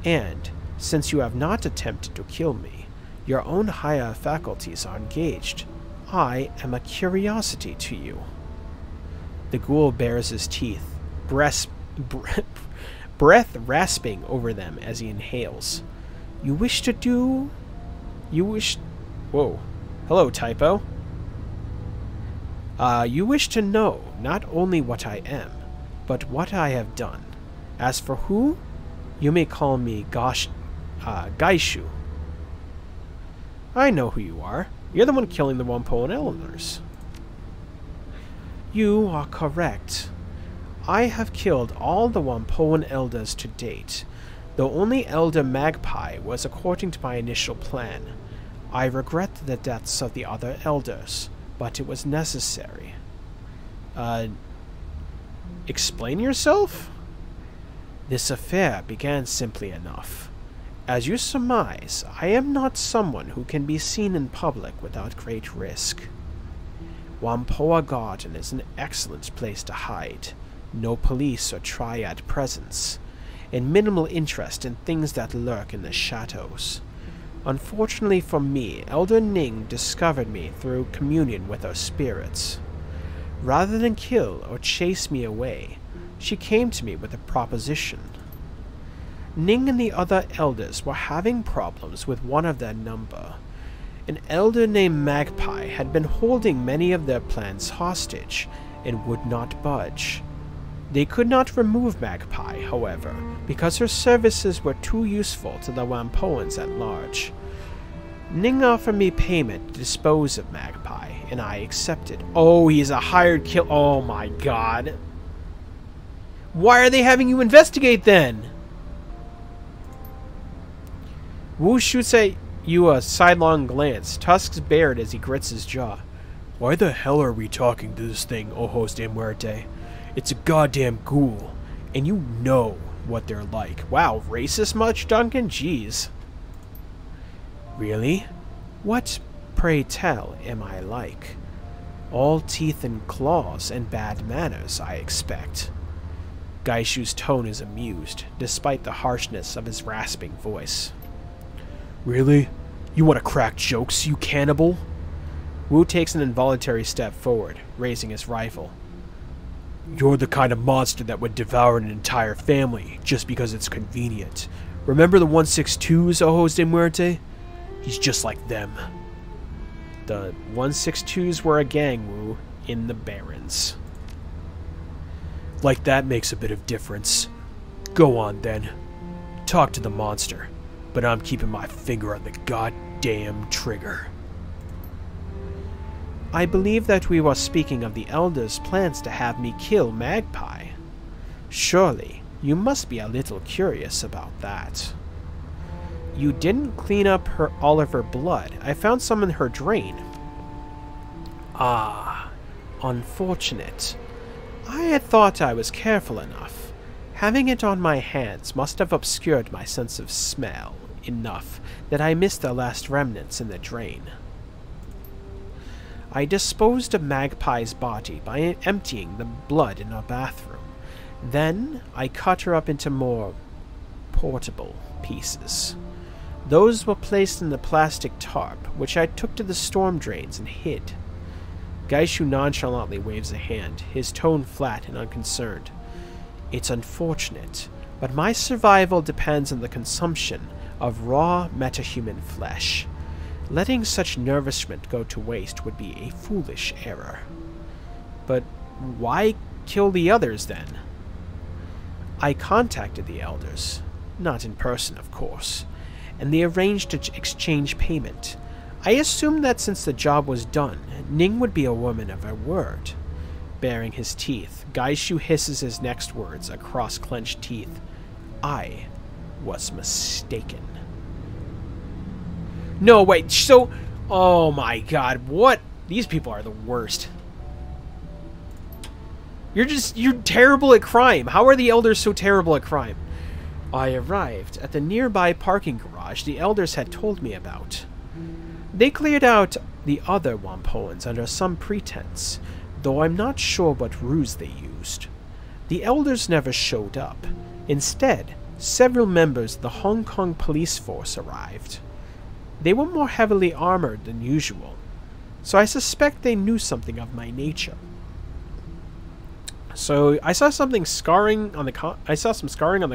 A: And, since you have not attempted to kill me, your own higher faculties are engaged. I am a curiosity to you. The ghoul bares his teeth, breath rasping over them as he inhales. You wish to do... You wish... Whoa. Hello, typo. You wish to know not only what I am, but what I have done. As for who, you may call me Gaishu. I know who you are. You're the one killing the Wampoan elders. You are correct. I have killed all the Wampoan elders to date, though only Elder Magpie was according to my initial plan. I regret the deaths of the other elders, but it was necessary. Explain yourself? This affair began simply enough. As you surmise, I am not someone who can be seen in public without great risk. Whampoa Garden is an excellent place to hide. No police or triad presence, and minimal interest in things that lurk in the shadows. Unfortunately for me, Elder Ning discovered me through communion with her spirits. Rather than kill or chase me away, she came to me with a proposition. Ning and the other elders were having problems with one of their number. An elder named Magpie had been holding many of their plans hostage and would not budge. They could not remove Magpie, however, because her services were too useful to the Whampoans at large. Ning offered me payment to dispose of Magpie, and I accepted. Oh, he's a hired kill. Oh my god. Why are they having you investigate then? Wu shoots at you a sidelong glance, tusks bared as he grits his jaw. Why the hell are we talking to this thing, Ojos de Muerte? It's a goddamn ghoul, and you know what they're like. Wow, racist much, Duncan? Jeez. Really? What, pray tell, am I like? All teeth and claws and bad manners, I expect. Gaishu's tone is amused, despite the harshness of his rasping voice. Really? You want to crack jokes, you cannibal? Wu takes an involuntary step forward, raising his rifle. You're the kind of monster that would devour an entire family just because it's convenient. Remember the 162s, Ojos de Muerte? He's just like them. The 162s were a gang, Wu, in the Barrens. Like that makes a bit of difference. Go on, then. Talk to the monster, but I'm keeping my finger on the goddamn trigger. I believe that we were speaking of the Elder's plans to have me kill Magpie. Surely, you must be a little curious about that. You didn't clean up all of her blood. I found some in her drain. Ah, unfortunate. I had thought I was careful enough. Having it on my hands must have obscured my sense of smell enough that I missed the last remnants in the drain. I disposed of Magpie's body by emptying the blood in her bathroom. Then I cut her up into more portable pieces. Those were placed in the plastic tarp, which I took to the storm drains and hid. Gaishu nonchalantly waves a hand, his tone flat and unconcerned. It's unfortunate, but my survival depends on the consumption of raw metahuman flesh. Letting such nourishment go to waste would be a foolish error. But why kill the others, then? I contacted the elders, not in person, of course, and they arranged to exchange payment. I assumed that since the job was done, Ning would be a woman of her word. Baring his teeth, Gaishu hisses his next words across clenched teeth. I was mistaken. No, wait, so... Oh my god, what? These people are the worst. You're terrible at crime. How are the elders so terrible at crime? I arrived at the nearby parking garage the elders had told me about. They cleared out the other Whampoans under some pretense, though I'm not sure what ruse they used. The elders never showed up. Instead, several members of the Hong Kong police force arrived. They were more heavily armored than usual, so I suspect they knew something of my nature. So I saw some scarring on the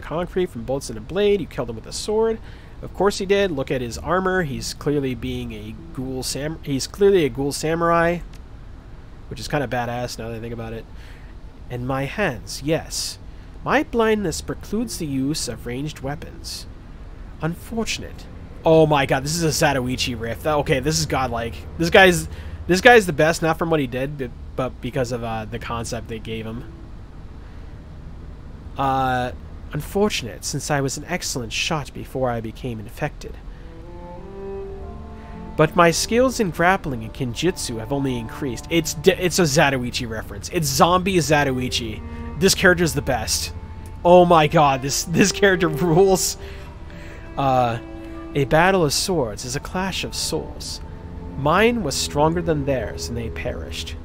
A: concrete from bullets and a blade. You killed him with a sword. Of course he did. Look at his armor. He's clearly being a ghoul samurai, which is kind of badass now that I think about it. And my hands, yes. My blindness precludes the use of ranged weapons. Unfortunate. Oh my god, this is a Zatoichi riff. Okay, this is godlike. This guy's the best, not from what he did, but because of the concept they gave him. Unfortunate, since I was an excellent shot before I became infected. But my skills in grappling and Kinjutsu have only increased. It's a Zatoichi reference. It's zombie Zatoichi. This character's the best. Oh my god, this character rules. A battle of swords is a clash of souls. Mine was stronger than theirs, and they perished.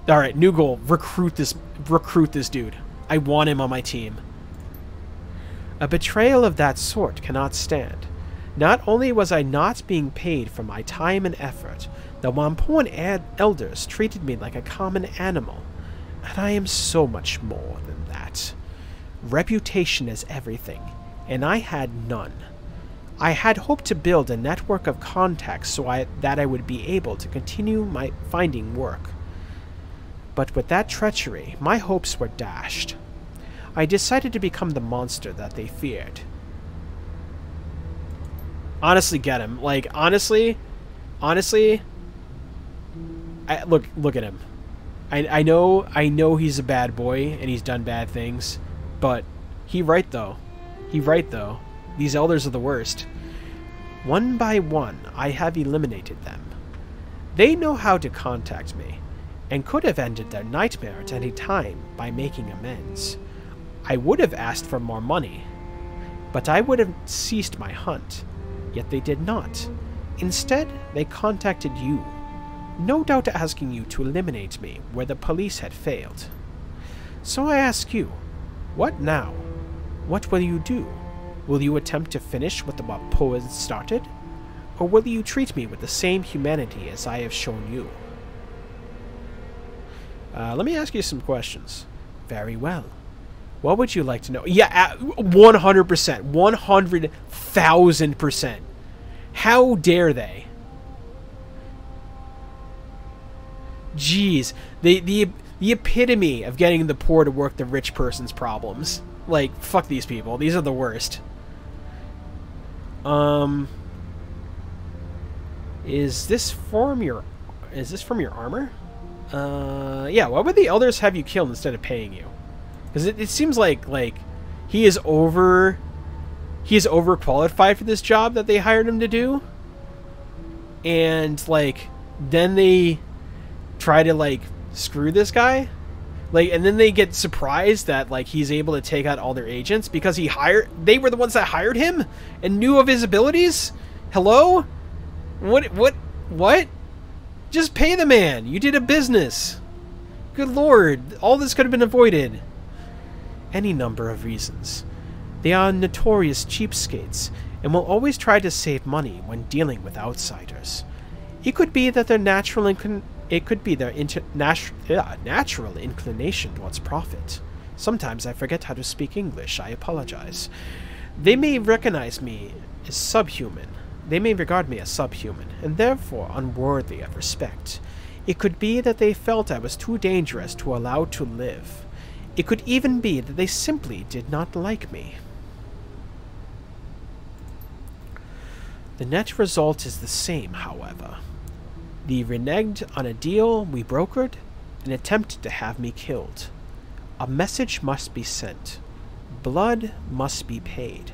A: Alright, new goal. Recruit this dude. I want him on my team. A betrayal of that sort cannot stand. Not only was I not being paid for my time and effort, the Wampoan elders treated me like a common animal, and I am so much more than that. Reputation is everything, and I had none. I had hoped to build a network of contacts so that I would be able to continue my finding work. But with that treachery, my hopes were dashed. I decided to become the monster that they feared. Honestly, get him. Like, honestly, look at him. I know he's a bad boy and he's done bad things, but he right though. These elders are the worst. One by one, I have eliminated them. They know how to contact me, and could have ended their nightmare at any time by making amends. I would have asked for more money, but I would have ceased my hunt. Yet they did not. Instead, they contacted you, no doubt asking you to eliminate me where the police had failed. So I ask you, what now? What will you do? Will you attempt to finish what the Wampoans started? Or will you treat me with the same humanity as I have shown you? Let me ask you some questions. Very well. What would you like to know? Yeah, 100%. 100,000%. How dare they? Jeez. The epitome of getting the poor to work the rich person's problems. Like, fuck these people. These are the worst. Is this from your armor? Yeah, why would the elders have you killed instead of paying you? Because it seems like he is overqualified for this job that they hired him to do. And then they try to screw this guy. And then they get surprised that he's able to take out all their agents because they were the ones that hired him and knew of his abilities. Hello? What? Just pay the man. You did a business. Good lord, all this could have been avoided. Any number of reasons. They are notorious cheapskates and will always try to save money when dealing with outsiders. It could be that their natural inclination towards profit. Sometimes I forget how to speak English. I apologize. They may recognize me as subhuman. They may regard me as subhuman, and therefore unworthy of respect. It could be that they felt I was too dangerous to allow to live. It could even be that they simply did not like me. The net result is the same, however. They reneged on a deal we brokered and attempted to have me killed. A message must be sent. Blood must be paid.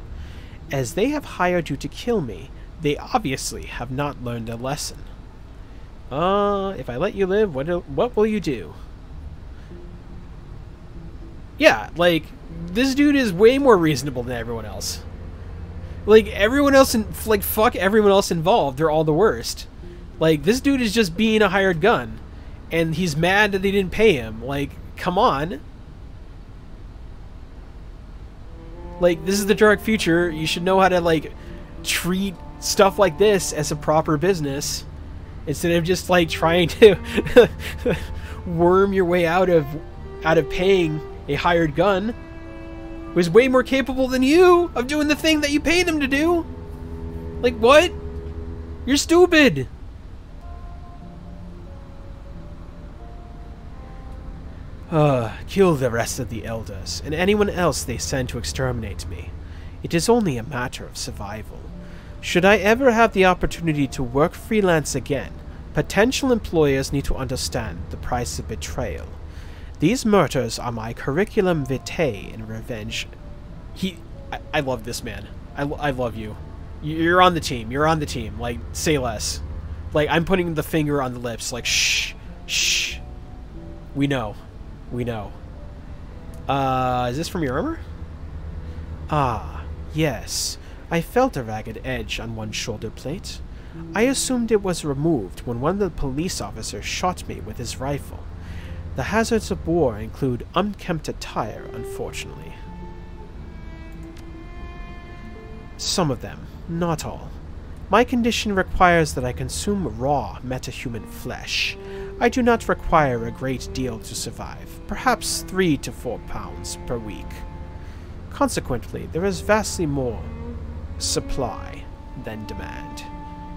A: As they have hired you to kill me, they obviously have not learned a lesson. If I let you live, what will you do? Yeah, this dude is way more reasonable than everyone else. Everyone else, fuck everyone else involved. They're all the worst. This dude is just being a hired gun. And he's mad that they didn't pay him. Come on. This is the dark future. You should know how to, treat stuff like this as a proper business. Instead of just, trying to worm your way out of paying a hired gun who is way more capable than you of doing the thing that you paid him to do. What? You're stupid. Kill the rest of the elders and anyone else they send to exterminate me. It is only a matter of survival. Should I ever have the opportunity to work freelance again, potential employers need to understand the price of betrayal. These murders are my curriculum vitae in revenge. I love this man. I love you. You're on the team. You're on the team. Say less. I'm putting the finger on the lips. Shh. We know. Is this from your armor? Ah, yes. I felt a ragged edge on one shoulder plate. I assumed it was removed when one of the police officers shot me with his rifle. The hazards of war include unkempt attire, unfortunately. Some of them, not all. My condition requires that I consume raw metahuman flesh. I do not require a great deal to survive, perhaps 3 to 4 pounds per week. Consequently, there is vastly more supply than demand.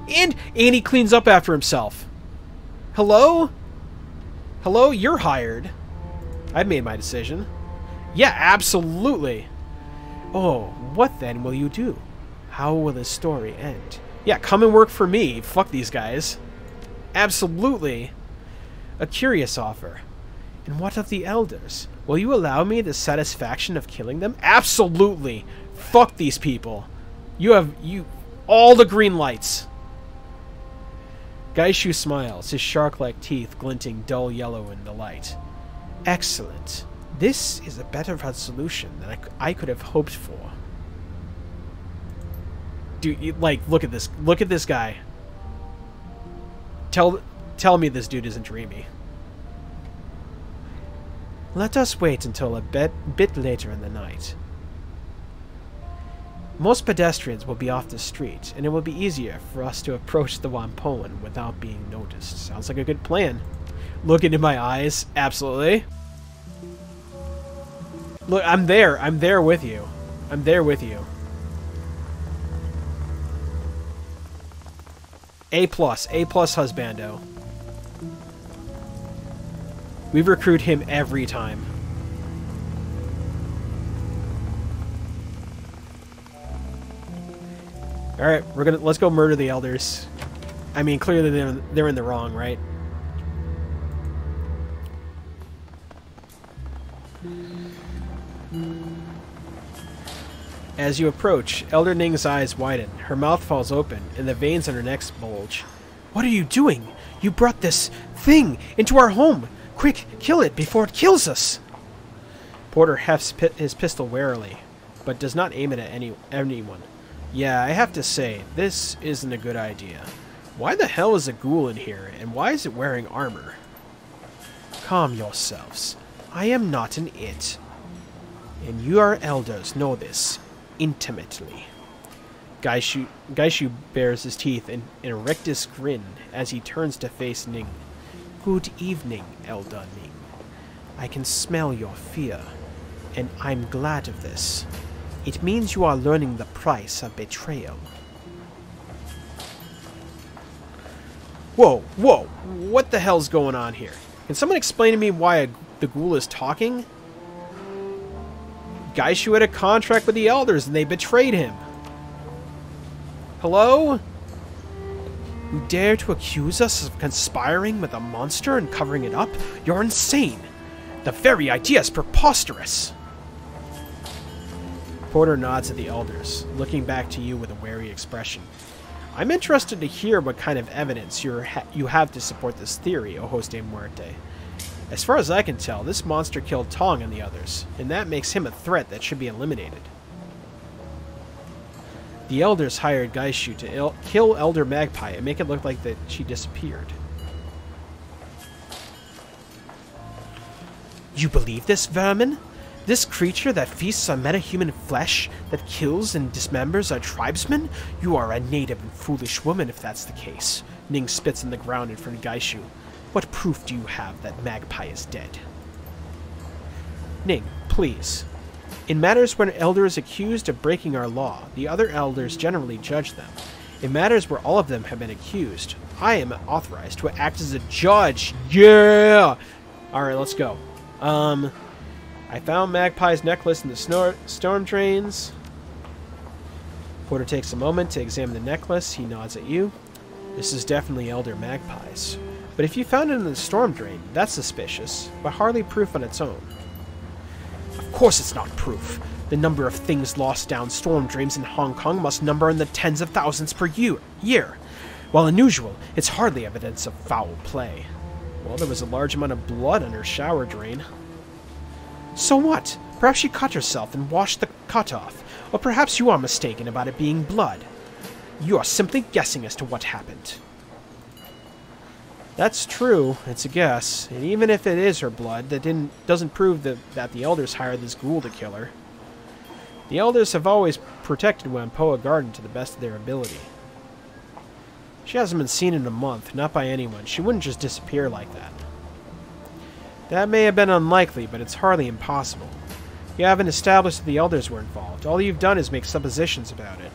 A: And he cleans up after himself. Hello? Hello? You're hired. I've made my decision. Yeah, absolutely. Oh, what then will you do? How will this story end? Yeah, come and work for me. Fuck these guys. Absolutely. A curious offer. And what of the elders? Will you allow me the satisfaction of killing them? Absolutely. Fuck these people. You have all the green lights. Gaishu smiles, his shark-like teeth glinting dull yellow in the light. Excellent. This is a better resolution than I could have hoped for. Dude, look at this. Look at this guy. Tell me this dude isn't dreamy. Let us wait until a bit later in the night. Most pedestrians will be off the street, and it will be easier for us to approach the Wampoan without being noticed. Sounds like a good plan. Look into my eyes. Absolutely. Look, I'm there. I'm there with you. I'm there with you. A+, husbando. We recruit him every time. All right, let's go murder the elders. I mean, clearly they're in the wrong, right? As you approach, Elder Ning's eyes widen. Her mouth falls open, and the veins on her neck bulge. What are you doing? You brought this thing into our home. Quick, kill it before it kills us. Porter hefts his pistol warily, but does not aim it at anyone. Yeah, I have to say, this isn't a good idea. Why the hell is a ghoul in here, and why is it wearing armor? Calm yourselves. I am not an it. And you, our elders, know this intimately. Gaishu bares his teeth in a rictus grin as he turns to face Ning. Good evening, Elder Ning. I can smell your fear, and I'm glad of this. It means you are learning the price of betrayal. Whoa, whoa, what the hell's going on here? Can someone explain to me why the ghoul is talking? Gaishu had a contract with the elders and they betrayed him. Hello? You dare to accuse us of conspiring with a monster and covering it up? You're insane. The very idea is preposterous. Porter nods at the elders, looking back to you with a wary expression. I'm interested to hear what kind of evidence you have to support this theory, Ojos de Muerte. As far as I can tell, this monster killed Tong and the others, and that makes him a threat that should be eliminated. The elders hired Gaishu to kill Elder Magpie and make it look like that she disappeared. You believe this, vermin? This creature that feasts on metahuman flesh, that kills and dismembers our tribesmen? You are a native and foolish woman if that's the case. Ning spits on the ground in front of Gaishu. What proof do you have that Magpie is dead? Ning, please. In matters where an elder is accused of breaking our law, the other elders generally judge them. In matters where all of them have been accused, I am authorized to act as a judge. Yeah! Alright, let's go. I found Magpie's necklace in the storm drains. Porter takes a moment to examine the necklace. He nods at you. This is definitely Elder Magpie's. But if you found it in the storm drain, that's suspicious, but hardly proof on its own. Of course it's not proof. The number of things lost down storm drains in Hong Kong must number in the tens of thousands per year. While unusual, it's hardly evidence of foul play. Well, there was a large amount of blood on her shower drain. So what? Perhaps she cut herself and washed the cut off. Or perhaps you are mistaken about it being blood. You are simply guessing as to what happened. That's true. It's a guess. And even if it is her blood, that doesn't prove that the Elders hired this ghoul to kill her. The Elders have always protected Whampoa Garden to the best of their ability. She hasn't been seen in a month, not by anyone. She wouldn't just disappear like that. That may have been unlikely, but it's hardly impossible. You haven't established that the Elders were involved. All you've done is make suppositions about it.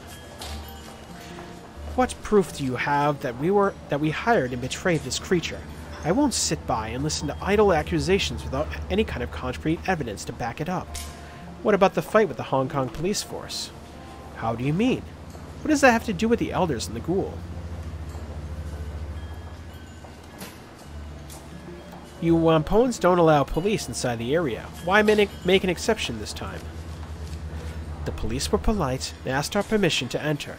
A: What proof do you have that we hired and betrayed this creature? I won't sit by and listen to idle accusations without any kind of concrete evidence to back it up. What about the fight with the Hong Kong police force? How do you mean? What does that have to do with the Elders and the ghoul? You Whampoans don't allow police inside the area. Why make an exception this time? The police were polite and asked our permission to enter.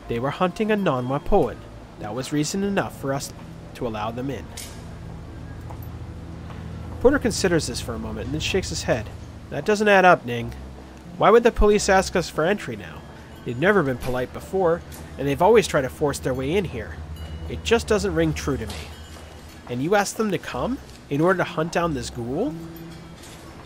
A: They were hunting a non-Whampoan. That was reason enough for us to allow them in. Porter considers this for a moment and then shakes his head. That doesn't add up, Ning. Why would the police ask us for entry now? They've never been polite before, and they've always tried to force their way in here. It just doesn't ring true to me. And you asked them to come? In order to hunt down this ghoul?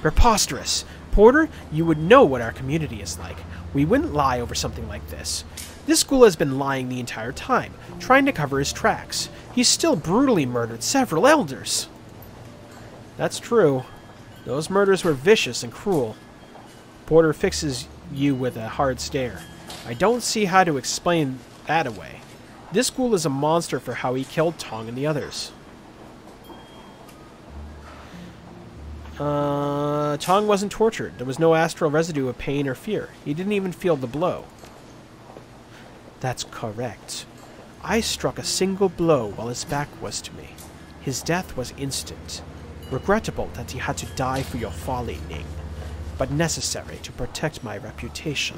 A: Preposterous! Porter, you would know what our community is like. We wouldn't lie over something like this. This ghoul has been lying the entire time, trying to cover his tracks. He's still brutally murdered several Elders. That's true. Those murders were vicious and cruel. Porter fixes you with a hard stare. I don't see how to explain that away. This ghoul is a monster for how he killed Tong and the others. Tong wasn't tortured. There was no astral residue of pain or fear. He didn't even feel the blow. That's correct. I struck a single blow while his back was to me. His death was instant. Regrettable that he had to die for your folly, Ning, but necessary to protect my reputation.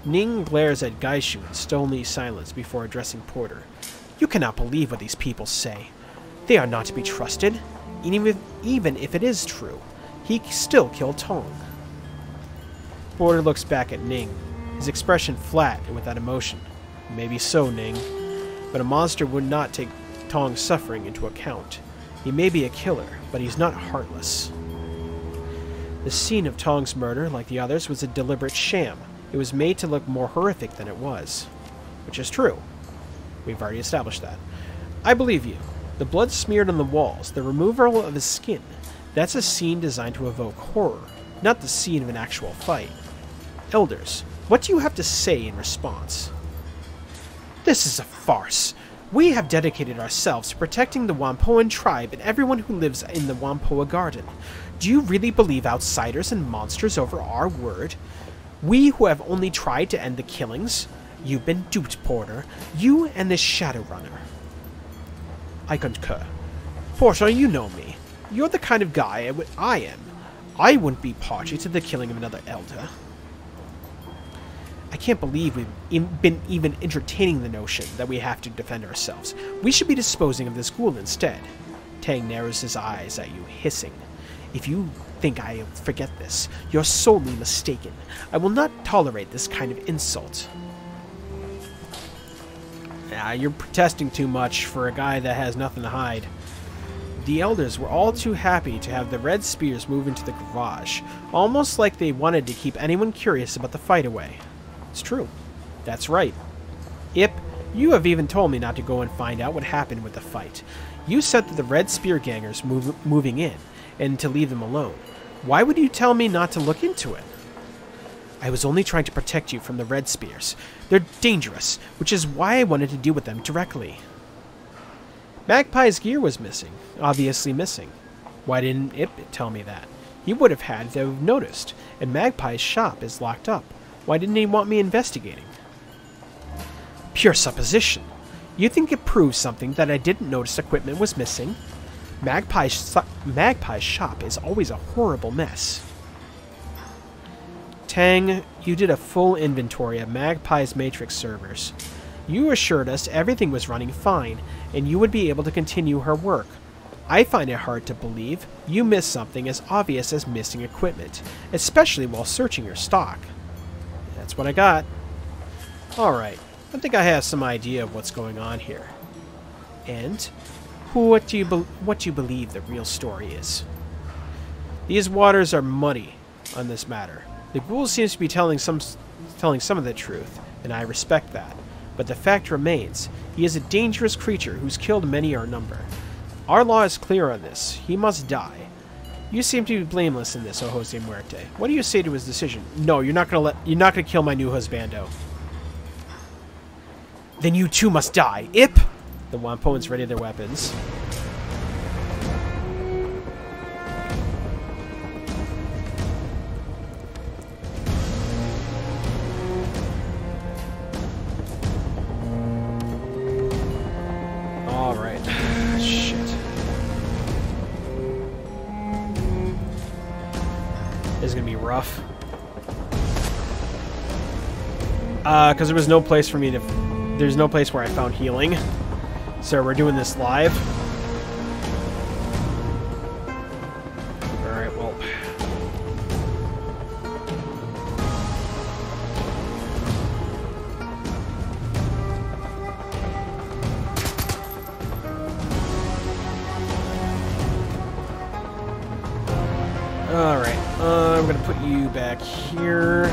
A: Ning glares at Gaishu in stony silence before addressing Porter. You cannot believe what these people say. They are not to be trusted. Even if it is true, he still killed Tong. Porter looks back at Ning, his expression flat and without emotion. Maybe so, Ning, but a monster would not take Tong's suffering into account. He may be a killer, but he's not heartless. The scene of Tong's murder, like the others, was a deliberate sham. It was made to look more horrific than it was. Which is true. We've already established that. I believe you. The blood smeared on the walls, the removal of his skin, that's a scene designed to evoke horror, not the scene of an actual fight. Elders, what do you have to say in response? This is a farce. We have dedicated ourselves to protecting the Whampoan tribe and everyone who lives in the Whampoa Garden. Do you really believe outsiders and monsters over our word? We who have only tried to end the killings? You've been duped, Porter. You and this Shadowrunner. I concur. Porter, you know me. You're the kind of guy I am. I wouldn't be party to the killing of another Elder. I can't believe we've been even entertaining the notion that we have to defend ourselves. We should be disposing of this ghoul instead. Tang narrows his eyes at you, hissing. If you think I forget this, you're sorely mistaken. I will not tolerate this kind of insult. You're protesting too much for a guy that has nothing to hide. The Elders were all too happy to have the Red Spears move into the garage, almost like they wanted to keep anyone curious about the fight away. It's true. That's right. Ip, you have even told me not to go and find out what happened with the fight. You said that the Red Spear gangers moving in, and to leave them alone. Why would you tell me not to look into it? I was only trying to protect you from the Red Spears. They're dangerous, which is why I wanted to deal with them directly. Magpie's gear was missing. Obviously missing. Why didn't Ip tell me that? He would have had to have noticed, and Magpie's shop is locked up. Why didn't he want me investigating? Pure supposition. You think it proves something that I didn't notice equipment was missing? Magpie's shop is always a horrible mess. Tang, you did a full inventory of Magpie's Matrix servers. You assured us everything was running fine, and you would be able to continue her work. I find it hard to believe you missed something as obvious as missing equipment, especially while searching your stock. That's what I got. Alright, I think I have some idea of what's going on here. And what do you believe the real story is? These waters are muddy on this matter. The ghoul seems to be telling some of the truth, and I respect that. But the fact remains, he is a dangerous creature who's killed many our number. Our law is clear on this. He must die. You seem to be blameless in this, O Jose Muerte. What do you say to his decision? No, you're not gonna kill my new husbando. Then you too must die. Ip! The opponents ready their weapons. Alright. Shit. This is gonna be rough. Because there was no place for me to... There's no place where I found healing. So we're doing this live. Alright, well... Alright, I'm gonna put you back here.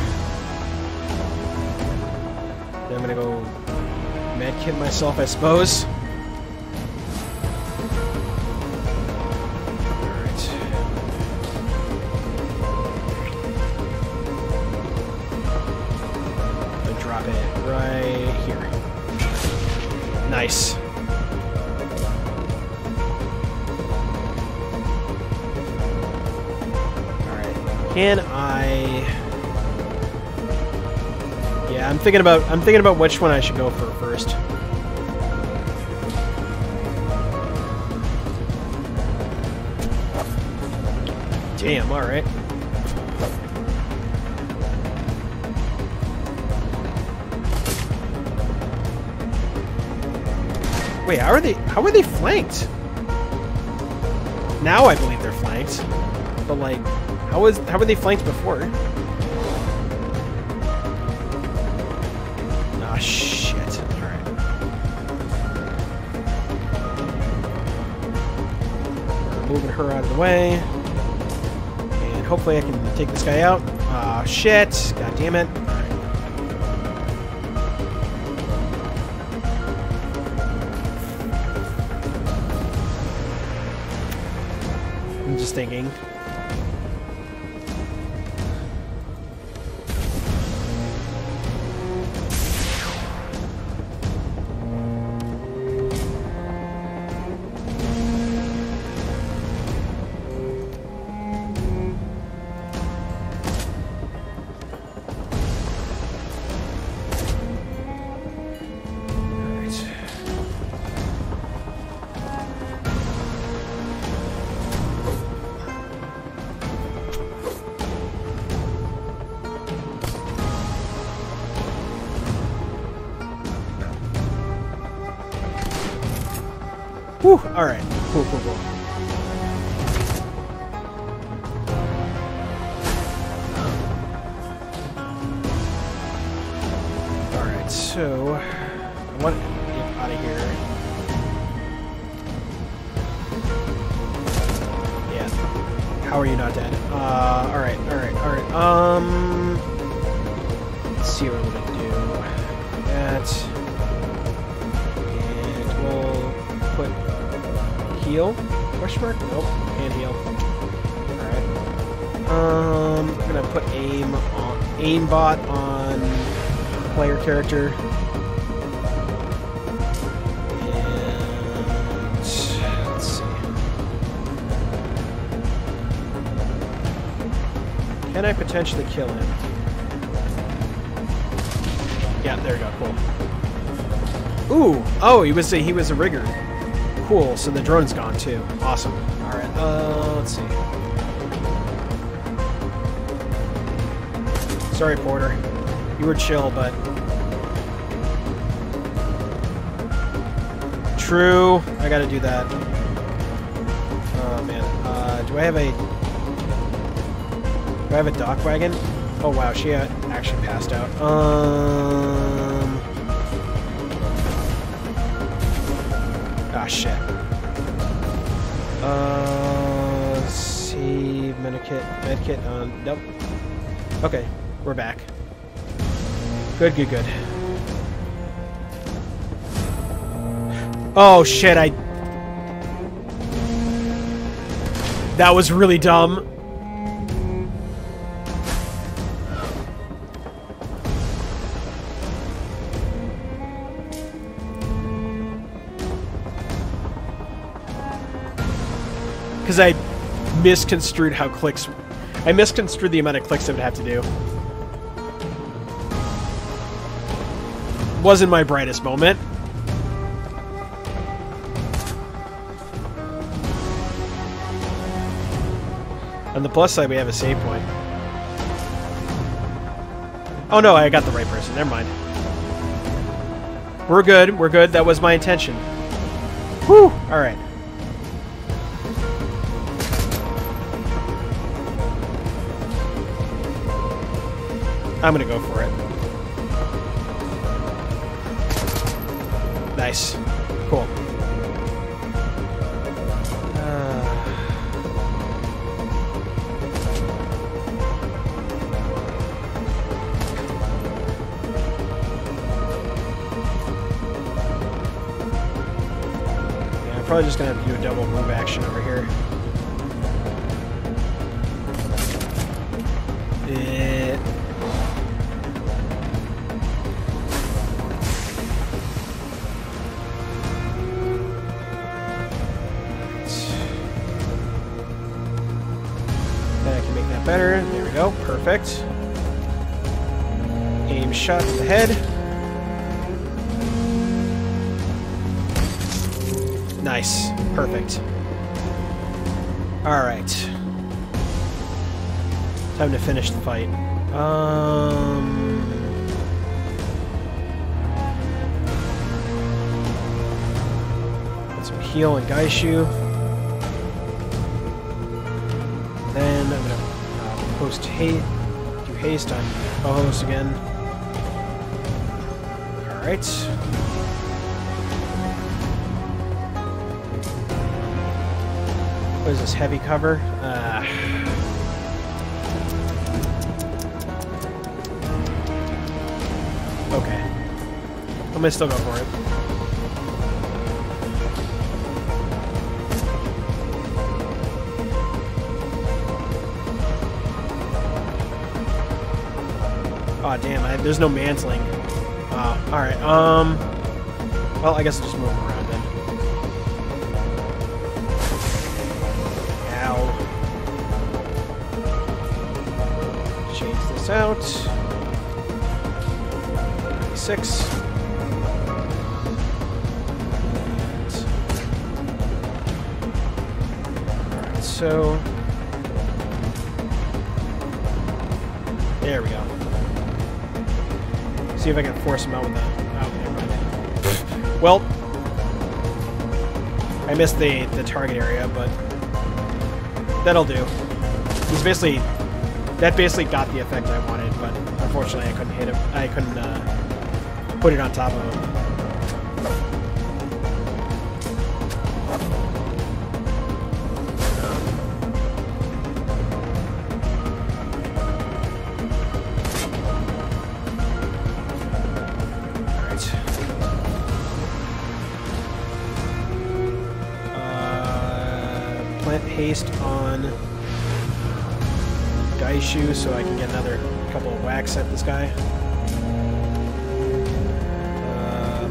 A: Then I'm gonna go medkit myself, I suppose. Alright. I'll drop it right here. Nice. Can I? Yeah, I'm thinking about which one I should go for first. Damn, all right. Wait, how are they flanked? Now I believe they're flanked. But like how were they flanked before? Ah, shit. Alright. We're moving her out of the way. And hopefully I can take this guy out. Ah, shit. God damn it. Alright. I'm just thinking. Whew, alright. Cool, cool, cool. Alright, so... I want to get out of here. Yeah. How are you not dead? Alright, alright, alright. Let's see what we're gonna do. That... And we'll put... Heal? Question mark? Nope. Can't heal. Alright. I'm gonna put aimbot on player character. And let's see. Can I potentially kill him? Yeah, there we go, cool. Ooh! Oh, he was a rigger. Cool, so the drone's gone too. Awesome. Alright, let's see. Sorry, Porter. You were chill, but... True. I gotta do that. Oh, man. Do I have a dock wagon? Oh, wow, she actually passed out. Ah, shit. Save medkit. Nope. Okay, we're back. Good, good, good. Oh, shit, that was really dumb. Because I misconstrued how clicks... I misconstrued the amount of clicks I would have to do. Wasn't my brightest moment. On the plus side, we have a save point. Oh no, I got the right person. Never mind. We're good. We're good. That was my intention. Whew! Alright. I'm gonna go for it. Nice. Cool. Yeah, I'm probably just gonna have to do a double move action over here. Better. There we go. Perfect. Aim shot to the head. Nice. Perfect. Alright. Time to finish the fight. Get some heal and Gaishu. Then I'm gonna post haste, do haste on co-host again. Alright. What is this, heavy cover? Okay. I'm gonna still go for it. Oh damn, there's no mantling. Alright, well, I guess I'll just move him around then. Ow. Change this out. 96. Alright, so... there we go. See if I can force him out with that. Oh, never mind. Well, I missed the target area, but that'll do. He's basically... that basically got the effect I wanted, but unfortunately I couldn't hit him. I couldn't put it on top of him. Haste on Gaishu so I can get another couple of whacks at this guy.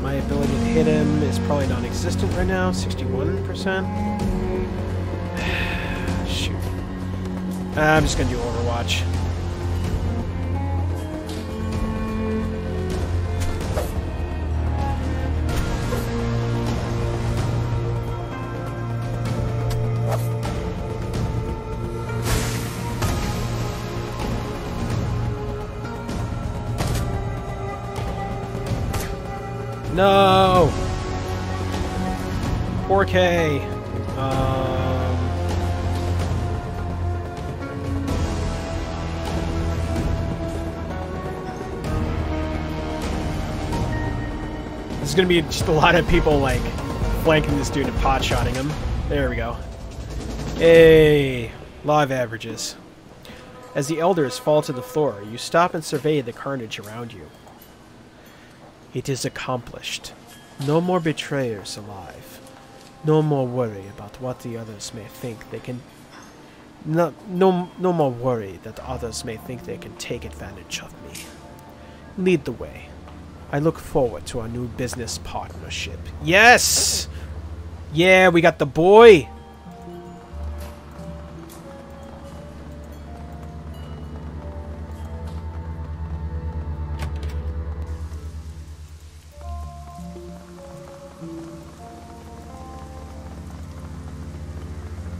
A: My ability to hit him is probably non-existent right now, 61%. Shoot. I'm just gonna do Overwatch. No! 4K! There's gonna be just a lot of people, like, flanking this dude and pot-shotting him. There we go. Hey, law of averages. As the elders fall to the floor, you stop and survey the carnage around you. It is accomplished. No more betrayers alive. No more worry about what the others may think they can... No more worry that others may think they can take advantage of me. Lead the way. I look forward to our new business partnership. Yes! Yeah, we got the boy!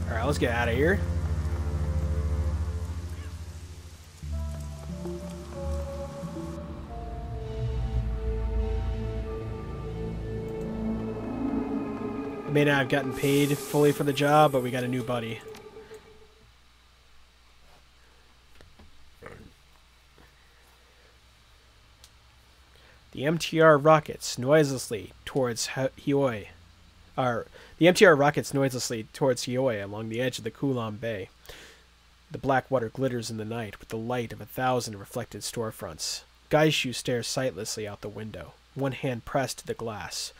A: Alright, let's get out of here. May not have gotten paid fully for the job, but we got a new buddy. The MTR rockets noiselessly towards Hioi. The MTR rockets noiselessly towards Hioi along the edge of the Kulam Bay. The black water glitters in the night with the light of 1,000 reflected storefronts. Gaishu stares sightlessly out the window, one hand pressed to the glass.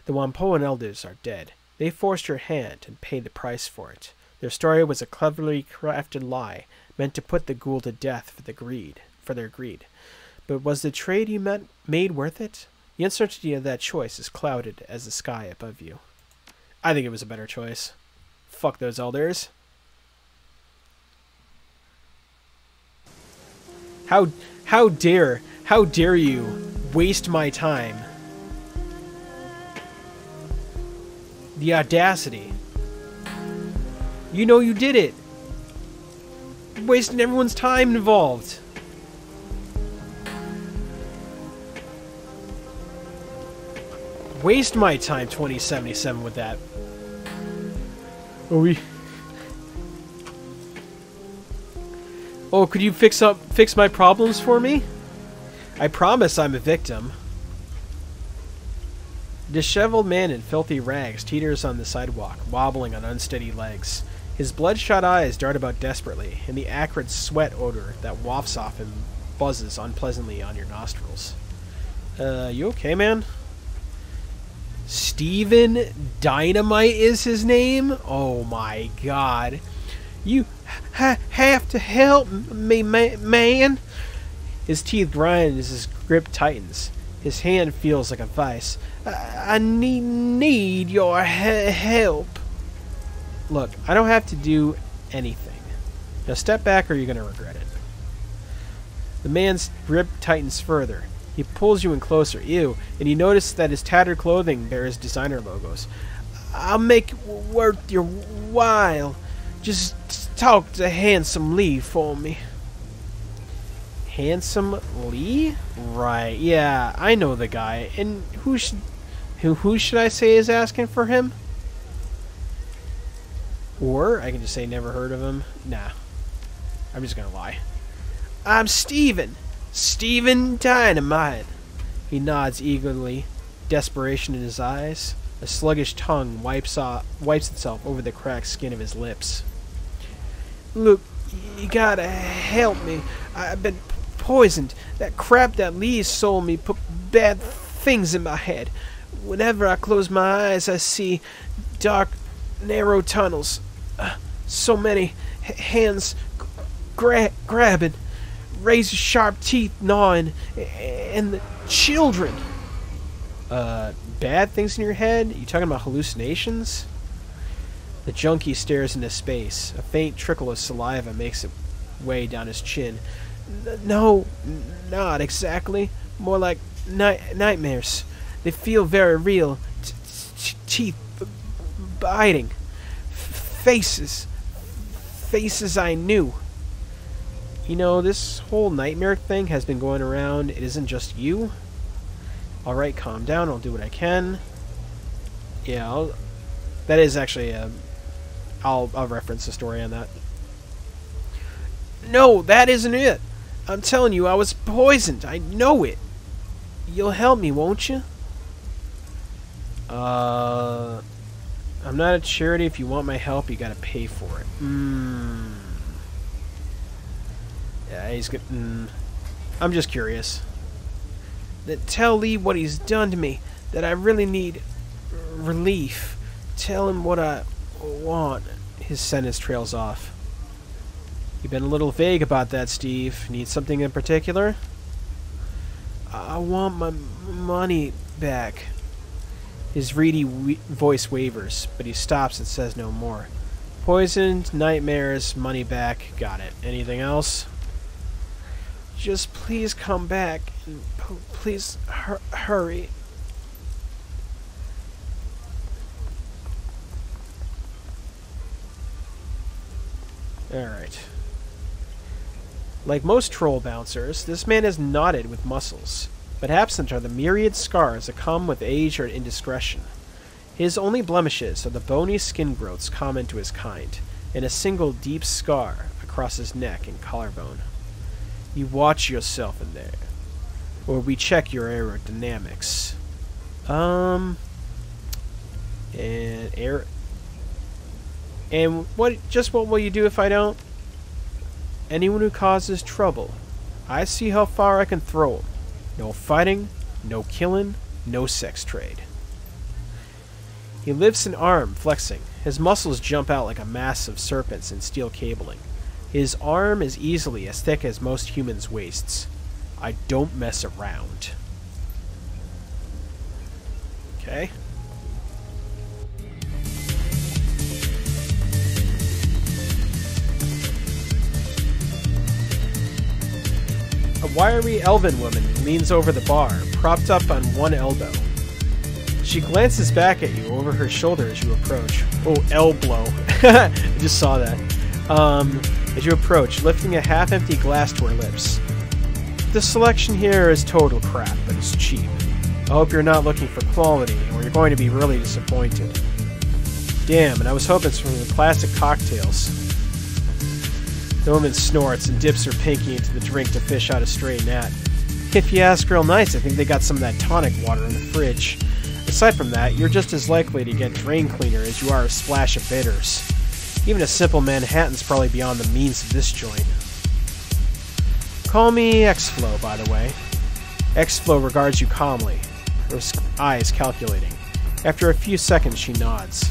A: The Wampoan elders are dead. They forced your hand and paid the price for it. Their story was a cleverly crafted lie, meant to put the ghoul to death for their greed. But was the trade you made worth it? The uncertainty of that choice is clouded as the sky above you. I think it was a better choice. Fuck those elders. How dare you waste my time? The audacity. You know you did it. You're wasting everyone's time involved. Waste my time 2077 with that. Oh, could you fix my problems for me? I promise I'm a victim. A disheveled man in filthy rags teeters on the sidewalk, wobbling on unsteady legs. His bloodshot eyes dart about desperately, and the acrid sweat odor that wafts off him buzzes unpleasantly on your nostrils. You okay, man? Steven Dynamite is his name? Oh my god. You have to help me, man. His teeth grind as his grip tightens. His hand feels like a vice. I need your help. Look, I don't have to do anything. Now step back or you're going to regret it. The man's grip tightens further. He pulls you in closer, and you notice that his tattered clothing bears designer logos. I'll make it worth your while. Just talk to Handsome Lee for me. Handsome Lee? Right, yeah, I know the guy. And who should I say is asking for him? Or I can just say never heard of him. Nah. I'm just gonna lie. I'm Steven Dynamite. He nods eagerly, desperation in his eyes. A sluggish tongue wipes itself over the cracked skin of his lips. Look, you gotta help me. I've been poisoned. That crap that Lee sold me put bad things in my head. Whenever I close my eyes, I see dark, narrow tunnels. So many hands grabbing, razor-sharp teeth gnawing, and the children. Bad things in your head? You talking about hallucinations? The junkie stares into space. A faint trickle of saliva makes its way down his chin. No, not exactly. More like nightmares. They feel very real. Teeth biting. Faces I knew. You know, this whole nightmare thing has been going around. It isn't just you. Alright, calm down. I'll do what I can. Yeah, that is actually I'll reference the story on that. No, that isn't it. I'm telling you, I was poisoned. I know it. You'll help me, won't you? I'm not a charity. If you want my help, you gotta pay for it. Yeah, he's good. I'm just curious. Tell Lee what he's done to me. That I really need relief. Tell him what I want. His sentence trails off. You've been a little vague about that, Steve. Need something in particular? I want my money back. His reedy voice wavers, but he stops and says no more. Poisoned, nightmares, money back. Got it. Anything else? Just please come back. And please hurry. Alright. Like most troll bouncers, this man is knotted with muscles, but absent are the myriad scars that come with age or indiscretion. His only blemishes are the bony skin growths common to his kind, and a single deep scar across his neck and collarbone. You watch yourself in there, or we check your aerodynamics. And what will you do if I don't? Anyone who causes trouble, I see how far I can throw 'em. No fighting, no killing, no sex trade. He lifts an arm, flexing. His muscles jump out like a mass of serpents in steel cabling. His arm is easily as thick as most humans' waists. I don't mess around. Okay. A wiry elven woman leans over the bar, propped up on one elbow. She glances back at you over her shoulder as you approach. Oh, elbow. I just saw that. As you approach, lifting a half-empty glass to her lips. The selection here is total crap, but it's cheap. I hope you're not looking for quality, or you're going to be really disappointed. Damn, and I was hoping for the classic cocktails. The woman snorts and dips her pinky into the drink to fish out a stray gnat. If you ask real nice, I think they got some of that tonic water in the fridge. Aside from that, you're just as likely to get drain cleaner as you are a splash of bitters. Even a simple Manhattan's probably beyond the means of this joint. Call me X-Flow, by the way. X-Flow regards you calmly, her eyes calculating. After a few seconds, she nods.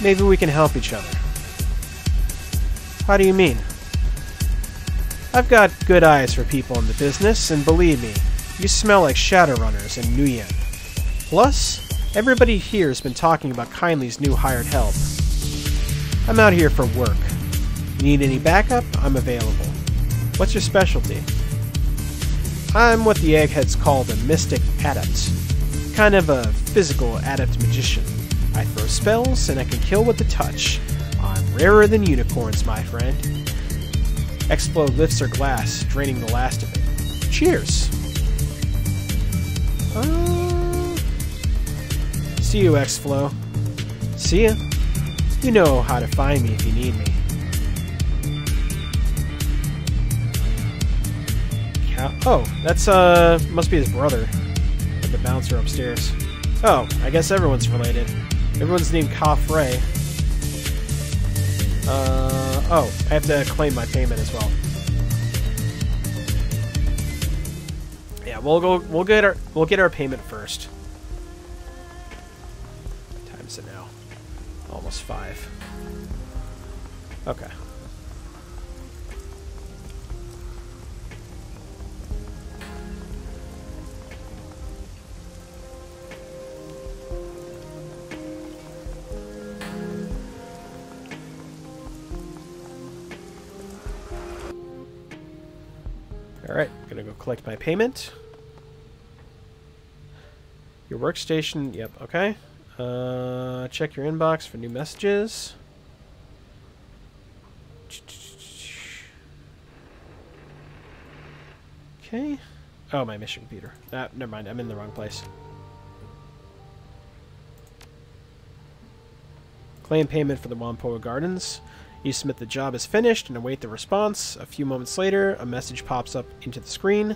A: Maybe we can help each other. How do you mean? I've got good eyes for people in the business, and believe me, you smell like Shadowrunners and Nguyen. Plus, everybody here has been talking about Kindly's new hired help. I'm out here for work. You need any backup? I'm available. What's your specialty? I'm what the eggheads call the Mystic Adept. Kind of a physical adept magician. I throw spells, and I can kill with the touch. I'm rarer than unicorns, my friend. X-Flow lifts her glass, draining the last of it. Cheers! See you, X-Flow. See ya. You know how to find me if you need me. Oh, that's, must be his brother. The bouncer upstairs. Oh, I guess everyone's related. Everyone's named Kafre. Oh, I have to claim my payment as well. Yeah, we'll get our payment first. What time is it now? Almost 5. Okay. Alright, gonna go collect my payment. Your workstation, yep, okay. Check your inbox for new messages. Okay. Oh, my mission computer. Never mind, I'm in the wrong place. Claim payment for the Wampoa Gardens. You submit the job is finished and await the response. A few moments later, a message pops up into the screen.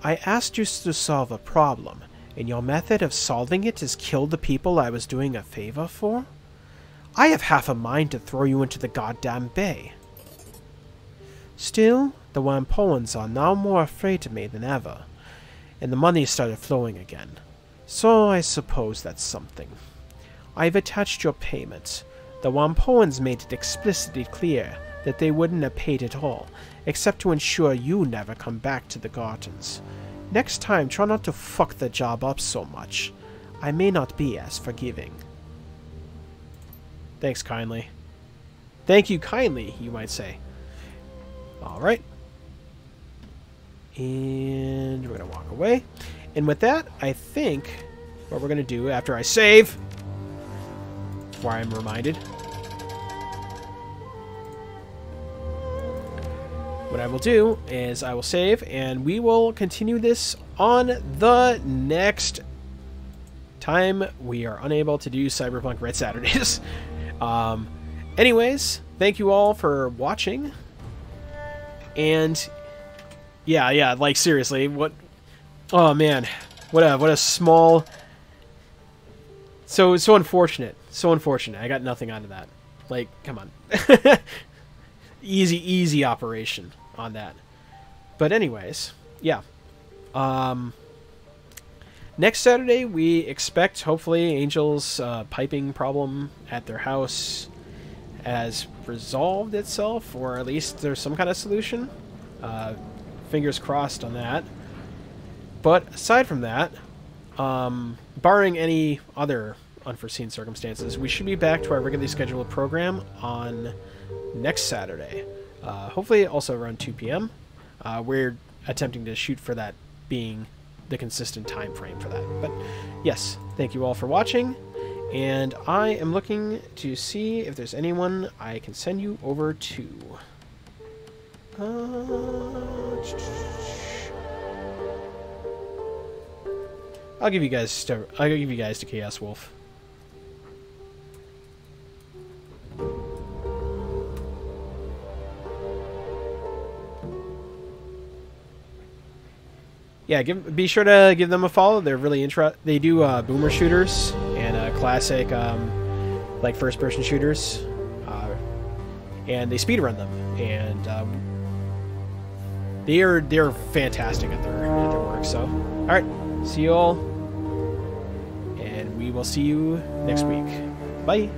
A: I asked you to solve a problem, And your method of solving it is kill the people I was doing a favor for? I have half a mind to throw you into the goddamn bay. Still, the Wampoans are now more afraid of me than ever, and the money started flowing again. So I suppose that's something. I've attached your payment. The Wampoans made it explicitly clear that they wouldn't have paid at all, except to ensure you never come back to the gardens. Next time, try not to fuck the job up so much. I may not be as forgiving. Thanks kindly. Thank you kindly, you might say. Alright. And we're going to walk away. And with that, I think what we're going to do after I save, where I'm reminded, what I will do is I will save, and we will continue this on the next time we are unable to do Cyberpunk Red Saturdays. Anyways, thank you all for watching. And yeah, like seriously, what? Oh man, what a small. So unfortunate, so unfortunate. I got nothing out of that. Like, come on, easy operation on that. But anyways, yeah. Next Saturday we expect hopefully Angel's piping problem at their house has resolved itself, or at least there's some kind of solution. Fingers crossed on that. But aside from that, barring any other unforeseen circumstances, we should be back to our regularly scheduled program on next Saturday. Hopefully also around 2 p.m. We're attempting to shoot for that being the consistent time frame for that. But yes, thank you all for watching. And I am looking to see if there's anyone I can send you over to. I'll give you guys to Chaos Wolf. Yeah, be sure to give them a follow. They're really they do boomer shooters and classic like first-person shooters, and they speedrun them, and they're fantastic at their work. So, all right, see you all, and we will see you next week. Bye.